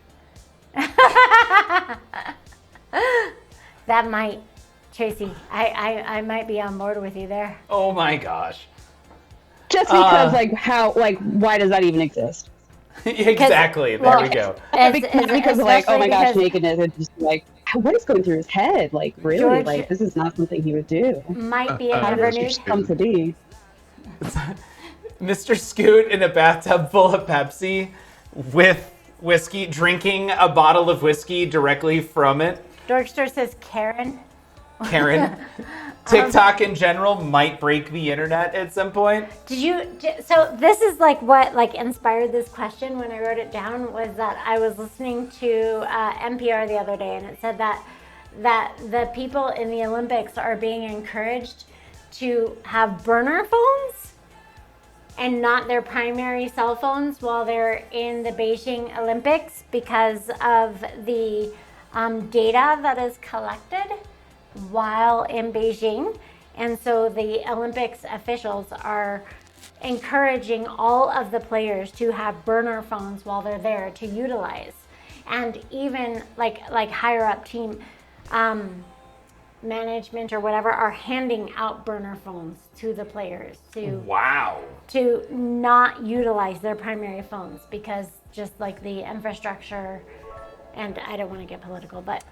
That might, Tracy, I might be on board with you there. Oh my gosh. Just because, why does that even exist? Exactly. There we go. Not because of like, oh my gosh, especially nakedness. It's just like, what is going through his head? Like, really? George- Like, this is not something he would do. might be a How cover does he nude. say Come to be. Mr. Scoot in a bathtub full of Pepsi with whiskey, drinking a bottle of whiskey directly from it. Dorkster says Karen. Karen. TikTok in general might break the internet at some point. So this is like what like inspired this question when I wrote it down, was that I was listening to NPR the other day, and it said that the people in the Olympics are being encouraged to have burner phones and not their primary cell phones while they're in the Beijing Olympics because of the data that is collected while in Beijing. And so the Olympics officials are encouraging all of the players to have burner phones while they're there to utilize. And even like higher up team management or whatever are handing out burner phones to the players to not utilize their primary phones, because just like the infrastructure, and I don't want to get political, but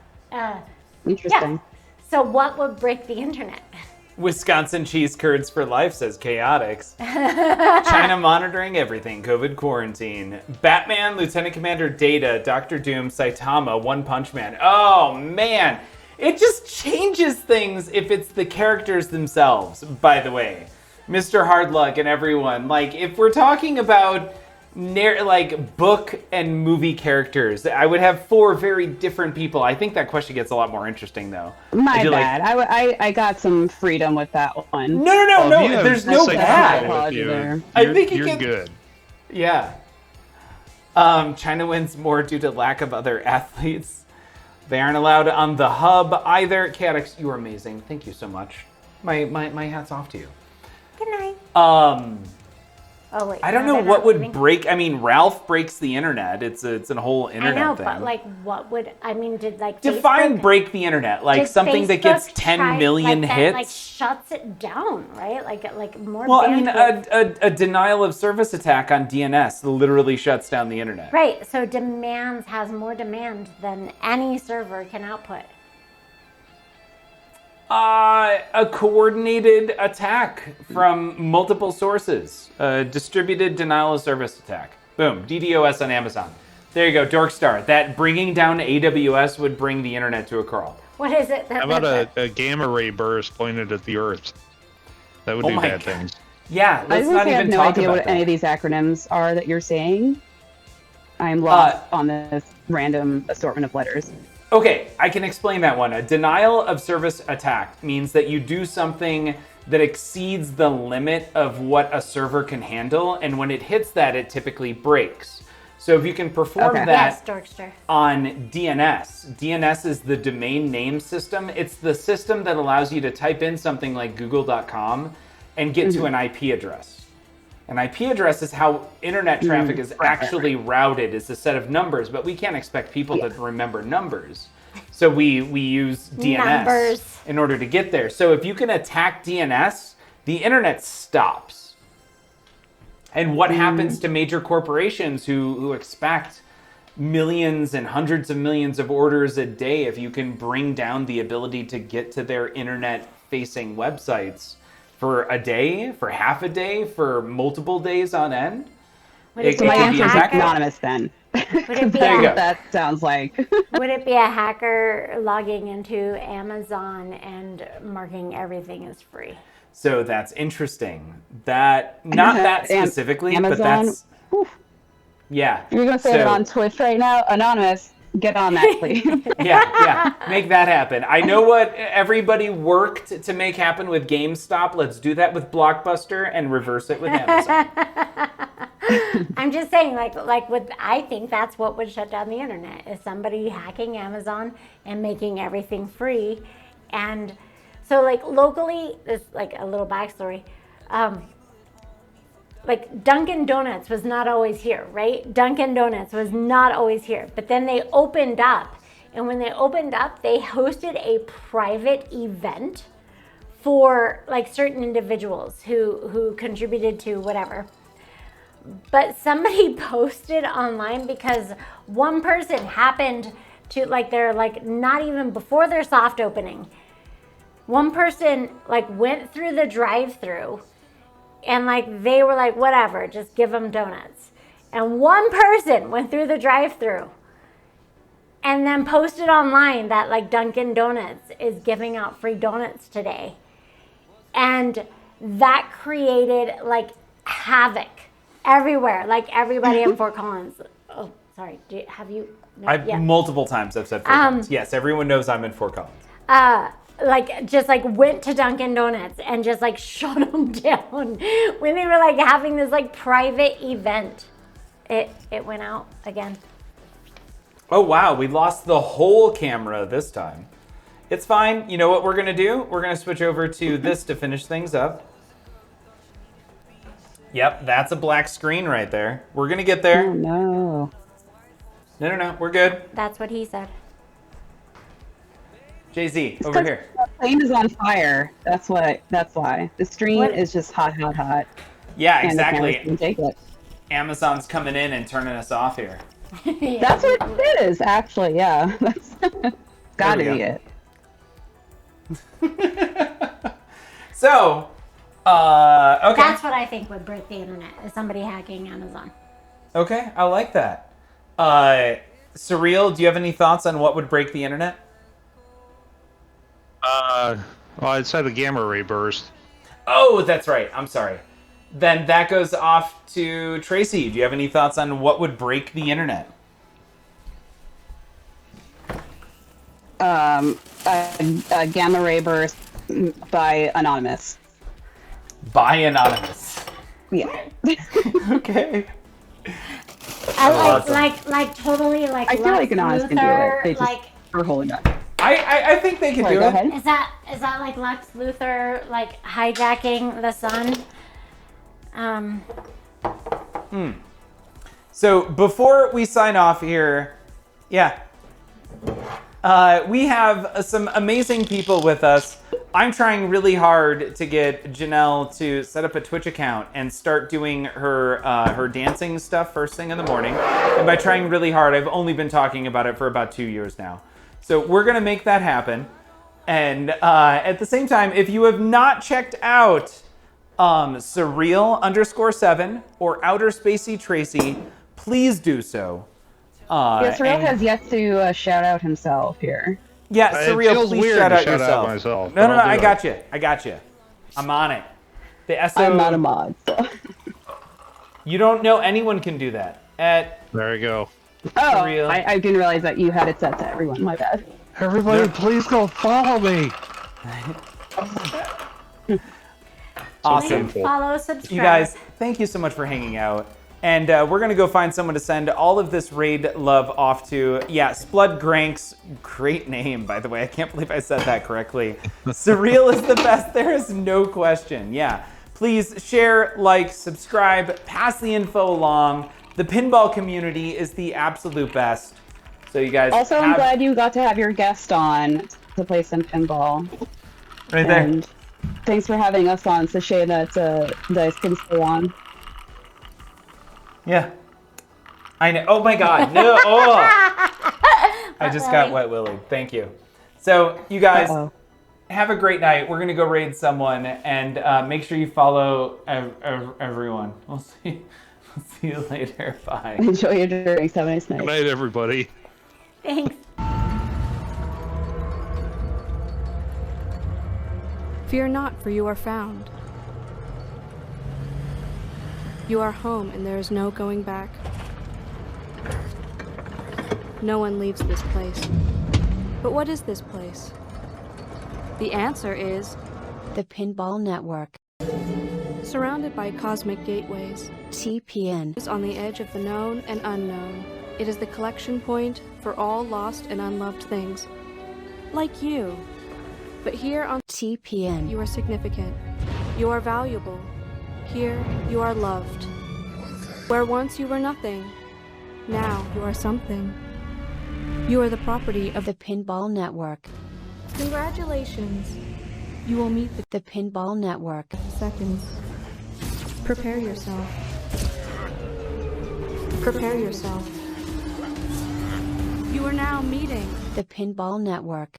Interesting. yeah. So what would break the internet? Wisconsin cheese curds for life, says Chaotix. China monitoring everything. COVID quarantine. Batman, Lieutenant Commander Data, Doctor Doom, Saitama, One Punch Man. Oh man, it just changes things if it's the characters themselves. By the way, Mr. Hardluck and everyone. Like if we're talking about like book and movie characters, I would have 4 very different people. I think that question gets a lot more interesting though. My bad. I got some freedom with that one. No. There's no bad. I think you're good. Yeah. China wins more due to lack of other athletes. They aren't allowed on the hub either. Chaotix, you are amazing. Thank you so much. My hat's off to you. Good night. Oh wait. I don't know what would break. I mean, Ralph breaks the internet. It's a whole internet I know, thing. but like, what would did like define Facebook, break the internet? Like something that gets 10 million hits. Like shuts it down, right? Like more. Well, I mean, bandwidth. a denial of service attack on DNS literally shuts down the internet. Right. So has more demand than any server can output. A coordinated attack from multiple sources. A distributed denial of service attack. Boom. DDoS on Amazon. There you go, Dorkstar. That bringing down AWS would bring the internet to a crawl. What is it? How about a gamma ray burst pointed at the Earth? That would do bad things. Yeah, let's not even I have no talk idea about what that. any of these acronyms are that you're saying. I'm lost on this random assortment of letters. Okay, I can explain that one. A denial of service attack means that you do something that exceeds the limit of what a server can handle, and when it hits that, it typically breaks. So if you can perform that yes, Dorkster. on DNS, DNS is the domain name system. It's the system that allows you to type in something like google.com and get to an IP address. An IP address is how internet traffic is actually routed. It's a set of numbers, but we can't expect people to remember numbers. So we use DNS in order to get there. So if you can attack DNS, the internet stops. And what happens to major corporations who expect millions and hundreds of millions of orders a day if you can bring down the ability to get to their internet-facing websites for a day, for half a day, for multiple days on end? So my answer is anonymous then. Would it be There you go. That sounds like. Would it be a hacker logging into Amazon and marking everything as free? So that's interesting. That not that specifically, Amazon, but that's yeah. You're gonna say it on Twitch right now, anonymous. Get on that, please. Yeah. Make that happen. I know what everybody worked to make happen with GameStop. Let's do that with Blockbuster and reverse it with Amazon. I'm just saying, I think that's what would shut down the internet, is somebody hacking Amazon and making everything free. And so, locally, this a little backstory. Dunkin' Donuts was not always here, right? Dunkin' Donuts was not always here. But then they opened up. And when they opened up, they hosted a private event for certain individuals who contributed to whatever. But somebody posted online because one person happened to, they're not even before their soft opening. One person went through the drive-through and they were whatever, just give them donuts. and one person went through the drive-thru and then posted online that like Dunkin' Donuts is giving out free donuts today. And that created like havoc everywhere. Like everybody in Fort Collins. Oh, sorry. Have you? No, yeah. Multiple times I've said Fort Collins. Yes, everyone knows I'm in Fort Collins. Like just like went to Dunkin' Donuts and just like shut them down when they were like having this like private event. It went out again. Oh wow, we lost the whole camera this time. It's fine. You know what we're gonna do? We're gonna switch over to this to finish things up. Yep, that's a black screen right there. We're gonna get there. Oh no. No, we're good. That's what he said. Jay-Z, over here. The plane is on fire. That's why. The stream is just hot. Yeah, And the cameras exactly. can take it. Amazon's coming in and turning us off here. That's what it is, actually. Yeah. That's gotta There we be go. it. So, okay. That's what I think would break the internet, is somebody hacking Amazon. Okay, I like that. Surreal, do you have any thoughts on what would break the internet? Well, I said a gamma ray burst. Oh, that's right. I'm sorry. Then that goes off to Tracy. Do you have any thoughts on what would break the internet? A gamma ray burst by Anonymous. By Anonymous. Yeah. Okay. I Awesome. like totally like I feel like Anonymous can do it. They just like are holding back. I think they can Sorry, do go it. ahead. is that like Lex Luthor like hijacking the sun? So before we sign off here, yeah, we have some amazing people with us. I'm trying really hard to get Janelle to set up a Twitch account and start doing her dancing stuff first thing in the morning. And by trying really hard, I've only been talking about it for about 2 years now. So we're gonna make that happen. And at the same time, if you have not checked out Surreal_7 or Outer Spacey Tracy, please do so. Yes, Surreal and- has yet to shout out himself here. Yeah, It Surreal, feels please weird shout to out shout out yourself. myself, No, but I'll I do got you. I'm on it. The SO, I'm not a mod. So. you don't know anyone can do that. There you go. Oh, Surreal. I didn't realize that you had it set to everyone. My bad. Everybody, please go follow me. Awesome. Follow, subscribe. You guys, thank you so much for hanging out. And we're going to go find someone to send all of this raid love off to. Yeah, Splud Granks. Great name, by the way. I can't believe I said that correctly. Surreal is the best. There is no question. Yeah. Please share, like, subscribe, pass the info along. The pinball community is the absolute best. So you guys Also, I'm glad you got to have your guest on to play some pinball. right there. And thanks for having us on. It's a shame that I couldn't stay on. Yeah. I know. Oh my God. No. Oh. I just got wet willy. Thank you. So you guys have a great night. We're going to go raid someone and make sure you follow everyone. We'll see you later. Bye. Enjoy your drinks. Have a nice night. Good night, everybody. Thanks. Fear not, for you are found. You are home, and there is no going back. No one leaves this place. But what is this place? The answer is The Pinball Network. surrounded by cosmic gateways. TPN. Is on the edge of the known and unknown. It is the collection point for all lost and unloved things. Like you. But here on TPN. you are significant. You are valuable. Here you are loved. Where once you were nothing, now you are something. You are the property of The Pinball Network. Congratulations. You will meet The Pinball Network. the seconds. Prepare yourself. Prepare yourself. You are now meeting The Pinball Network.